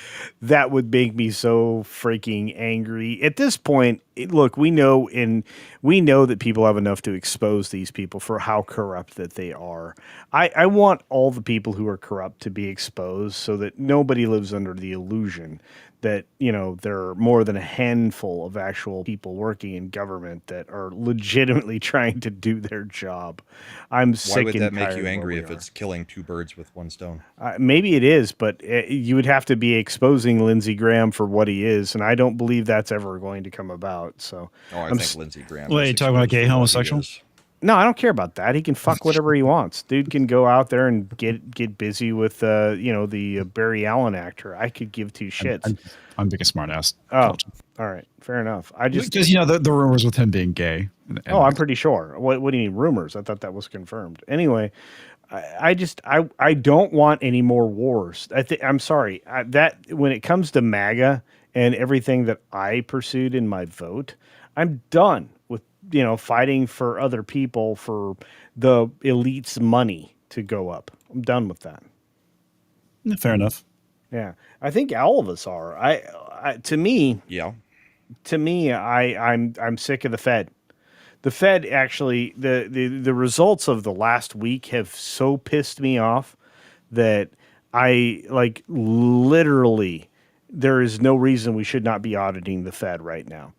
Speaker 11: that would make me so freaking angry. At this point, look, we know that people have enough to expose these people for how corrupt that they are. I want all the people who are corrupt to be exposed so that nobody lives under the illusion that, you know, there are more than a handful of actual people working in government that are legitimately trying to do their job. I'm sick.
Speaker 2: Why would
Speaker 11: and
Speaker 2: that make
Speaker 11: tired
Speaker 2: you
Speaker 11: of
Speaker 2: angry
Speaker 11: where
Speaker 2: if
Speaker 11: we
Speaker 2: it's killing two birds with one stone?
Speaker 11: maybe it is, but you would have to be exposing Lindsey Graham for what he is, and I don't believe that's ever going to come about. So,
Speaker 2: I think Lindsey Graham.
Speaker 5: Wait,
Speaker 2: is
Speaker 5: you talking about
Speaker 2: exposed
Speaker 5: gay
Speaker 2: for what he
Speaker 5: homosexual?
Speaker 2: is.
Speaker 11: no, I don't care about that. He can fuck whatever he wants. Dude can go out there and get busy with the Barry Allen actor. I could give two shits.
Speaker 5: I'm being a smart ass.
Speaker 11: Oh, all right, fair enough. I just
Speaker 5: because the rumors with him being gay. And
Speaker 11: I'm pretty sure. What do you mean rumors? I thought that was confirmed. Anyway, I don't want any more wars. I'm sorry that when it comes to MAGA and everything that I pursued in my vote, I'm done with fighting for other people for the elite's money to go up. I'm done with that.
Speaker 5: fair enough.
Speaker 11: Yeah, I think all of us are. To me, I'm sick of the Fed. The Fed actually, the results of the last week have so pissed me off that I literally there is no reason we should not be auditing the Fed right now.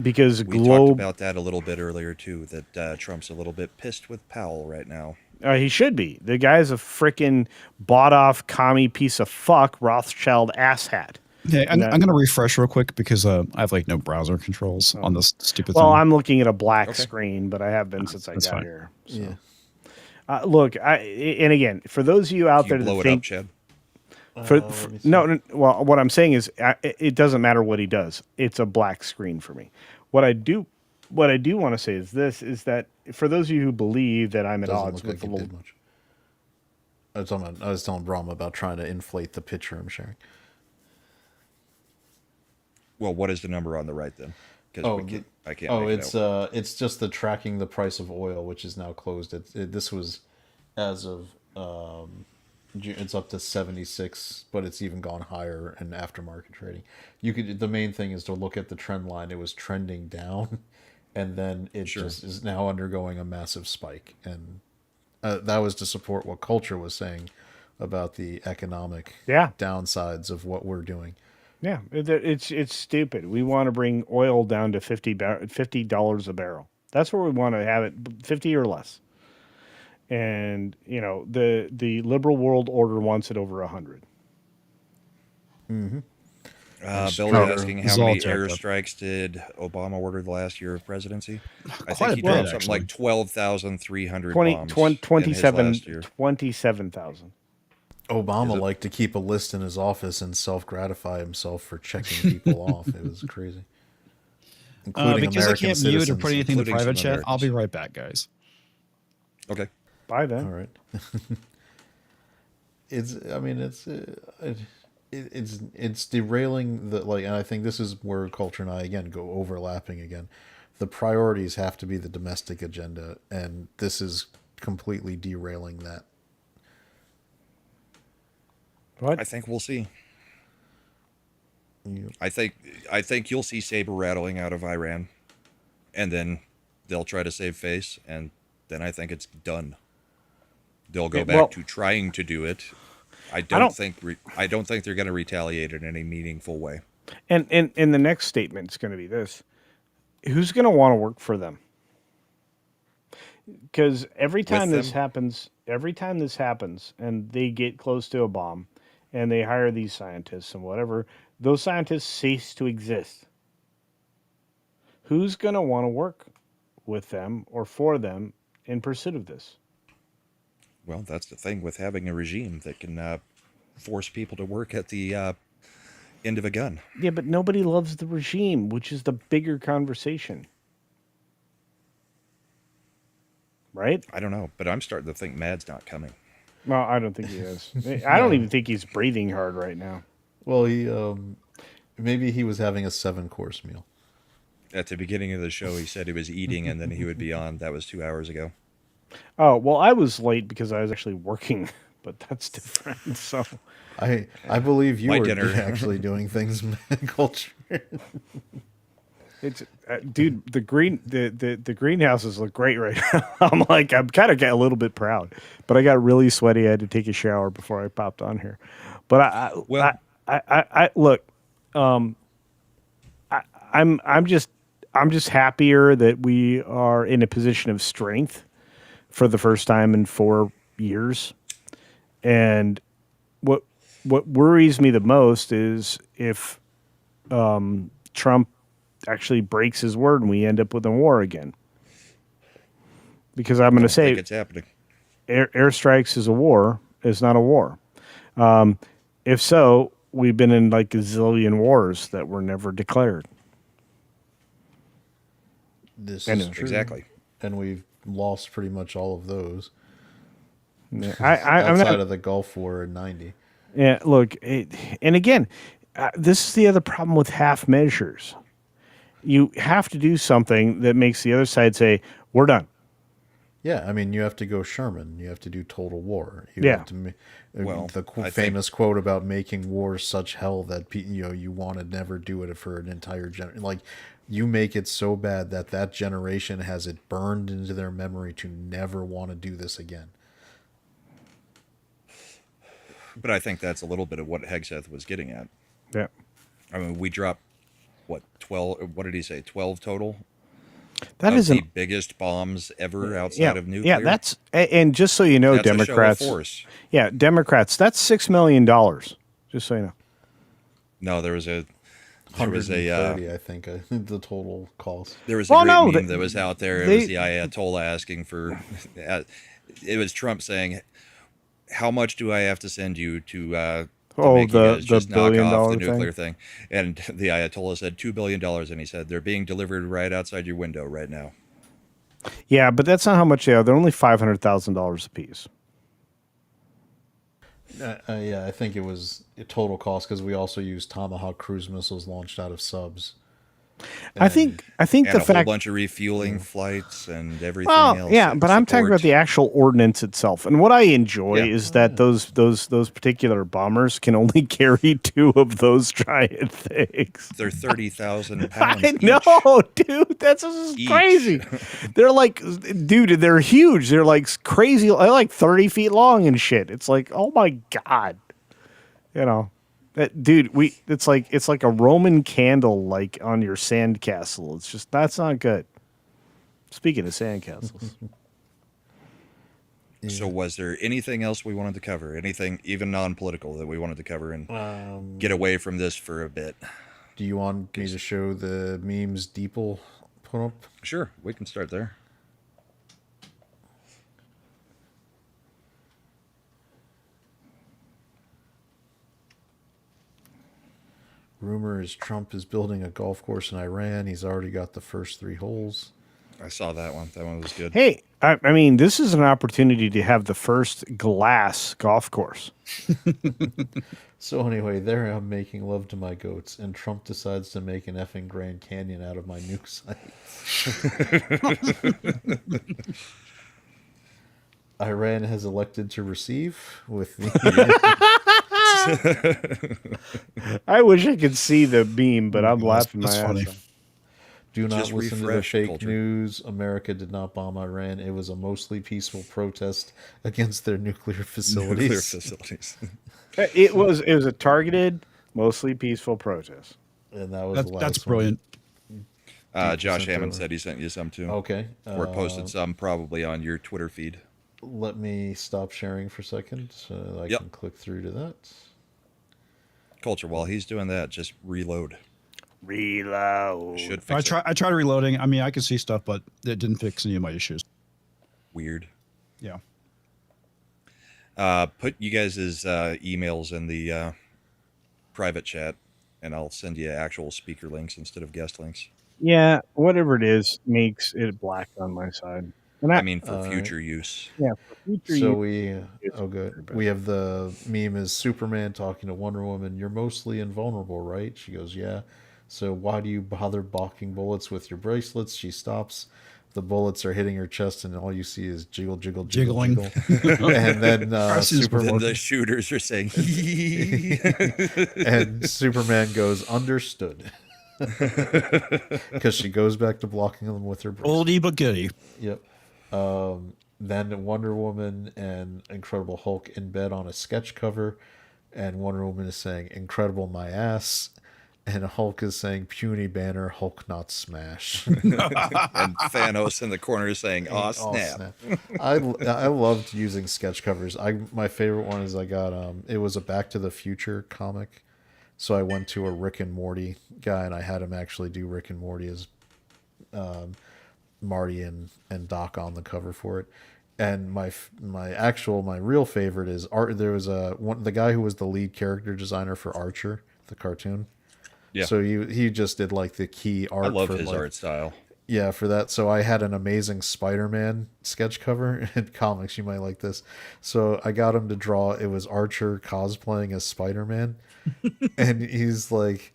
Speaker 11: Because
Speaker 2: we talked about that a little bit earlier too, that Trump's a little bit pissed with Powell right now.
Speaker 11: He should be. The guy's a freaking bought-off commie piece of fuck, Rothschild asshat.
Speaker 5: Yeah, I'm going to refresh real quick because I have no browser controls on this stupid thing.
Speaker 11: Well, I'm looking at a black screen, but I have been since I got here. So. Yeah. Look, and again, for those of you out there that think,
Speaker 2: Chad?
Speaker 11: Well, what I'm saying is, it doesn't matter what he does. It's a black screen for me. What I do want to say is this: is that for those of you who believe that I'm at odds with the little.
Speaker 3: I was telling Brahm about trying to inflate the picture I'm sharing.
Speaker 2: Well, what is the number on the right then? I can't.
Speaker 3: It's just the tracking the price of oil, which is now closed. This was as of it's up to 76, but it's even gone higher in aftermarket trading. The main thing is to look at the trend line. It was trending down, and then it just is now undergoing a massive spike. And that was to support what Culture was saying about the economic
Speaker 11: Yeah.
Speaker 3: downsides of what we're doing.
Speaker 11: Yeah, it's stupid. We want to bring oil down to $50 a barrel. That's where we want to have it, 50 or less. And the liberal world order wants it over 100.
Speaker 2: Bill's
Speaker 3: Sure.
Speaker 2: asking
Speaker 5: It's
Speaker 2: how
Speaker 5: all
Speaker 2: many
Speaker 5: jacked up.
Speaker 2: airstrikes did Obama order the last year of presidency? I
Speaker 5: Quite
Speaker 2: think
Speaker 5: a
Speaker 2: he
Speaker 5: bit,
Speaker 2: dropped something
Speaker 5: actually.
Speaker 2: like 12,300
Speaker 11: 20,
Speaker 2: bombs
Speaker 11: 20,
Speaker 2: in his last year.
Speaker 11: 27,000.
Speaker 3: Obama
Speaker 2: Is it-
Speaker 3: liked to keep a list in his office and self-gratify himself for checking people off. It was crazy. Including
Speaker 5: Because I
Speaker 3: American
Speaker 5: can't mute or
Speaker 3: citizens.
Speaker 5: put anything to
Speaker 2: including
Speaker 5: private
Speaker 2: some
Speaker 5: chat, I'll be
Speaker 2: Americans.
Speaker 5: right back, guys.
Speaker 2: Okay.
Speaker 11: Bye then.
Speaker 3: All right. It's derailing the and I think this is where culture and I again go overlapping again. The priorities have to be the domestic agenda, and this is completely derailing that.
Speaker 11: What?
Speaker 2: I think we'll see.
Speaker 3: You-
Speaker 2: I think you'll see saber rattling out of Iran, and then they'll try to save face, and then I think it's done. They'll go
Speaker 11: Yeah,
Speaker 2: back
Speaker 11: well-
Speaker 2: to trying to do it. I
Speaker 11: don't-
Speaker 2: don't think they're going to retaliate in any meaningful way.
Speaker 11: And the next statement's going to be this: who's going to want to work for them? Because every time
Speaker 2: With
Speaker 11: this happens, and they get close to a bomb, and they hire these scientists and whatever, those scientists cease to exist. Who's going to want to work with them or for them in pursuit of this?
Speaker 2: Well, that's the thing with having a regime that can force people to work at the end of a gun.
Speaker 11: Yeah, but nobody loves the regime, which is the bigger conversation. Right?
Speaker 2: I don't know, but I'm starting to think Mad's not coming.
Speaker 11: Well, I don't think he is. I don't even think he's breathing hard right now.
Speaker 3: Well, he maybe he was having a 7-course meal.
Speaker 2: At the beginning of the show, he said he was eating and then he would be on. That was 2 hours ago.
Speaker 11: Oh, well, I was late because I was actually working, but that's different. So
Speaker 3: I believe you
Speaker 2: My
Speaker 3: were
Speaker 2: dinner.
Speaker 3: actually doing things in culture.
Speaker 11: it's dude, the greenhouses look great right now. I'm kind of getting a little bit proud, but I got really sweaty. I had to take a shower before I popped on here. But I look, I'm just happier that we are in a position of strength for the first time in 4 years. And what worries me the most is if Trump actually breaks his word and we end up with a war again. Because I'm going to
Speaker 2: I think
Speaker 11: say
Speaker 2: it's happening.
Speaker 11: airstrikes is a war. It's not a war. If so, we've been in like a zillion wars that were never declared.
Speaker 3: This
Speaker 11: I
Speaker 3: is
Speaker 11: know.
Speaker 3: true.
Speaker 2: Exactly.
Speaker 3: And we've lost pretty much all of those.
Speaker 11: Yeah, I'm
Speaker 3: Outside
Speaker 11: not,
Speaker 3: of the Gulf War in 90.
Speaker 11: yeah, look, and again, this is the other problem with half measures. You have to do something that makes the other side say, "We're done."
Speaker 3: Yeah, I mean, you have to go Sherman. You have to do total war. You
Speaker 11: Yeah.
Speaker 3: have to,
Speaker 2: Well,
Speaker 3: the
Speaker 2: I
Speaker 3: famous quote about making war such hell that you want to never do it for an entire generation. Like, you make it so bad that that generation has it burned into their memory to never want to do this again.
Speaker 2: But I think that's a little bit of what Hegseth was getting at.
Speaker 11: Yeah.
Speaker 2: I mean, we dropped, 12, what did he say, 12 total?
Speaker 11: That
Speaker 2: of
Speaker 11: is
Speaker 2: the
Speaker 11: an
Speaker 2: biggest bombs ever outside of nuclear?
Speaker 11: Yeah, that's and just so you know,
Speaker 2: That's a show of
Speaker 11: Democrats.
Speaker 2: force.
Speaker 11: Yeah, Democrats. That's $6 million. Just so you know.
Speaker 2: No, there was a
Speaker 3: 130, I think, the total cost.
Speaker 2: There was a
Speaker 11: Well,
Speaker 2: great
Speaker 11: no,
Speaker 2: meme that was out there. It was the Ayatollah asking for. It was Trump saying, "How much do I have to send you to make you guys just knock off the nuclear thing?" And the Ayatollah said $2 billion, and he said they're being delivered right outside your window right now.
Speaker 11: Yeah, but that's not how much they are. They're only $500,000 a piece.
Speaker 3: Yeah, I think it was a total cost because we also used Tomahawk cruise missiles launched out of subs.
Speaker 11: I think
Speaker 2: and
Speaker 11: the
Speaker 2: a whole
Speaker 11: fact.
Speaker 2: bunch of refueling flights and everything
Speaker 11: Well,
Speaker 2: else.
Speaker 11: yeah, but I'm talking about
Speaker 2: support.
Speaker 11: the actual ordnance itself. And what I enjoy
Speaker 2: Yeah.
Speaker 11: is that those particular bombers can only carry 2 of those giant things.
Speaker 2: They're 30,000 pounds.
Speaker 11: I know, dude. That's just
Speaker 2: Each.
Speaker 11: crazy. They're like, dude, they're huge. They're like crazy. They're like 30 feet long and shit. It's like, oh my God. You know, dude, it's like a Roman candle, like on your sandcastle. It's just, that's not good. Speaking of sandcastles.
Speaker 2: So was there anything else we wanted to cover? Anything even non-political that we wanted to cover and get away from this for a bit?
Speaker 3: Do you want me to show the memes Deeple put up?
Speaker 2: Sure, we can start there.
Speaker 3: Rumor is Trump is building a golf course in Iran. He's already got the first 3 holes.
Speaker 2: I saw that one. That one was good.
Speaker 11: Hey, I mean, this is an opportunity to have the first glass golf course.
Speaker 3: So anyway, there I'm making love to my goats, and Trump decides to make an effing Grand Canyon out of my nuke site. Iran has elected to receive with the...
Speaker 11: I wish I could see the beam, but I'm laughing my
Speaker 5: that's
Speaker 11: ass
Speaker 5: funny.
Speaker 11: off.
Speaker 3: Do not
Speaker 2: Just
Speaker 3: listen to the
Speaker 2: refresh
Speaker 3: fake
Speaker 2: culture.
Speaker 3: news. America did not bomb Iran. It was a mostly peaceful protest against their nuclear facilities.
Speaker 2: Nuclear facilities.
Speaker 11: It was a targeted, mostly peaceful protest.
Speaker 3: And that was the last
Speaker 5: That's
Speaker 3: one.
Speaker 5: brilliant.
Speaker 2: Josh
Speaker 3: 8%
Speaker 2: Hammond
Speaker 3: over.
Speaker 2: said he sent you some too.
Speaker 3: Okay.
Speaker 2: Or posted some probably on your Twitter feed.
Speaker 3: Let me stop sharing for a second so I
Speaker 2: Yep.
Speaker 3: can click through to that.
Speaker 2: Culture, while he's doing that, just reload.
Speaker 11: Reload.
Speaker 2: Should fix it.
Speaker 5: I tried reloading. I mean, I could see stuff, but it didn't fix any of my issues.
Speaker 2: Weird.
Speaker 5: Yeah.
Speaker 2: Put you guys' emails in the private chat, and I'll send you actual speaker links instead of guest links.
Speaker 11: Yeah, whatever it is makes it black on my side. And
Speaker 2: I mean, for future use.
Speaker 11: yeah, for future
Speaker 3: So
Speaker 11: use,
Speaker 3: good. We have the meme is Superman talking to Wonder Woman. You're mostly invulnerable, right? She goes, yeah. So why do you bother blocking bullets with your bracelets? She stops. The bullets are hitting her chest, and all you see is jiggle, jiggle, jiggle,
Speaker 5: Jiggling.
Speaker 3: jiggle. And then
Speaker 2: Then
Speaker 3: Superman,
Speaker 2: the shooters are saying,
Speaker 3: and Superman goes, understood. Because she goes back to blocking them with her bracelets.
Speaker 5: Oldie but goodie.
Speaker 3: Yep. Then Wonder Woman and Incredible Hulk in bed on a sketch cover, and Wonder Woman is saying "Incredible my ass," and Hulk is saying "Puny banner, Hulk not smash."
Speaker 2: and Thanos in the corner is saying, "Aw, snap."
Speaker 3: I loved using sketch covers. My favorite one is I got it was a Back to the Future comic, so I went to a Rick and Morty guy and I had him actually do Rick and Morty as Marty and Doc on the cover for it. And my real favorite is Art. There was the guy who was the lead character designer for Archer, the cartoon.
Speaker 2: Yeah.
Speaker 3: So he just did like the key art.
Speaker 2: I love
Speaker 3: for
Speaker 2: his art style.
Speaker 3: Yeah, for that. So I had an amazing Spider-Man sketch cover in comics. You might like this. So I got him to draw. It was Archer cosplaying as Spider-Man, and he's like,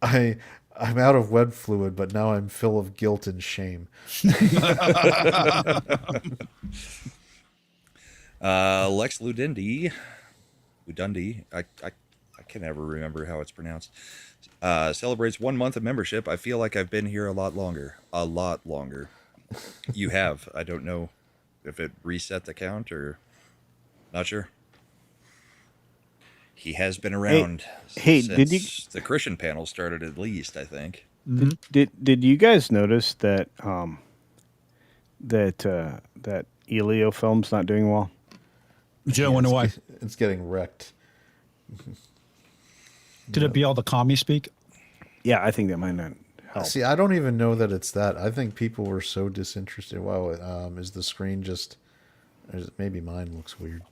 Speaker 3: I'm out of web fluid, but now I'm full of guilt and shame.
Speaker 2: Lex Ludundy, I can never remember how it's pronounced. Celebrates 1 month of membership. I feel like I've been here a lot longer. You have. I don't know if it reset the count or not sure. He has been around
Speaker 11: Hey,
Speaker 2: since
Speaker 11: did you-
Speaker 2: the Christian panel started, at least, I think.
Speaker 11: Did you guys notice that that Elio film's not doing well?
Speaker 5: Joe, wonder why.
Speaker 3: It's getting wrecked.
Speaker 5: Could it be all the commie speak?
Speaker 11: Yeah, I think that might not help.
Speaker 3: See, I don't even know that it's that. I think people were so disinterested. Wow, is the screen just? Maybe mine looks weird.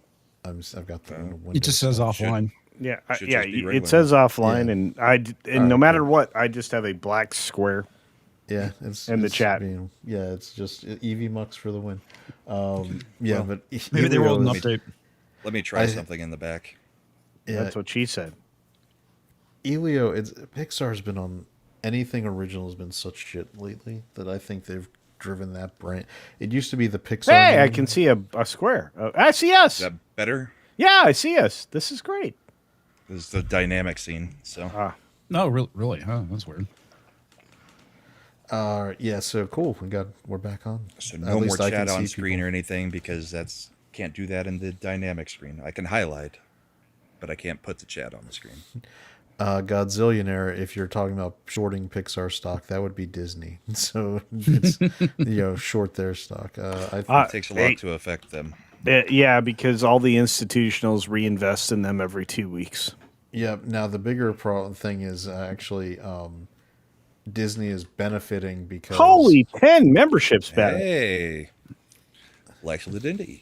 Speaker 3: I've got the window.
Speaker 5: It just says offline.
Speaker 11: Yeah,
Speaker 2: Should just be
Speaker 11: it
Speaker 2: regular.
Speaker 11: says offline,
Speaker 3: Yeah.
Speaker 11: and no matter what, I just have a black square.
Speaker 3: Yeah, it's
Speaker 11: in the
Speaker 3: it's
Speaker 11: chat.
Speaker 3: It's just EV Mux for the win. Yeah, but
Speaker 5: Maybe they rolled an
Speaker 3: Elio is-
Speaker 5: update.
Speaker 2: Let me try something in the back.
Speaker 3: Yeah,
Speaker 11: That's what she said.
Speaker 3: Elio, Pixar's been on anything original has been such shit lately that I think they've driven that brand. It used to be the Pixar.
Speaker 11: Hey, I
Speaker 3: name.
Speaker 11: can see a square. I see us.
Speaker 2: Is that better?
Speaker 11: Yeah, I see us. This is great.
Speaker 2: This is the dynamic scene. So
Speaker 5: No, really, huh? That's weird.
Speaker 3: Yeah, so cool. We're back on.
Speaker 2: So
Speaker 3: At
Speaker 2: no more
Speaker 3: least I
Speaker 2: chat
Speaker 3: can
Speaker 2: on
Speaker 3: see
Speaker 2: screen
Speaker 3: people.
Speaker 2: or anything because can't do that in the dynamic screen. I can highlight, but I can't put the chat on the screen.
Speaker 3: Godzillionaire, if you're talking about shorting Pixar stock, that would be Disney. So it's short their stock.
Speaker 2: It takes a lot to affect them.
Speaker 11: Yeah, because all the institutionals reinvest in them every 2 weeks.
Speaker 3: Yeah. Now the bigger thing is actually Disney is benefiting because
Speaker 11: Holy 10 memberships back.
Speaker 2: Hey, Lex Ladindy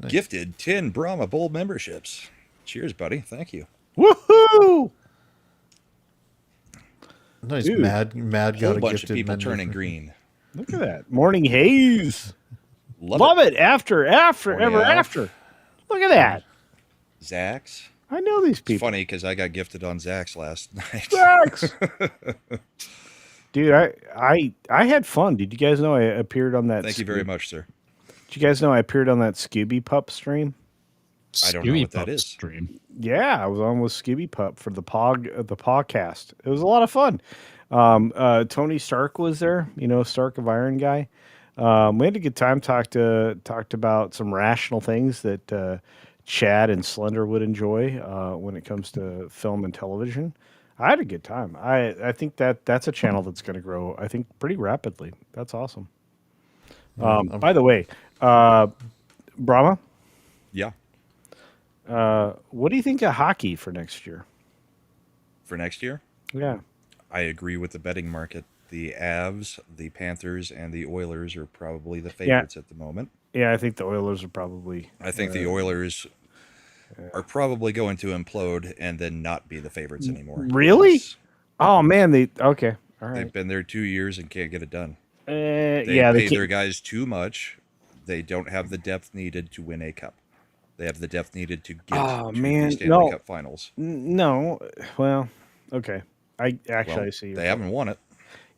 Speaker 2: gifted 10 Brahma Bowl memberships. Cheers, buddy. Thank you.
Speaker 11: Woohoo!
Speaker 3: nice.
Speaker 11: Dude.
Speaker 3: Mad got
Speaker 2: Whole
Speaker 3: a
Speaker 2: bunch
Speaker 3: gifted
Speaker 2: of people
Speaker 3: membership.
Speaker 2: turning green.
Speaker 11: Look at that. Morning haze.
Speaker 2: Love
Speaker 11: it. After,
Speaker 2: Morning
Speaker 11: ever
Speaker 2: Alf.
Speaker 11: after. Look at that.
Speaker 2: Zax.
Speaker 11: I know these
Speaker 2: It's
Speaker 11: people.
Speaker 2: funny because I got gifted on Zax last night.
Speaker 11: Zax! Dude, I had fun. Did you guys know I appeared on that?
Speaker 2: Thank you very much, sir.
Speaker 11: Did you guys know I appeared on that Scooby Pup stream?
Speaker 2: I don't know what that
Speaker 5: Pup
Speaker 2: is.
Speaker 5: Stream.
Speaker 11: Yeah, I was on with Scooby Pup for the podcast. It was a lot of fun. Tony Stark was there, Stark of Iron guy. We had a good time. Talked about some rational things that Chad and Slender would enjoy when it comes to film and television. I had a good time. I think that's a channel that's going to grow, I think, pretty rapidly. That's awesome. By the way, Brahma,
Speaker 2: Yeah.
Speaker 11: what do you think of hockey for next year?
Speaker 2: For next year,
Speaker 11: Yeah.
Speaker 2: I agree with the betting market. The Avs, the Panthers, and the Oilers are probably the favorites at the moment.
Speaker 11: Yeah, I think the Oilers are probably.
Speaker 2: I think the Oilers are probably going to implode and then not be the favorites anymore.
Speaker 11: Really?
Speaker 2: Because
Speaker 11: Oh man, okay, all right.
Speaker 2: They've been there 2 years and can't get it done.
Speaker 11: They
Speaker 2: They pay their guys too much. They don't have the depth needed to win a cup. They have the depth needed to get to the Stanley Cup Finals.
Speaker 11: No, well, okay. I
Speaker 2: Well,
Speaker 11: see.
Speaker 2: they haven't won it.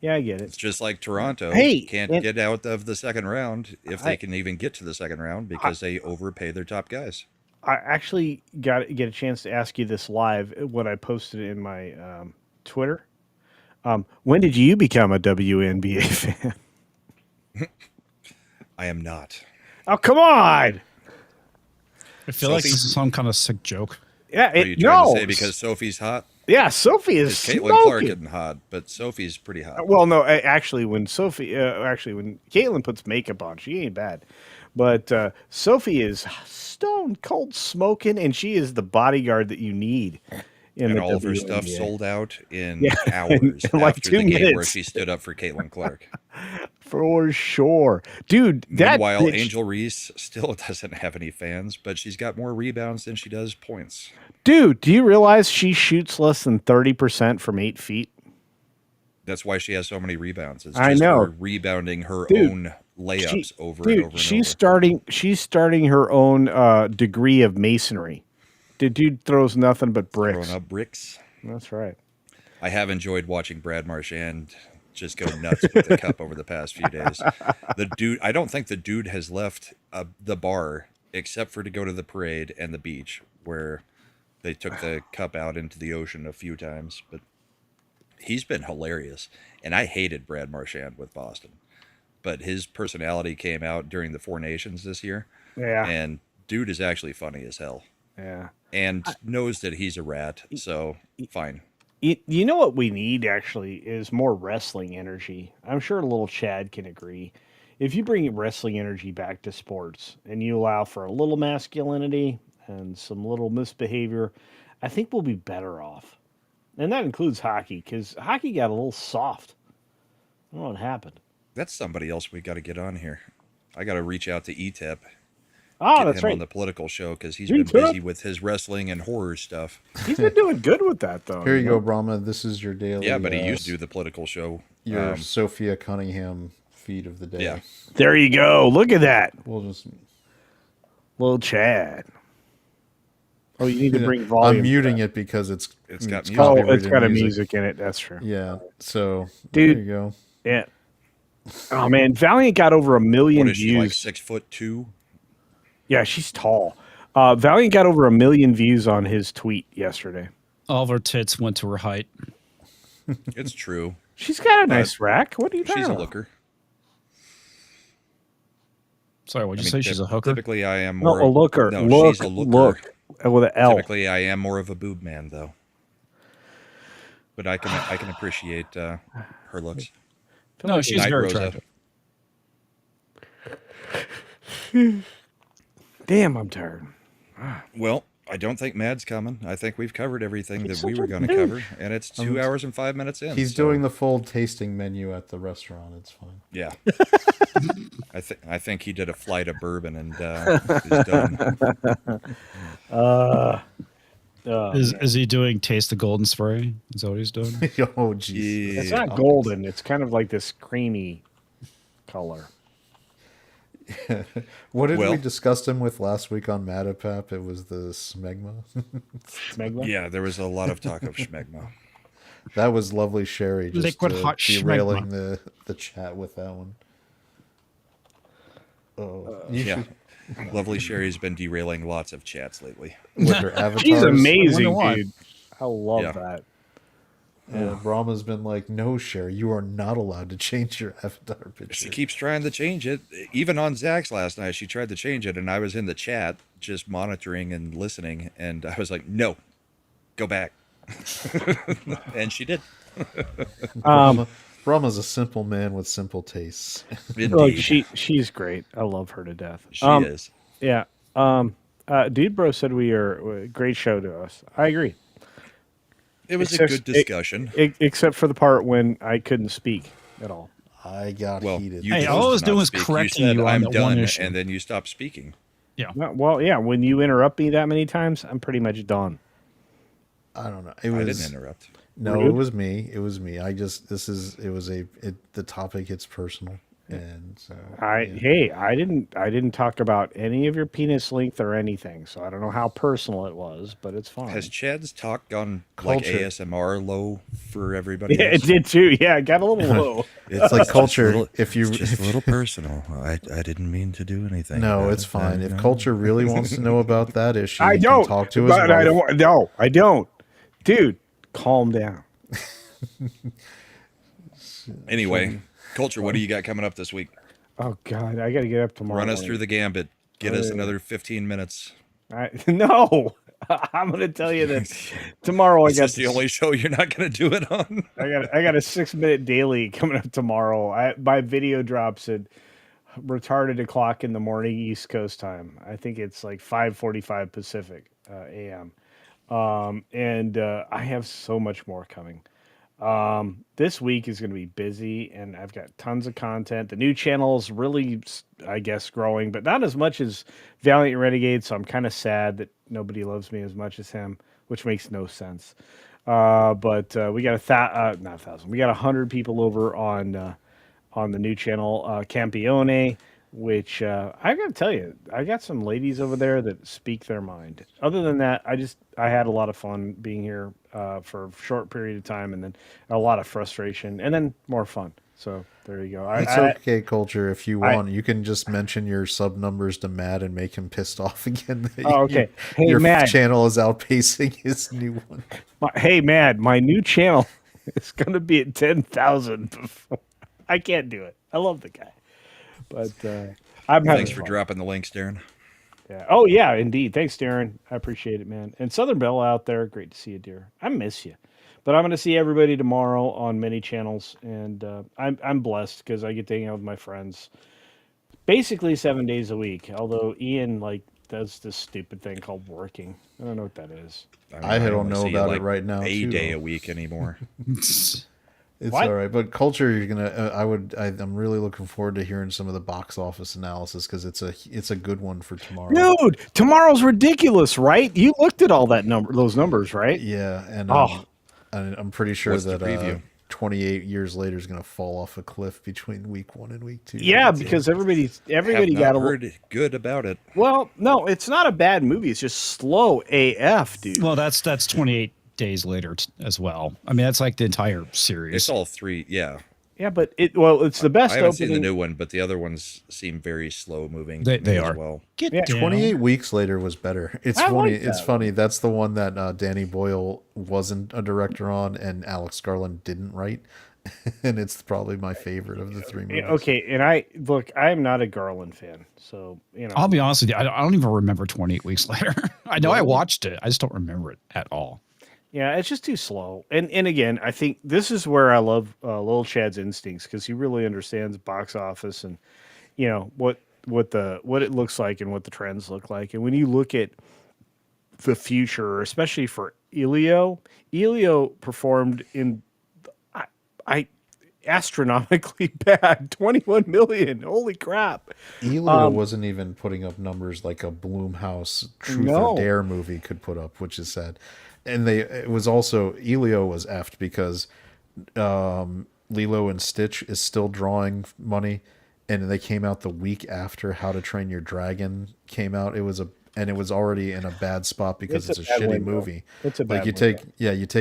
Speaker 11: Yeah, I get it.
Speaker 2: It's just like Toronto
Speaker 11: Hey,
Speaker 2: can't get out of the second round if they can even get to the second round because they overpay their top guys.
Speaker 11: I actually get a chance to ask you this live when I posted it in my Twitter. When did you become a WNBA fan?
Speaker 2: I am not.
Speaker 11: Oh, come on.
Speaker 5: I feel like this is some kind of sick joke.
Speaker 11: Yeah,
Speaker 2: Are you trying to say because Sophie's hot?
Speaker 11: Yeah, Sophie is
Speaker 2: Caitlin
Speaker 11: smoking.
Speaker 2: Clark isn't hot, but Sophie's pretty hot.
Speaker 11: Well, no, actually, when Caitlin puts makeup on, she ain't bad. But Sophie is stone cold smoking, and she is the bodyguard that you need.
Speaker 2: And all of her stuff sold out in hours
Speaker 11: in like
Speaker 2: after
Speaker 11: 2
Speaker 2: the game where
Speaker 11: minutes.
Speaker 2: she stood up for Caitlin Clark.
Speaker 11: For sure. Dude, that
Speaker 2: Meanwhile,
Speaker 11: bitch-
Speaker 2: Angel Reese still doesn't have any fans, but she's got more rebounds than she does points.
Speaker 11: Dude, do you realize she shoots less than 30% from 8 feet?
Speaker 2: That's why she has so many rebounds. It's
Speaker 11: I
Speaker 2: just
Speaker 11: know.
Speaker 2: her rebounding her
Speaker 11: Dude,
Speaker 2: own layups over
Speaker 11: Dude,
Speaker 2: and over and
Speaker 11: she's
Speaker 2: over.
Speaker 11: she's starting her own degree of masonry. The dude throws nothing but bricks.
Speaker 2: Throwing up bricks.
Speaker 11: That's right.
Speaker 2: I have enjoyed watching Brad Marchand just go nuts with the cup over the past few days. The dude, I don't think the dude has left the bar except for to go to the parade and the beach where they took the cup out into the ocean a few times. But he's been hilarious. And I hated Brad Marchand with Boston. But his personality came out during the Four Nations this year.
Speaker 11: Yeah.
Speaker 2: And dude is actually funny as hell.
Speaker 11: Yeah.
Speaker 2: And knows that he's a rat, so fine.
Speaker 11: You know what we need actually is more wrestling energy. I'm sure little Chad can agree. If you bring wrestling energy back to sports and you allow for a little masculinity and some little misbehavior, I think we'll be better off. And that includes hockey, because hockey got a little soft. I don't know what happened.
Speaker 2: That's somebody else we got to get on here. I got to reach out to ETEP.
Speaker 11: Oh,
Speaker 2: get
Speaker 11: that's
Speaker 2: him
Speaker 11: right.
Speaker 2: on the political show because he's
Speaker 11: ETEP?
Speaker 2: been busy with his wrestling and horror stuff.
Speaker 11: He's been doing good with that, though.
Speaker 3: Here you go, Brahma. This is your daily.
Speaker 2: Yeah, but he used to do the political show.
Speaker 3: Your Sophia Cunningham feed of the day.
Speaker 2: Yeah.
Speaker 11: There you go. Look at that.
Speaker 3: We'll just
Speaker 11: Little Chad. Oh, you need to bring volume.
Speaker 3: I'm muting it because it's
Speaker 2: got music.
Speaker 11: Oh,
Speaker 3: copyrighted
Speaker 11: it's got a music in it. That's true.
Speaker 3: Yeah. So
Speaker 11: Dude,
Speaker 3: there you go.
Speaker 11: Yeah. Oh man, Valiant got over 1 million
Speaker 2: What is she,
Speaker 11: views.
Speaker 2: like 6'2"?
Speaker 11: Yeah, she's tall. Valiant got over 1 million views on his tweet yesterday.
Speaker 5: All of her tits went to her height.
Speaker 2: It's true.
Speaker 11: She's got a nice rack. What are you talking
Speaker 2: She's a
Speaker 11: about?
Speaker 2: looker.
Speaker 5: Sorry, what'd you
Speaker 2: I mean,
Speaker 5: say? She's a hooker?
Speaker 2: Typically, I am
Speaker 11: No,
Speaker 2: more.
Speaker 11: a looker.
Speaker 2: No,
Speaker 11: Look,
Speaker 2: she's a looker.
Speaker 11: look. With an L.
Speaker 2: Typically, I am more of a boob man, though. But I can appreciate her looks.
Speaker 5: No, she's
Speaker 2: Night
Speaker 5: very
Speaker 2: Rosa.
Speaker 5: attractive.
Speaker 11: Damn, I'm tired.
Speaker 2: Well, I don't think Mad's coming. I think we've covered everything
Speaker 11: He's
Speaker 2: that we
Speaker 11: such
Speaker 2: were
Speaker 11: a
Speaker 2: going to
Speaker 11: douche.
Speaker 2: cover, and it's 2 hours and 5 minutes in.
Speaker 3: He's
Speaker 2: so,
Speaker 3: doing the full tasting menu at the restaurant. It's fine.
Speaker 2: Yeah. I think he did a flight of bourbon and is done.
Speaker 5: Is he doing taste the golden spray? Is that what he's doing?
Speaker 3: Oh, jeez.
Speaker 11: It's not golden. It's kind of like this creamy color.
Speaker 3: What did
Speaker 2: Well-
Speaker 3: we discuss him with last week on Matapap? It was the smegma.
Speaker 11: Smegma?
Speaker 2: Yeah, there was a lot of talk of schmegma.
Speaker 3: That was lovely, Sherry. Just
Speaker 5: Liquid hot
Speaker 3: derailing the chat with that one. Oh, you
Speaker 2: Yeah.
Speaker 3: should-
Speaker 2: Lovely Sherry's been derailing lots of chats lately.
Speaker 3: with her avatars.
Speaker 11: She's amazing,
Speaker 5: I wonder why.
Speaker 11: dude. I love
Speaker 2: Yeah.
Speaker 11: that.
Speaker 3: And Brahma's been like, "No, Sherry, you are not allowed to change your avatar picture."
Speaker 2: She keeps trying to change it. Even on Zach's last night, she tried to change it, and I was in the chat just monitoring and listening, and I was like, no, go back. And she did.
Speaker 3: Brahma's a simple man with simple tastes.
Speaker 11: Look,
Speaker 2: Indeed.
Speaker 11: she's great. I love her to death.
Speaker 2: She is.
Speaker 11: Yeah. Dude Bro said we are great show to us. I agree.
Speaker 2: It was
Speaker 11: Except-
Speaker 2: a good discussion.
Speaker 11: Except for the part when I couldn't speak at all.
Speaker 3: I got
Speaker 2: Well,
Speaker 3: heated.
Speaker 2: you
Speaker 5: Hey,
Speaker 2: chose
Speaker 5: all I was
Speaker 2: to
Speaker 5: doing
Speaker 2: not
Speaker 5: was
Speaker 2: speak.
Speaker 5: correcting
Speaker 2: you said,
Speaker 5: you on
Speaker 2: I'm
Speaker 5: that one
Speaker 2: done,
Speaker 5: issue.
Speaker 2: and then you stopped speaking.
Speaker 11: Well, yeah. When you interrupt me that many times, I'm pretty much done.
Speaker 3: I don't know.
Speaker 2: I didn't interrupt.
Speaker 3: No,
Speaker 11: Rude?
Speaker 3: it was me. It was me. The topic. It's personal, and so
Speaker 11: Hey, I didn't talk about any of your penis length or anything, so I don't know how personal it was, but it's fine.
Speaker 2: Has Chad's talk gone
Speaker 3: Culture.
Speaker 2: like ASMR low for everybody
Speaker 11: Yeah,
Speaker 2: else?
Speaker 11: it did too. Yeah, it got a little low.
Speaker 3: It's like culture.
Speaker 2: Little-
Speaker 3: If you
Speaker 2: it's just a little personal. I didn't mean to do anything.
Speaker 3: no,
Speaker 2: about
Speaker 3: it's
Speaker 2: it.
Speaker 3: fine. If culture really wants to know about that issue,
Speaker 11: I
Speaker 3: he
Speaker 11: don't
Speaker 3: can talk to his
Speaker 11: but I
Speaker 3: wife.
Speaker 11: don't. No, I don't. Dude, calm down.
Speaker 2: Anyway, culture, what do you got coming up this week?
Speaker 11: Oh God, I got to get up tomorrow.
Speaker 2: Run us
Speaker 11: morning.
Speaker 2: through the gambit. Get us another 15 minutes.
Speaker 11: No, I'm going to tell you that tomorrow.
Speaker 2: Is this the only show you're not going to do it on?
Speaker 11: I got a 6-minute daily coming up tomorrow. My video drops at retarded o'clock in the morning East Coast time. I think it's like 5:45 Pacific a.m. And I have so much more coming. This week is going to be busy, and I've got tons of content. The new channel is really, I guess, growing, but not as much as Valiant Renegade. So I'm kind of sad that nobody loves me as much as him, which makes no sense. But we got not 1,000. We got 100 people over on the new channel, Campione, which I got to tell you, I got some ladies over there that speak their mind. Other than that, I had a lot of fun being here for a short period of time, and then a lot of frustration, and then more fun. So there you go.
Speaker 3: It's okay, culture. If you want, you can just mention your sub numbers to Matt and make him pissed off again. That
Speaker 11: Oh, okay. Hey,
Speaker 3: your
Speaker 11: Matt.
Speaker 3: channel is outpacing his new one.
Speaker 11: Hey, Mad, my new channel is going to be at 10,000 before. I can't do it. I love the guy. But I'm having
Speaker 2: Thanks for
Speaker 11: fun.
Speaker 2: dropping the links, Darren.
Speaker 11: Yeah. Oh, yeah, indeed. Thanks, Darren. I appreciate it, man. And Southern Belle out there. Great to see you, dear. I miss you. But I'm going to see everybody tomorrow on many channels. And I'm blessed because I get to hang out with my friends basically 7 days a week. Although Ian, does this stupid thing called working. I don't know what that is.
Speaker 3: I don't
Speaker 2: only
Speaker 3: know
Speaker 2: see
Speaker 3: about
Speaker 2: like
Speaker 3: it right now.
Speaker 2: A
Speaker 3: too,
Speaker 2: day
Speaker 3: though.
Speaker 2: a week anymore.
Speaker 3: It's
Speaker 11: What?
Speaker 3: all right, but culture. You're gonna. I'm really looking forward to hearing some of the box office analysis because it's a good one for tomorrow.
Speaker 11: Dude, tomorrow's ridiculous, right? You looked at all those numbers, right?
Speaker 3: Yeah, and
Speaker 11: Oh.
Speaker 3: I'm pretty sure
Speaker 2: What's the
Speaker 3: that
Speaker 2: preview?
Speaker 3: 28 years later is going to fall off a cliff between week 1 and week 2.
Speaker 11: Yeah, because everybody
Speaker 2: Have
Speaker 11: got
Speaker 2: not heard good about it.
Speaker 11: Well, no, it's not a bad movie. It's just slow AF, dude.
Speaker 5: Well, that's 28 days later as well. I mean, that's like the entire series.
Speaker 2: It's all three, yeah.
Speaker 11: Yeah, but it's the best.
Speaker 2: I haven't seen the new one, but the other ones seem very slow moving.
Speaker 5: They
Speaker 2: as
Speaker 5: are.
Speaker 2: well.
Speaker 5: Get down.
Speaker 3: 28 weeks later was better. It's
Speaker 11: I
Speaker 3: funny.
Speaker 11: like
Speaker 3: It's
Speaker 11: that
Speaker 3: funny. That's the one that Danny Boyle wasn't a director on, and Alex Garland didn't write. And it's probably my favorite of the three movies.
Speaker 11: Okay, and I am not a Garland fan, so
Speaker 5: I'll be honest with you. I don't even remember 28 weeks later. I know I watched it. I just don't remember it at all.
Speaker 11: Yeah, it's just too slow. And again, I think this is where I love Little Chad's instincts, because he really understands box office and what it looks like and what the trends look like. And when you look at the future, especially for Elio performed in astronomically bad, 21 million. Holy crap!
Speaker 3: Elio wasn't even putting up numbers like a Blumhouse Truth or Dare movie could put up, which is sad. And it was also Elio was effed because Lilo and Stitch is still drawing money, and they came out the week after How to Train Your Dragon came out. It was already in a bad spot because it's a shitty movie.
Speaker 11: It's a bad
Speaker 3: you take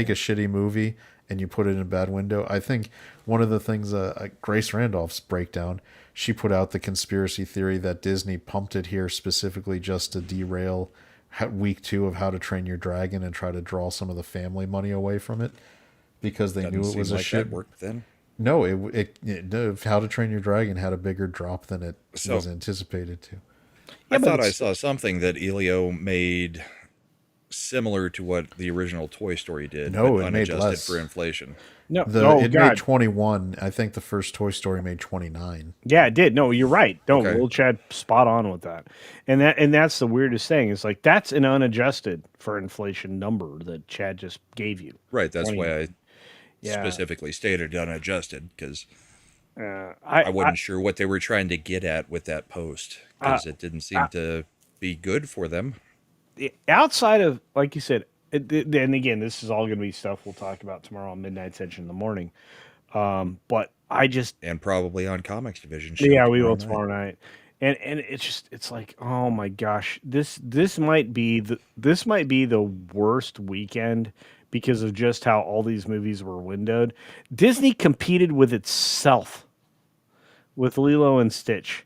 Speaker 3: a shitty movie and you put it in a bad window. I think one of the things Grace Randolph's breakdown, she put out the conspiracy theory that Disney pumped it here specifically just to derail week 2 of How to Train Your Dragon and try to draw some of the family money away from it because they knew it was a shit.
Speaker 2: That worked then.
Speaker 3: No, How to Train Your Dragon had a bigger drop than it was anticipated to.
Speaker 2: I thought I saw something that Elio made similar to what the original Toy Story did.
Speaker 3: No,
Speaker 2: but
Speaker 3: it made
Speaker 2: unadjusted
Speaker 3: less.
Speaker 2: for inflation.
Speaker 3: It made 21. I think the first Toy Story made 29.
Speaker 11: Yeah, it did. No, you're right. No,
Speaker 2: Okay.
Speaker 11: Little Chad spot on with that. And that's the weirdest thing. It's like that's an unadjusted for inflation number that Chad just gave you.
Speaker 2: Right. That's
Speaker 11: 20.
Speaker 2: why I specifically stated unadjusted, because
Speaker 11: I
Speaker 2: I wasn't sure what they were trying to get at with that post, because it didn't seem to be good for them.
Speaker 11: Outside of, like you said, and again, this is all going to be stuff we'll talk about tomorrow on Midnight's Edge in the morning. But I just
Speaker 2: and probably on Comics Division.
Speaker 11: Yeah, we will tomorrow night. And it's like, oh my gosh, this might be the worst weekend because of just how all these movies were windowed. Disney competed with itself with Lilo and Stitch.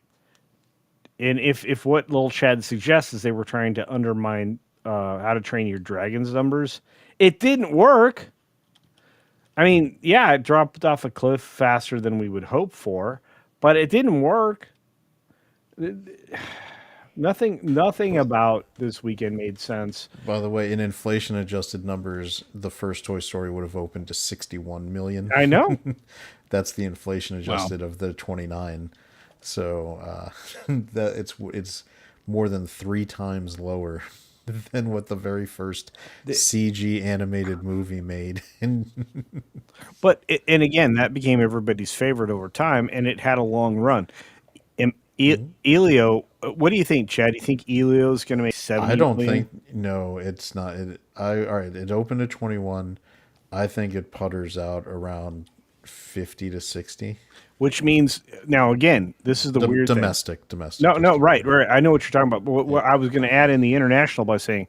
Speaker 11: And if what Little Chad suggests is they were trying to undermine How to Train Your Dragon's numbers, it didn't work. I mean, yeah, it dropped off a cliff faster than we would hope for, but it didn't work. Nothing about this weekend made sense.
Speaker 3: By the way, in inflation adjusted numbers, the first Toy Story would have opened to 61 million.
Speaker 11: I know.
Speaker 3: That's the inflation adjusted of the 29. So it's more than 3 times lower than what the very first CG animated movie made.
Speaker 11: But again, that became everybody's favorite over time, and it had a long run. Elio, what do you think, Chad? Do you think Elio's going to make 70
Speaker 3: I don't
Speaker 11: million?
Speaker 3: think. No, it's not. All right, it opened at 21. I think it putters out around 50 to 60.
Speaker 11: Which means, now again, this is the weird thing.
Speaker 3: Domestic.
Speaker 11: No, right. I know what you're talking about. But what I was going to add in the international by saying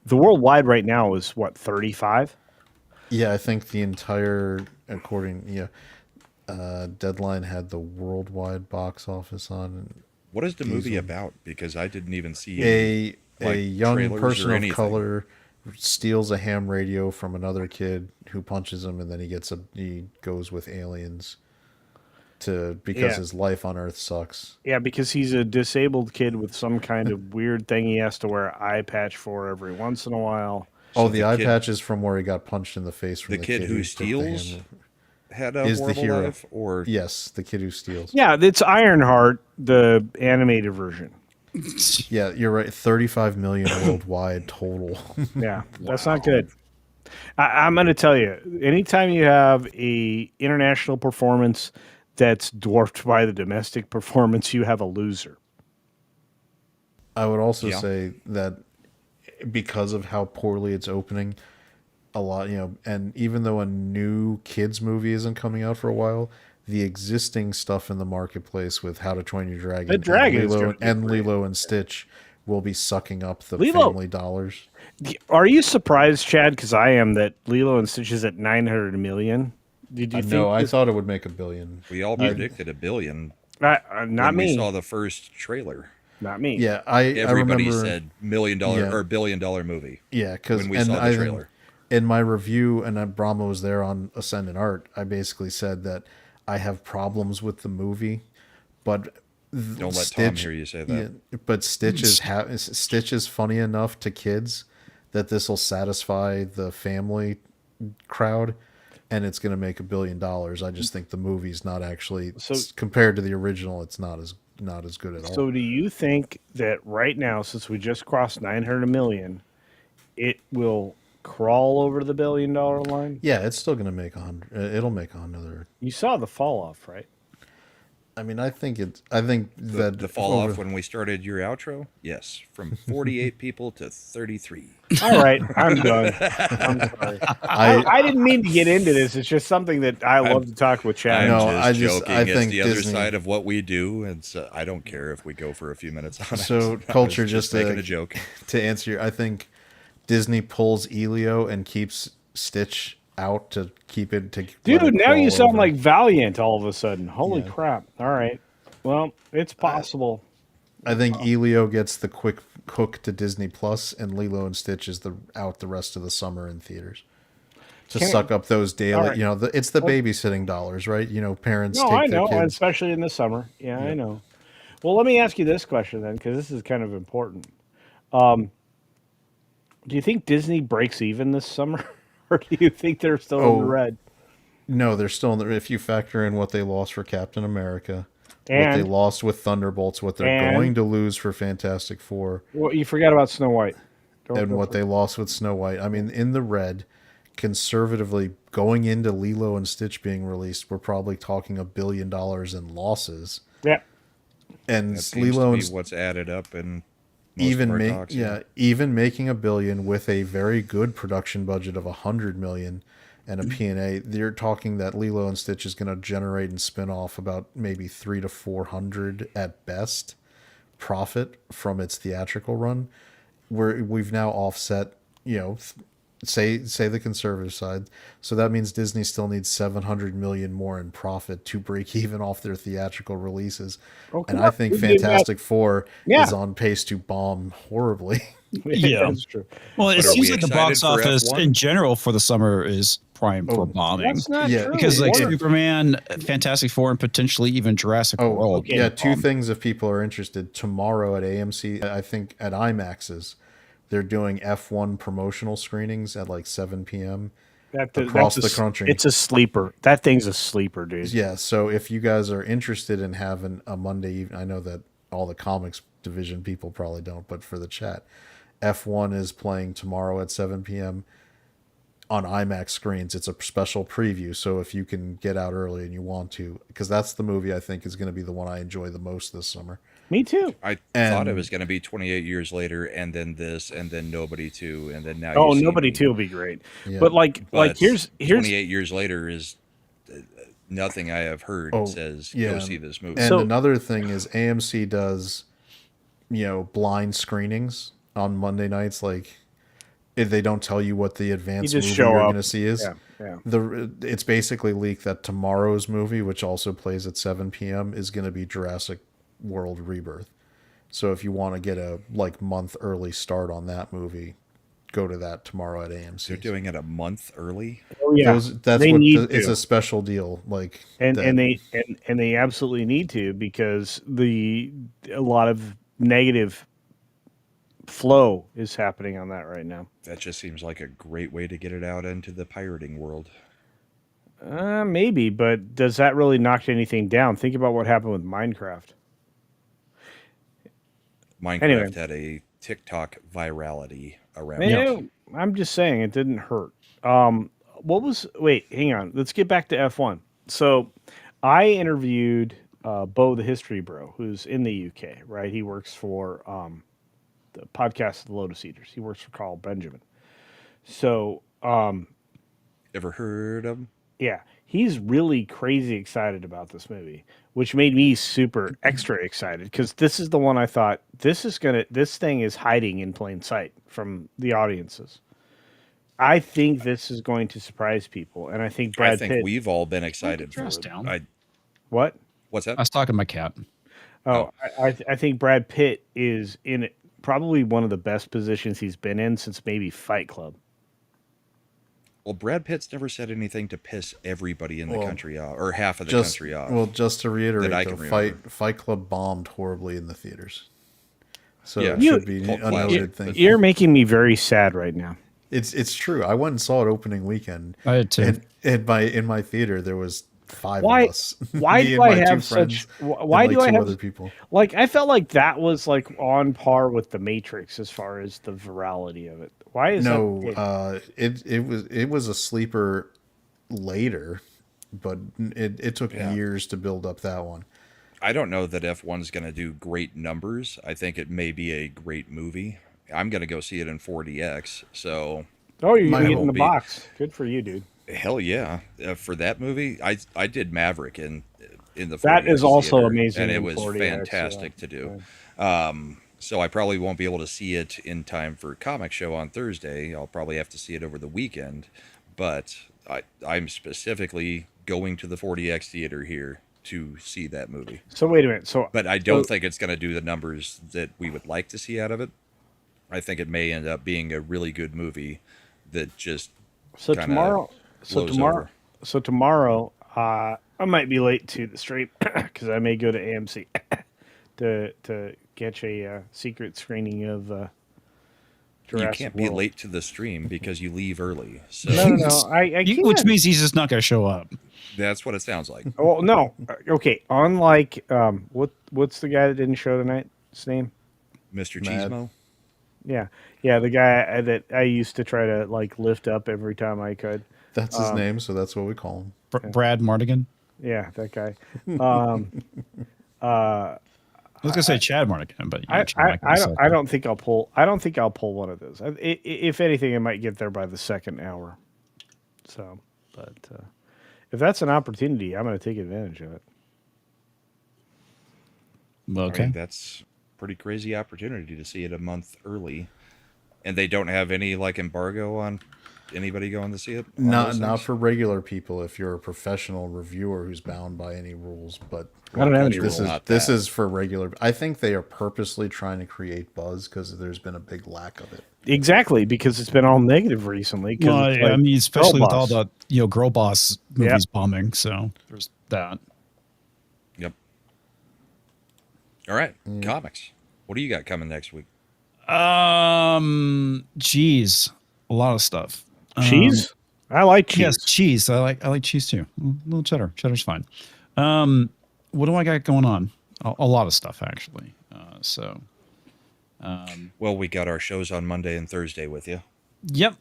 Speaker 11: the worldwide right now is what, 35?
Speaker 3: Yeah, I think the entire, Deadline had the worldwide box office on.
Speaker 2: What is the movie about? Because I didn't even see
Speaker 3: a young
Speaker 2: trailers
Speaker 3: person
Speaker 2: or
Speaker 3: of
Speaker 2: anything.
Speaker 3: color steals a ham radio from another kid who punches him, and then he goes with aliens because his life on Earth sucks.
Speaker 11: Yeah, because he's a disabled kid with some kind of weird thing he has to wear an eye patch for every once in a while.
Speaker 3: The eye patch is from where he got punched in the face from
Speaker 2: the kid who steals had a
Speaker 3: is the
Speaker 2: horrible
Speaker 3: hero.
Speaker 2: life, or
Speaker 3: yes, the kid who steals.
Speaker 11: Yeah, it's Ironheart, the animated version.
Speaker 3: Yeah, you're right. 35 million worldwide total.
Speaker 11: Yeah, that's not good. I'm going to tell you, anytime you have a international performance that's dwarfed by the domestic performance, you have a loser.
Speaker 3: I would also say that because of how poorly it's opening, a lot, and even though a new kids movie isn't coming out for a while, the existing stuff in the marketplace with How to Train Your Dragon,
Speaker 11: The Dragon is
Speaker 3: Lilo,
Speaker 11: gonna be great.
Speaker 3: Lilo and Stitch will be sucking up the
Speaker 11: Lilo-
Speaker 3: family dollars.
Speaker 11: Are you surprised, Chad? Because I am, that Lilo and Stitch is at 900 million. Did you think?
Speaker 3: No, I
Speaker 11: this-
Speaker 3: thought it would make $1 billion.
Speaker 2: We all predicted $1 billion
Speaker 11: not
Speaker 2: when
Speaker 11: me.
Speaker 2: we saw the first trailer.
Speaker 11: Not me.
Speaker 3: Yeah, I
Speaker 2: Everybody
Speaker 3: remember,
Speaker 2: said $1 million or
Speaker 3: Yeah.
Speaker 2: $1 billion movie.
Speaker 3: Yeah, because
Speaker 2: when we saw the trailer.
Speaker 3: In my review, and Brahma was there on Ascendant Art, I basically said that I have problems with the movie, but
Speaker 2: Don't let Tom hear you say that.
Speaker 3: Yeah, but Stitch is funny enough to kids that this will satisfy the family crowd, and it's going to make $1 billion. I just think the movie's not actually, compared to the original, it's not as good at all.
Speaker 11: So do you think that right now, since we just crossed 900 million, it will crawl over the $1 billion line?
Speaker 3: Yeah, it's still going to make 100. It'll make another.
Speaker 11: You saw the fall off, right?
Speaker 3: I mean, I think that
Speaker 2: The fall off when we started your outro? Yes. From 48 people to 33.
Speaker 11: All right, I'm done. I'm sorry. I didn't mean to get into this. It's just something that I love to talk with Chad.
Speaker 2: I'm joking. It's the other side of what we do, and so I don't care if we go for a few minutes on it.
Speaker 3: So
Speaker 2: I
Speaker 3: culture,
Speaker 2: was
Speaker 3: just
Speaker 2: making a joke.
Speaker 3: To answer, I think Disney pulls Elio and keeps Stitch out to keep it to.
Speaker 11: Dude, now you sound
Speaker 3: over.
Speaker 11: like Valiant all of a sudden. Holy
Speaker 3: Yeah.
Speaker 11: crap. All right. Well, it's possible.
Speaker 3: I think Elio gets the quick hook to Disney Plus, and Lilo and Stitch is out the rest of the summer in theaters to suck up those daily.
Speaker 11: right.
Speaker 3: It's the babysitting dollars, right? Parents.
Speaker 11: No,
Speaker 3: take
Speaker 11: I
Speaker 3: their
Speaker 11: know,
Speaker 3: kids.
Speaker 11: especially in the summer. Yeah, I know. Well, let me ask you this question then, because this is kind of important. Do you think Disney breaks even this summer, or do you think they're still in the red?
Speaker 3: No, they're still in the. If you factor in what they lost for Captain America, what they lost with Thunderbolts, what they're going to lose for Fantastic Four,
Speaker 11: Well, you forgot about Snow White.
Speaker 3: and what they lost with Snow White. I mean, in the red, conservatively going into Lilo and Stitch being released, we're probably talking $1 billion in losses.
Speaker 11: Yeah.
Speaker 3: And
Speaker 2: That seems
Speaker 3: Lilo
Speaker 2: to
Speaker 3: and
Speaker 2: be what's added up in most
Speaker 3: even
Speaker 2: of our
Speaker 3: make
Speaker 2: talks,
Speaker 3: even making $1 billion with a very good production budget of $100 million and a P&A, you're talking that Lilo and Stitch is going to generate and spin off about maybe 300 to 400 at best profit from its theatrical run. We've now offset, say the conservative side, so that means Disney still needs $700 million more in profit to break even off their theatrical releases. And I think Fantastic Four is on pace to bomb horribly.
Speaker 5: Yeah,
Speaker 11: that's true.
Speaker 5: Well, it
Speaker 2: But are
Speaker 5: seems
Speaker 2: we
Speaker 5: like the
Speaker 2: excited
Speaker 5: box
Speaker 2: for
Speaker 5: office
Speaker 2: F1?
Speaker 5: in general for the summer is prime for bombing.
Speaker 11: That's not
Speaker 3: Yeah.
Speaker 11: true.
Speaker 5: Because like
Speaker 11: What?
Speaker 5: Superman, Fantastic Four, and potentially even Jurassic World.
Speaker 3: Yeah, two things if people are interested. Tomorrow at AMC, I think at IMAX's, they're doing F1 promotional screenings at like 7 p.m. across the country.
Speaker 11: It's a sleeper. That thing's a sleeper, dude.
Speaker 3: Yeah, so if you guys are interested in having a Monday evening, I know that all the comics division people probably don't, but for the chat, F1 is playing tomorrow at 7 p.m. on IMAX screens. It's a special preview, so if you can get out early and you want to, because that's the movie I think is going to be the one I enjoy the most this summer.
Speaker 11: Me too.
Speaker 2: I thought it was going to be 28 years later, and then this, and then Nobody 2, and then now.
Speaker 11: Oh,
Speaker 2: You See
Speaker 11: Nobody
Speaker 2: Me.
Speaker 11: 2 will be great.
Speaker 3: Yeah.
Speaker 11: But here's
Speaker 2: 28 years later is nothing I have heard says go see this movie.
Speaker 3: And another thing is AMC does, blind screenings on Monday nights. Like, if they don't tell you what the advanced
Speaker 11: just
Speaker 3: movie
Speaker 11: show
Speaker 3: you're
Speaker 11: up.
Speaker 3: going to see is.
Speaker 11: Yeah.
Speaker 3: It's basically leaked that tomorrow's movie, which also plays at 7 p.m., is going to be Jurassic World Rebirth. So if you want to get a month early start on that movie, go to that tomorrow at AMC.
Speaker 2: They're doing it a month early.
Speaker 11: Oh yeah,
Speaker 3: It's a special deal.
Speaker 11: And they absolutely need to, because a lot of negative flow is happening on that right now.
Speaker 2: That just seems like a great way to get it out into the pirating world.
Speaker 11: Maybe, but does that really knock anything down? Think about what happened with Minecraft.
Speaker 2: Minecraft had a TikTok virality around
Speaker 11: Man,
Speaker 2: it.
Speaker 11: I'm just saying it didn't hurt. Wait, hang on. Let's get back to F1. So I interviewed Bo the History Bro, who's in the UK, right? He works for the podcast The Lotus Eaters. He works for Carl Benjamin. So
Speaker 2: Ever heard of him?
Speaker 11: Yeah, he's really crazy excited about this movie, which made me super extra excited because this is the one I thought this thing is hiding in plain sight from the audiences. I think this is going to surprise people, and I think Brad
Speaker 2: I think
Speaker 11: Pitt.
Speaker 2: we've all been excited for it.
Speaker 5: Down.
Speaker 11: What?
Speaker 2: What's that?
Speaker 5: I was talking to my cat.
Speaker 11: Oh, I think Brad Pitt is in probably one of the best positions he's been in since maybe Fight Club.
Speaker 2: Well, Brad Pitt's never said anything to piss everybody in the country off, or half of the country off.
Speaker 3: Well, just to reiterate,
Speaker 2: I
Speaker 3: though,
Speaker 2: can remember.
Speaker 3: Fight Club bombed horribly in the theaters. So
Speaker 2: Yeah.
Speaker 3: it should be
Speaker 2: Cult
Speaker 3: a noted thing.
Speaker 11: You're making me very sad right now.
Speaker 3: It's true. I went and saw it opening weekend.
Speaker 5: I did too.
Speaker 3: And in my theater there was 5
Speaker 11: Why?
Speaker 3: of us.
Speaker 11: Why
Speaker 3: Me
Speaker 11: do
Speaker 3: and
Speaker 11: I
Speaker 3: my 2
Speaker 11: have
Speaker 3: friends
Speaker 11: such? Why
Speaker 3: and,
Speaker 11: do
Speaker 3: like,
Speaker 11: I
Speaker 3: 2
Speaker 11: have
Speaker 3: other people?
Speaker 11: Like I felt like that was like on par with the Matrix as far as the virality of it. Why is that?
Speaker 3: It was a sleeper later, but it took years to build up that one.
Speaker 2: I don't know that F1's going to do great numbers. I think it may be a great movie. I'm going to go see it in 4DX. So,
Speaker 11: Oh, you're
Speaker 2: Mine
Speaker 11: gonna get in
Speaker 2: won't
Speaker 11: the
Speaker 2: be.
Speaker 11: box. Good for you, dude.
Speaker 2: hell yeah, for that movie, I did Maverick in the 4DX
Speaker 11: That is also
Speaker 2: theater,
Speaker 11: amazing
Speaker 2: and it
Speaker 11: in
Speaker 2: was
Speaker 11: 4DX,
Speaker 2: fantastic to do. So I probably won't be able to see it in time for Comic Show on Thursday. I'll probably have to see it over the weekend, but I'm specifically going to the 4DX theater here to see that movie.
Speaker 11: So wait a minute.
Speaker 2: But I don't think it's going to do the numbers that we would like to see out of it. I think it may end up being a really good movie that just
Speaker 11: tomorrow.
Speaker 2: over.
Speaker 11: So tomorrow, I might be late to the stream because I may go to AMC to catch a secret screening of Jurassic
Speaker 2: You can't be
Speaker 11: World.
Speaker 2: late to the stream because you leave early. So
Speaker 11: No. I can't.
Speaker 5: Which means he's just not going to show up.
Speaker 2: that's what it sounds like.
Speaker 11: Well, no. Okay. Unlike what's the guy that didn't show tonight? His name?
Speaker 2: Mr.
Speaker 3: Mad.
Speaker 2: Cheesemo?
Speaker 11: Yeah, the guy that I used to try to like lift up every time I could.
Speaker 3: That's his name, so that's what we call him.
Speaker 5: Brad Mardigan.
Speaker 11: Yeah, that guy.
Speaker 5: I was going to say Chad Mardigan, but
Speaker 11: I don't think I'll pull. I don't think I'll pull one of those. If anything, I might get there by the second hour. So, but if that's an opportunity, I'm going to take advantage of it.
Speaker 5: Okay.
Speaker 2: I mean, that's a pretty crazy opportunity to see it a month early. And they don't have any like embargo on anybody going to see it?
Speaker 3: Not for regular people if you're a professional reviewer who's bound by any rules, but
Speaker 11: I don't have any
Speaker 3: this is for regular. I think they are purposely trying to create buzz because there's been a big lack of it.
Speaker 11: Exactly, because it's been all negative recently.
Speaker 5: Well,
Speaker 11: it's
Speaker 5: I mean, especially with all
Speaker 11: Girl
Speaker 5: the Girl Boss movies bombing. So there's that.
Speaker 2: Yep. All right, comics. What do you got coming next week?
Speaker 5: Cheese, a lot of stuff.
Speaker 11: Cheese? I like cheese.
Speaker 5: Yes, cheese. I like cheese too. A little cheddar. Cheddar's fine. What do I got going on? A lot of stuff actually.
Speaker 2: Well, we got our shows on Monday and Thursday with you.
Speaker 5: Yep.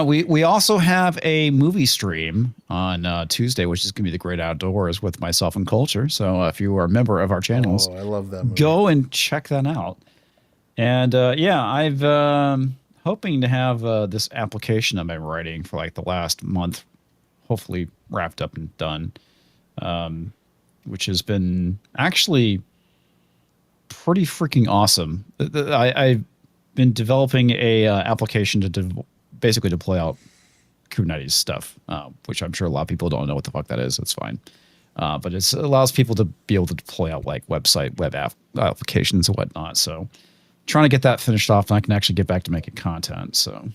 Speaker 5: We also have a movie stream on Tuesday, which is going to be the Great Outdoors with myself and Culture. So if you are a member of our channels,
Speaker 3: I love that movie.
Speaker 5: Go and check that out. And I've hoping to have this application I've been writing for like the last month, hopefully wrapped up and done, which has been actually pretty freaking awesome. I've been developing a application to basically deploy out Kubernetes stuff, which I'm sure a lot of people don't know what the fuck that is. It's fine. But it allows people to be able to deploy out like web applications and whatnot. So trying to get that finished off, and I can actually get back to making content. So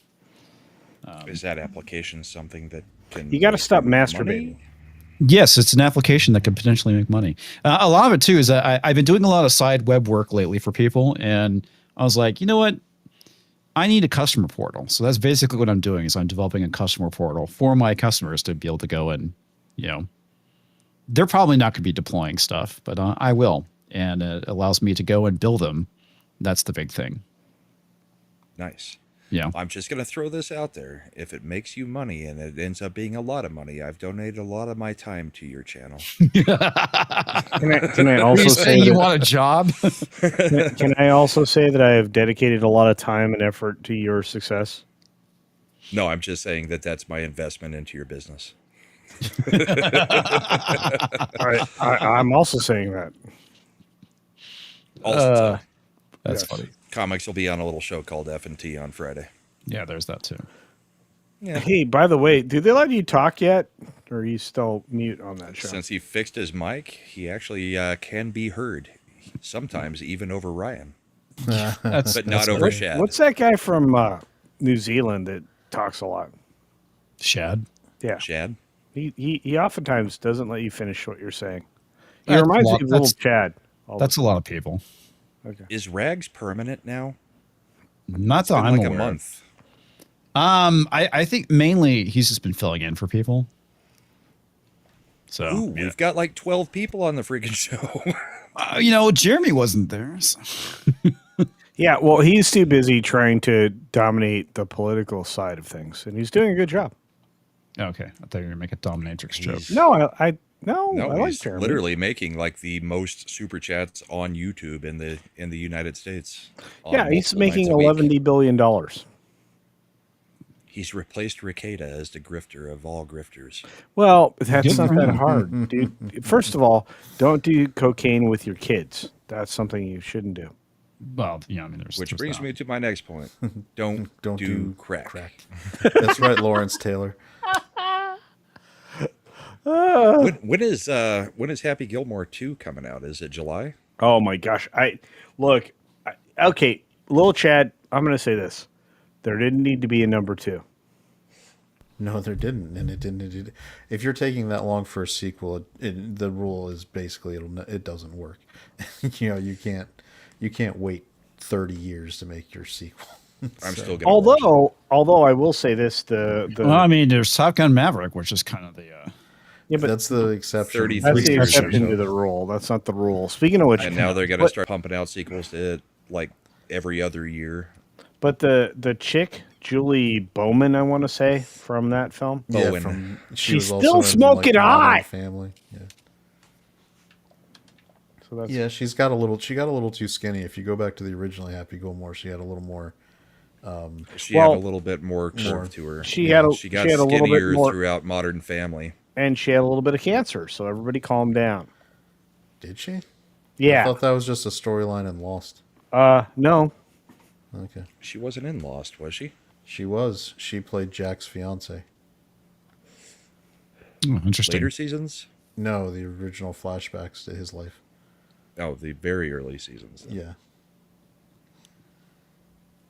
Speaker 2: is that application something that can...
Speaker 11: You got to stop
Speaker 2: make
Speaker 11: masturbating.
Speaker 2: money?
Speaker 5: yes, it's an application that can potentially make money. A lot of it too is that I've been doing a lot of side web work lately for people, and I was like, you know what? I need a customer portal. So that's basically what I'm doing is I'm developing a customer portal for my customers to be able to go and, they're probably not going to be deploying stuff, but I will. And it allows me to go and build them. That's the big thing.
Speaker 2: Nice.
Speaker 5: Yeah.
Speaker 2: I'm just going to throw this out there. If it makes you money and it ends up being a lot of money, I've donated a lot of my time to your channel.
Speaker 11: Can I also
Speaker 5: you
Speaker 11: say
Speaker 5: saying you
Speaker 11: that-
Speaker 5: want a job?
Speaker 11: Can I also say that I have dedicated a lot of time and effort to your success?
Speaker 2: No, I'm just saying that that's my investment into your business.
Speaker 11: I'm also saying that.
Speaker 2: Also,
Speaker 5: That's
Speaker 11: Yes.
Speaker 5: funny.
Speaker 2: comics will be on a little show called F&T on Friday.
Speaker 5: Yeah, there's that too.
Speaker 2: Yeah.
Speaker 11: Hey, by the way, do they let you talk yet, or are you still mute on that show?
Speaker 2: Since he fixed his mic, he actually can be heard, sometimes even over Ryan, but not over Shad.
Speaker 11: What's that guy from New Zealand that talks a lot?
Speaker 5: Shad.
Speaker 11: Yeah,
Speaker 2: Shad?
Speaker 11: he oftentimes doesn't let you finish what you're saying. He
Speaker 5: That's
Speaker 11: reminds
Speaker 5: a
Speaker 11: me
Speaker 5: lot-
Speaker 11: of little
Speaker 5: that's-
Speaker 11: Chad.
Speaker 5: That's a lot of people.
Speaker 11: Okay.
Speaker 2: Is Rags permanent now?
Speaker 5: Not
Speaker 2: It's
Speaker 5: that
Speaker 2: been
Speaker 5: I'm
Speaker 2: like
Speaker 5: aware.
Speaker 2: a month.
Speaker 5: I think mainly he's just been filling in for people. So
Speaker 2: Ooh, we've got like 12 people on the freaking show.
Speaker 5: Jeremy wasn't there. So.
Speaker 11: Yeah, well, he's too busy trying to dominate the political side of things, and he's doing a good job.
Speaker 5: Okay, I thought you were gonna make a dominatrix joke.
Speaker 11: No, I
Speaker 2: No,
Speaker 11: like
Speaker 2: he's
Speaker 11: Jeremy.
Speaker 2: literally making like the most super chats on YouTube in the United States. on
Speaker 11: Yeah, he's
Speaker 2: multiple
Speaker 11: making
Speaker 2: nights a week.
Speaker 11: $11 billion.
Speaker 2: He's replaced Ricada as the grifter of all grifters.
Speaker 11: Well, that's
Speaker 5: Good
Speaker 11: not
Speaker 5: for
Speaker 11: that
Speaker 5: him.
Speaker 11: hard, dude. First of all, don't do cocaine with your kids. That's something you shouldn't do.
Speaker 5: Well, yeah, I mean, there's
Speaker 2: Which
Speaker 5: there's
Speaker 2: brings
Speaker 5: that.
Speaker 2: me to my next point. Don't do crack.
Speaker 3: That's right, Lawrence Taylor.
Speaker 2: When is Happy Gilmore 2 coming out? Is it July?
Speaker 11: Oh my gosh! Okay, little Chad. I'm going to say this: there didn't need to be a number 2.
Speaker 3: No, there didn't, and it didn't. If you're taking that long for a sequel, the rule is basically it doesn't work. You can't wait 30 years to make your sequel.
Speaker 2: I'm still gonna watch it.
Speaker 11: Although I will say this: the
Speaker 5: Well, I mean, there's Top Gun Maverick, which is kind of the.
Speaker 11: yeah, but
Speaker 3: That's the exception.
Speaker 2: 33
Speaker 11: that's the
Speaker 2: years
Speaker 11: exception
Speaker 2: ago.
Speaker 11: to the rule. That's not the rule. Speaking of which,
Speaker 2: And now they're gonna
Speaker 11: but-
Speaker 2: start pumping out sequels to it like every other year.
Speaker 11: But the chick Julie Bowman, I want to say, from that film.
Speaker 3: Yeah,
Speaker 2: Bowen.
Speaker 3: she
Speaker 11: She's
Speaker 3: was
Speaker 11: still
Speaker 3: also in,
Speaker 11: smoking
Speaker 3: Modern
Speaker 11: hot.
Speaker 3: Family. Yeah.
Speaker 11: So that's
Speaker 3: Yeah, she got a little too skinny. If you go back to the original Happy Gilmore, she had a little more.
Speaker 2: She
Speaker 11: Well,
Speaker 2: had a little bit more curve to her.
Speaker 11: she had a-
Speaker 2: she got
Speaker 11: she had a little bit
Speaker 2: skinnier
Speaker 11: more-
Speaker 2: throughout Modern Family.
Speaker 11: and she had a little bit of cancer. So everybody calm down.
Speaker 3: Did she? I
Speaker 11: Yeah.
Speaker 3: thought that was just a storyline in Lost.
Speaker 11: No.
Speaker 3: Okay.
Speaker 2: She wasn't in Lost, was she?
Speaker 3: She was. She played Jack's fiance.
Speaker 5: Oh, interesting.
Speaker 2: Later seasons?
Speaker 3: No, the original flashbacks to his life.
Speaker 2: Oh, the very early seasons. then.
Speaker 3: Yeah.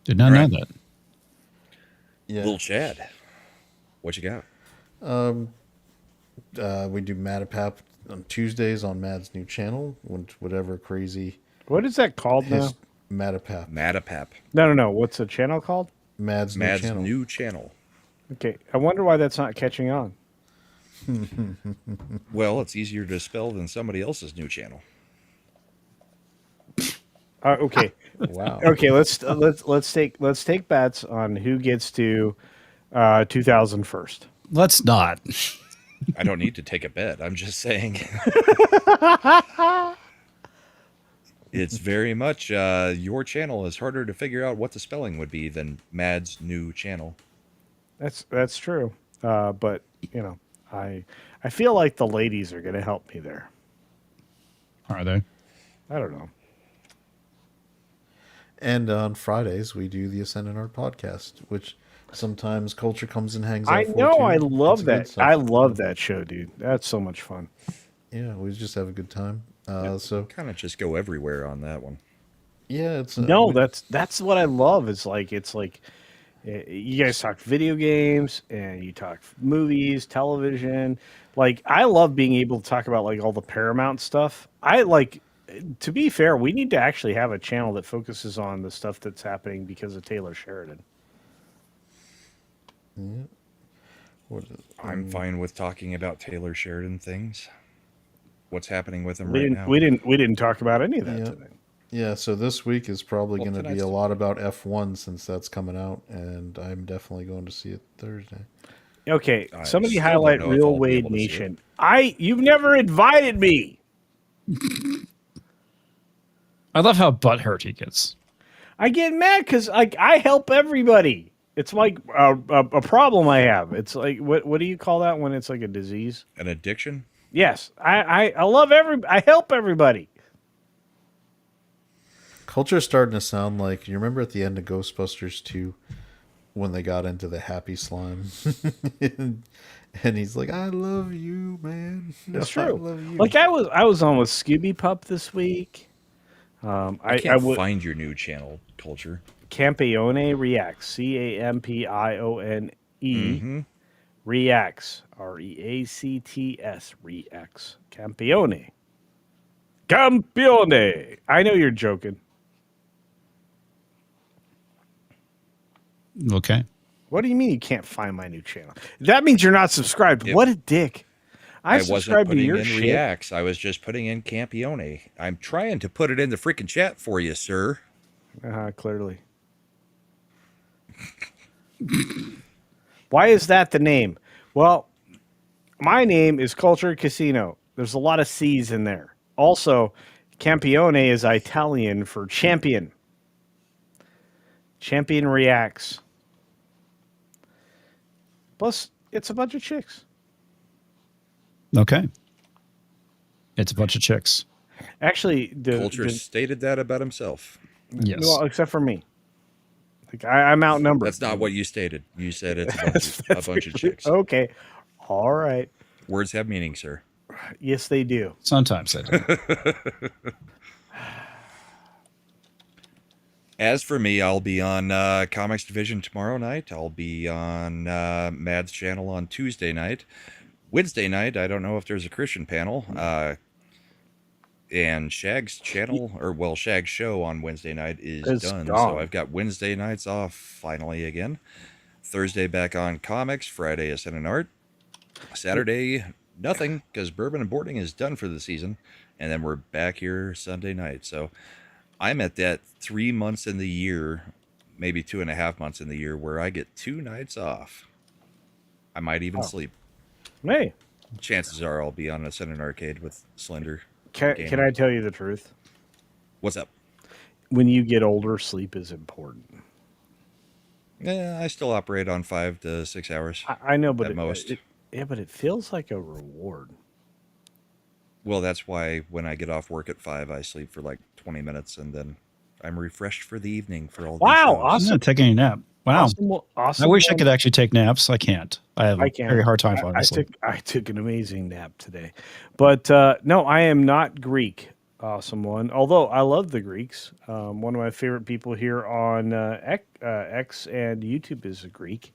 Speaker 5: Did not
Speaker 2: Right.
Speaker 5: know that.
Speaker 3: Yeah.
Speaker 2: Little Chad, what you got?
Speaker 3: We do Matapap on Tuesdays on Mad's new channel. Whatever crazy
Speaker 11: What is that called now?
Speaker 3: Matapap.
Speaker 2: Matapap.
Speaker 11: No. What's the channel called?
Speaker 3: Mad's new
Speaker 2: New
Speaker 3: channel.
Speaker 2: channel.
Speaker 11: Okay. I wonder why that's not catching on.
Speaker 2: Well, it's easier to spell than somebody else's new channel.
Speaker 11: Okay.
Speaker 3: Wow.
Speaker 11: Okay. Let's take bets on who gets to 2000 first.
Speaker 5: Let's not.
Speaker 2: I don't need to take a bet. I'm just saying. It's very much your channel is harder to figure out what the spelling would be than Mad's new channel.
Speaker 11: That's true. But I feel like the ladies are going to help me there.
Speaker 5: Are they?
Speaker 11: I don't know.
Speaker 3: And on Fridays we do the Ascendant Art podcast, which sometimes Culture comes and hangs out.
Speaker 11: I
Speaker 3: for
Speaker 11: know.
Speaker 3: too.
Speaker 11: I
Speaker 3: It's
Speaker 11: love
Speaker 3: good
Speaker 11: that.
Speaker 3: stuff.
Speaker 11: I love that show, dude. That's so much fun.
Speaker 3: Yeah, we just have a good time. So
Speaker 2: Kind of just go everywhere on that one.
Speaker 3: yeah, it's
Speaker 11: No, that's what I love. It's like you guys talk video games and you talk movies, television. Like I love being able to talk about like all the Paramount stuff. To be fair, we need to actually have a channel that focuses on the stuff that's happening because of Taylor Sheridan.
Speaker 2: I'm fine with talking about Taylor Sheridan things. What's happening with him
Speaker 11: We
Speaker 2: right
Speaker 11: didn't
Speaker 2: now?
Speaker 11: we didn't talk about any of that
Speaker 3: Yeah.
Speaker 11: today.
Speaker 3: Yeah, so this week is probably
Speaker 2: Well,
Speaker 3: going to be
Speaker 2: tonight's-
Speaker 3: a lot about F1 since that's coming out, and I'm definitely going to see it Thursday.
Speaker 11: Okay,
Speaker 2: I
Speaker 11: somebody
Speaker 2: still don't
Speaker 11: highlight
Speaker 2: know if
Speaker 11: Real
Speaker 2: I'll be
Speaker 11: Wade
Speaker 2: able to see it.
Speaker 11: Nation. You've never invited me.
Speaker 5: I love how butthurt he gets.
Speaker 11: I get mad because I help everybody. It's like a problem I have. It's like what do you call that when it's like a disease?
Speaker 2: An addiction?
Speaker 11: Yes, I love I help everybody.
Speaker 3: Culture's starting to sound like, you remember at the end of Ghostbusters 2 when they got into the happy slime? and he's like, I love you, man.
Speaker 11: That's
Speaker 3: I
Speaker 11: true.
Speaker 3: love you.
Speaker 11: Like I was on with Scooby Pup this week.
Speaker 2: I can't find your new channel, Culture.
Speaker 11: Campione Reacts. Campione Reacts. Reacts. Reacts. Campione. Campione. I know you're joking.
Speaker 5: Okay.
Speaker 11: What do you mean you can't find my new channel? That means you're not subscribed.
Speaker 2: Yep.
Speaker 11: What a dick. I
Speaker 2: wasn't
Speaker 11: subscribed to
Speaker 2: putting
Speaker 11: your
Speaker 2: in
Speaker 11: shit.
Speaker 2: Reacts. I was just putting in Campione. I'm trying to put it in the freaking chat for you, sir.
Speaker 11: Clearly. Why is that the name? Well, my name is Culture Casino. There's a lot of C's in there. Also, Campione is Italian for champion. Champion Reacts. Plus, it's a bunch of chicks.
Speaker 5: Okay. It's a bunch of chicks.
Speaker 11: Actually,
Speaker 2: Culture stated that about himself.
Speaker 5: Yes.
Speaker 11: Well, except for me. Like I'm outnumbered.
Speaker 2: That's not what you stated. You said it's a bunch of chicks.
Speaker 11: Okay. All right.
Speaker 2: Words have meaning, sir.
Speaker 11: Yes, they do.
Speaker 5: Sometimes they do.
Speaker 2: As for me, I'll be on Comics Division tomorrow night. I'll be on Mad's channel on Tuesday night. Wednesday night, I don't know if there's a Christian panel. And Shag's channel, Shag's show on Wednesday night is done. So I've got Wednesday nights off finally again. Thursday back on comics. Friday is and art. Saturday, nothing, because Bourbon and Boarding is done for the season. And then we're back here Sunday night. So I'm at that 3 months in the year, maybe 2.5 months in the year, where I get 2 nights off. I might even sleep.
Speaker 11: Hey.
Speaker 2: Chances are I'll be on a Senate arcade with Slender.
Speaker 11: Can I tell you the truth?
Speaker 2: What's up?
Speaker 11: When you get older, sleep is important.
Speaker 2: Yeah, I still operate on 5 to 6 hours.
Speaker 11: I know, but
Speaker 2: at most.
Speaker 11: But it feels like a reward.
Speaker 2: Well, that's why when I get off work at 5, I sleep for like 20 minutes, and then I'm refreshed for the evening for all.
Speaker 11: Wow,
Speaker 2: these
Speaker 11: awesome!
Speaker 5: I'm not taking a nap. Wow,
Speaker 11: awesome.
Speaker 5: I wish I could actually take naps. I can't. I have a very hard time falling asleep.
Speaker 11: I took an amazing nap today, but no, I am not Greek. Awesome one. Although I love the Greeks. One of my favorite people here on X and YouTube is a Greek.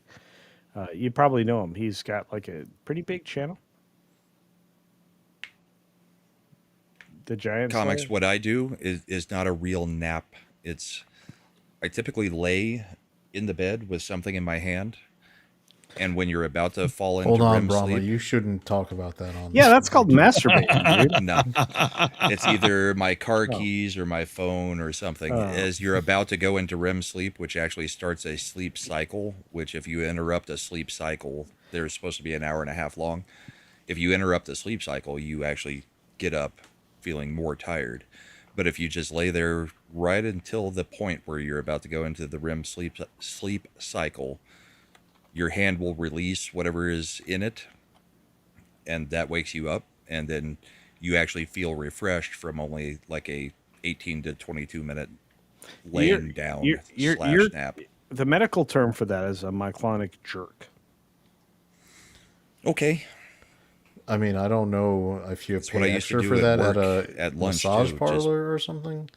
Speaker 11: You probably know him. He's got like a pretty big channel. The Giant
Speaker 2: Comics.
Speaker 11: Slayer.
Speaker 2: What I do is not a real nap. I typically lay in the bed with something in my hand, and when you're about to fall into REM
Speaker 3: Brahma,
Speaker 2: sleep,
Speaker 3: you shouldn't talk about that on.
Speaker 11: Yeah, that's called masturbating, dude.
Speaker 2: No, it's either my car keys or my phone or something. As you're about to go into REM sleep, which actually starts a sleep cycle, which if you interrupt a sleep cycle, they're supposed to be an hour and a half long. If you interrupt the sleep cycle, you actually get up feeling more tired. But if you just lay there right until the point where you're about to go into the REM sleep cycle, your hand will release whatever is in it, and that wakes you up, and then you actually feel refreshed from only like a 18 to 22 minute laying down slash nap.
Speaker 11: The medical term for that is a myoclonic jerk.
Speaker 2: Okay.
Speaker 3: I mean, I don't know if you
Speaker 2: what I
Speaker 3: pay
Speaker 2: used to
Speaker 3: extra
Speaker 2: do
Speaker 3: for
Speaker 2: at
Speaker 3: that at
Speaker 2: work,
Speaker 3: a
Speaker 2: at lunch,
Speaker 3: massage
Speaker 2: too,
Speaker 3: parlor or something.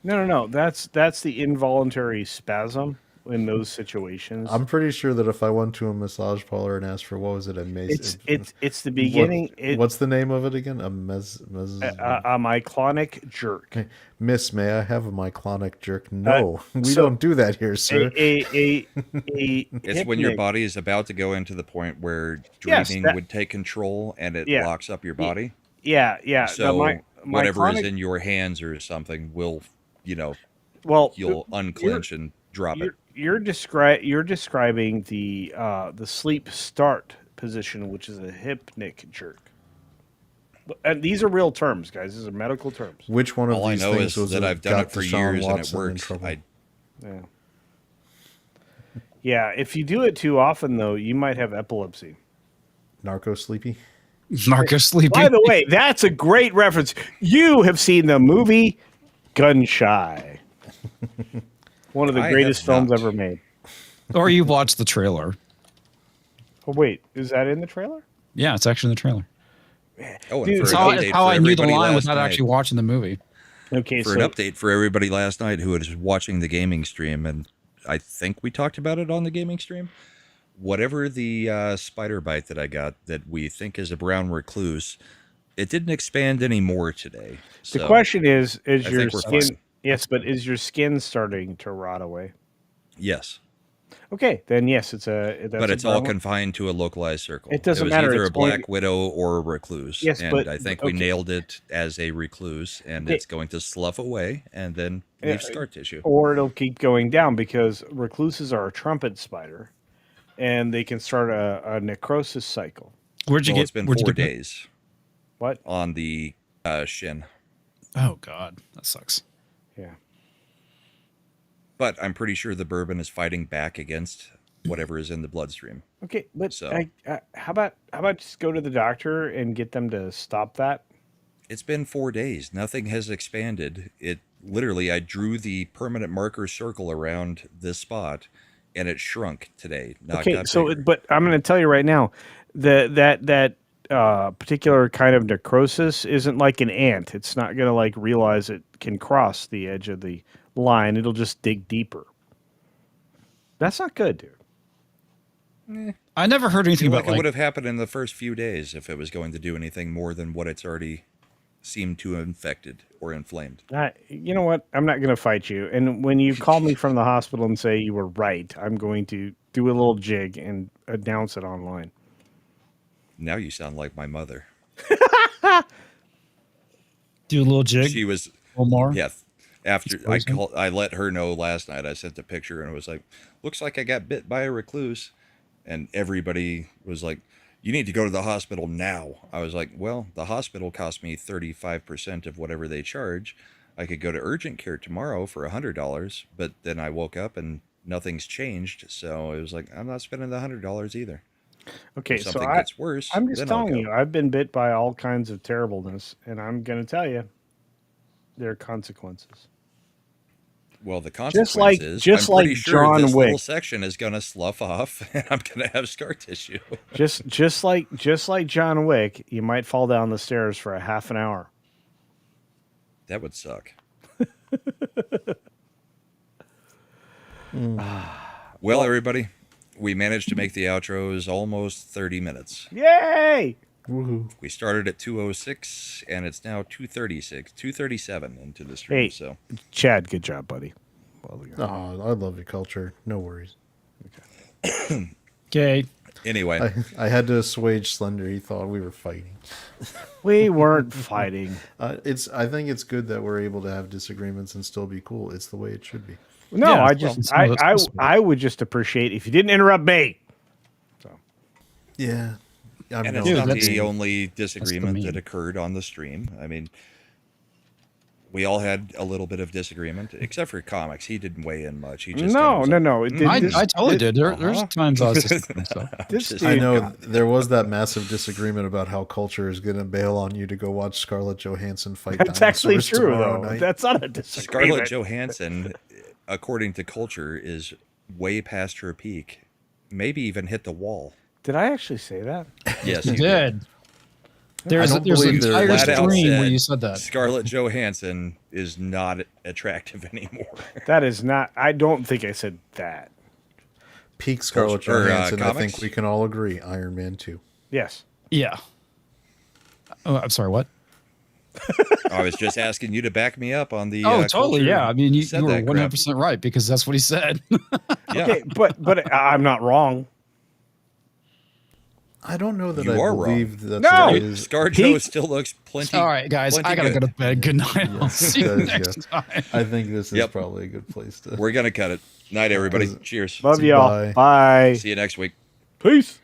Speaker 11: No. That's the involuntary spasm in those situations.
Speaker 3: I'm pretty sure that if I went to a massage parlor and asked for what was it,
Speaker 11: it's the beginning.
Speaker 3: What's the name of it again? A
Speaker 11: myoclonic jerk.
Speaker 3: Miss, may I have a myoclonic jerk? No, we don't do that here, sir.
Speaker 2: It's when your body is about to go into the point where dreaming would take control and it locks up your body.
Speaker 11: Yeah.
Speaker 2: So whatever is in your hands or something will, you'll unclench and drop it.
Speaker 11: You're describing the sleep start position, which is a hypnic jerk. And these are real terms, guys. These are medical terms.
Speaker 3: Which one of
Speaker 2: All
Speaker 3: these
Speaker 2: I know
Speaker 3: things
Speaker 2: is
Speaker 3: was
Speaker 2: that I've done it for
Speaker 3: Deshaun
Speaker 2: years
Speaker 3: Watson
Speaker 2: and it works.
Speaker 11: Yeah. Yeah, if you do it too often, though, you might have epilepsy.
Speaker 3: Narco sleepy.
Speaker 5: Marco sleeping.
Speaker 11: By the way, that's a great reference. You have seen the movie Gun Shy. One of the
Speaker 2: I
Speaker 11: greatest
Speaker 2: have
Speaker 11: films
Speaker 2: not.
Speaker 11: ever made.
Speaker 5: Or you watched the trailer.
Speaker 11: Oh, wait. Is that in the trailer?
Speaker 5: Yeah, it's actually in the trailer.
Speaker 2: Oh, and
Speaker 11: Dude,
Speaker 2: for
Speaker 5: It's
Speaker 2: an
Speaker 5: how,
Speaker 2: update
Speaker 5: it's how
Speaker 2: for
Speaker 5: I knew the
Speaker 2: everybody
Speaker 5: line
Speaker 2: last
Speaker 5: without
Speaker 2: night-
Speaker 5: actually watching the movie.
Speaker 11: Okay,
Speaker 2: For
Speaker 11: so
Speaker 2: an update for everybody last night who was watching the gaming stream, and I think we talked about it on the gaming stream. Whatever the spider bite that I got that we think is a brown recluse, it didn't expand any more today.
Speaker 11: the
Speaker 2: So
Speaker 11: question is
Speaker 2: I
Speaker 11: your
Speaker 2: think we're
Speaker 11: skin...
Speaker 2: fine.
Speaker 11: Yes, but is your skin starting to rot away?
Speaker 2: Yes,
Speaker 11: Okay, then yes, it's a...
Speaker 2: but it's all confined to a localized circle.
Speaker 11: It doesn't
Speaker 2: was
Speaker 11: matter,
Speaker 2: either
Speaker 11: it's
Speaker 2: a black
Speaker 11: only-
Speaker 2: widow or a recluse.
Speaker 11: Yes,
Speaker 2: and
Speaker 11: but-
Speaker 2: I think
Speaker 11: okay.
Speaker 2: we nailed it as a recluse, and
Speaker 11: Okay.
Speaker 2: it's going to slough away and then leave scar tissue.
Speaker 11: Or it'll keep going down because recluses are a trumpet spider, and they can start a necrosis cycle.
Speaker 5: Where'd you
Speaker 2: Well,
Speaker 5: get?
Speaker 2: it's been
Speaker 5: where'd you
Speaker 2: 4
Speaker 5: get-
Speaker 2: days
Speaker 11: What?
Speaker 2: on the shin.
Speaker 5: Oh God, that sucks.
Speaker 11: Yeah.
Speaker 2: But I'm pretty sure the bourbon is fighting back against whatever is in the bloodstream.
Speaker 11: Okay, but
Speaker 2: So-
Speaker 11: how about just go to the doctor and get them to stop that?
Speaker 2: It's been 4 days. Nothing has expanded. It literally, I drew the permanent marker circle around this spot, and it shrunk today. Not
Speaker 11: Okay,
Speaker 2: got
Speaker 11: so
Speaker 2: bigger.
Speaker 11: but I'm going to tell you right now, that particular kind of necrosis isn't like an ant. It's not going to like realize it can cross the edge of the line. It'll just dig deeper. That's not good, dude.
Speaker 5: I never heard anything
Speaker 2: feel
Speaker 5: about
Speaker 2: like it would have happened in the first few days if it was going to do anything more than what it's already seemed to have infected or inflamed.
Speaker 11: You know what? I'm not going to fight you. And when you call me from the hospital and say you were right, I'm going to do a little jig and announce it online.
Speaker 2: Now you sound like my mother.
Speaker 5: do a little jig.
Speaker 2: She was,
Speaker 5: a little more.
Speaker 2: yeah. After I let her know last night, I sent a picture and it was like, looks like I got bit by a recluse. And everybody was like, you need to go to the hospital now. I was like, well, the hospital cost me 35% of whatever they charge. I could go to urgent care tomorrow for $100, but then I woke up and nothing's changed. So it was like, I'm not spending the $100 either.
Speaker 11: Okay,
Speaker 2: If
Speaker 11: so
Speaker 2: something gets worse,
Speaker 11: I'm just
Speaker 2: then I'll
Speaker 11: telling
Speaker 2: go.
Speaker 11: you, I've been bit by all kinds of terribleness, and I'm going to tell you, there are consequences.
Speaker 2: Well, the
Speaker 11: Just like-
Speaker 2: consequences,
Speaker 11: just
Speaker 2: I'm pretty
Speaker 11: like
Speaker 2: sure
Speaker 11: John
Speaker 2: this little
Speaker 11: Wick.
Speaker 2: section is going to slough off and I'm going to have scar tissue.
Speaker 11: just like John Wick, you might fall down the stairs for a half an hour.
Speaker 2: That would suck. Well, everybody, we managed to make the outros almost 30 minutes.
Speaker 11: Yay!
Speaker 2: We started at 2:06 and it's now 2:36, 2:37 into the stream.
Speaker 11: Hey,
Speaker 2: So
Speaker 11: Chad, good job, buddy.
Speaker 3: Oh, I love your culture. No worries.
Speaker 5: Okay.
Speaker 2: anyway,
Speaker 3: I had to assuage Slender. He thought we were fighting.
Speaker 11: We weren't fighting.
Speaker 3: I think it's good that we're able to have disagreements and still be cool. It's the way it should be.
Speaker 11: No,
Speaker 5: Yeah,
Speaker 11: I
Speaker 5: well,
Speaker 11: just
Speaker 5: some of it's supposed to be.
Speaker 11: I would just appreciate if you didn't interrupt me.
Speaker 3: Yeah. I'm
Speaker 2: and it's
Speaker 5: Dude,
Speaker 2: not
Speaker 5: that's-
Speaker 2: the only disagreement
Speaker 5: meme.
Speaker 2: that occurred on the stream. I mean, we all had a little bit of disagreement, except for comics. He didn't weigh in much. He just
Speaker 11: No.
Speaker 2: kind of was like,
Speaker 11: It-
Speaker 5: I
Speaker 11: this-
Speaker 5: totally did. There's
Speaker 2: Uh-huh.
Speaker 5: times I was just so.
Speaker 11: This
Speaker 2: just-
Speaker 11: dude,
Speaker 3: I know there was that massive disagreement about how culture is going to bail on you to go watch Scarlett Johansson fight.
Speaker 11: that's actually
Speaker 3: dinosaurs
Speaker 11: true,
Speaker 3: tomorrow
Speaker 11: though.
Speaker 3: night.
Speaker 11: That's not a disagreement.
Speaker 2: Scarlett Johansson, according to culture, is way past her peak. Maybe even hit the wall.
Speaker 11: Did I actually say that?
Speaker 2: Yes,
Speaker 5: You
Speaker 2: you
Speaker 5: did. There's
Speaker 3: don't
Speaker 5: an
Speaker 3: believe there-
Speaker 5: entire
Speaker 2: Flat out
Speaker 5: stream where
Speaker 2: said
Speaker 5: you said that.
Speaker 2: Scarlett Johansson is not attractive anymore.
Speaker 11: That is not. I don't think I said that.
Speaker 3: Peak Scarlett
Speaker 2: Or,
Speaker 3: Johansson. I
Speaker 2: comics?
Speaker 3: think we can all agree. Iron Man 2.
Speaker 11: Yes.
Speaker 5: Yeah. Oh, I'm sorry. What?
Speaker 2: I was just asking you to back me up on the.
Speaker 5: Oh, totally.
Speaker 2: culture
Speaker 5: Yeah. I mean, you
Speaker 2: said
Speaker 5: were
Speaker 2: that crap.
Speaker 5: 100% right because that's what he said.
Speaker 2: Yeah.
Speaker 11: Okay, but I'm not wrong.
Speaker 3: I don't know that
Speaker 2: You
Speaker 3: I
Speaker 2: are wrong.
Speaker 3: believe that
Speaker 11: No!
Speaker 3: there is.
Speaker 2: ScarJo still looks plenty.
Speaker 5: All right, guys.
Speaker 2: plenty
Speaker 5: I gotta
Speaker 2: good.
Speaker 5: go to bed. Good night. I'll see you
Speaker 3: guys,
Speaker 5: next time.
Speaker 3: I think this is
Speaker 2: Yep.
Speaker 3: probably a good place to.
Speaker 2: We're gonna cut it. Night, everybody. Cheers.
Speaker 11: Love y'all.
Speaker 3: Bye.
Speaker 11: Bye.
Speaker 2: See you next week.
Speaker 11: Peace.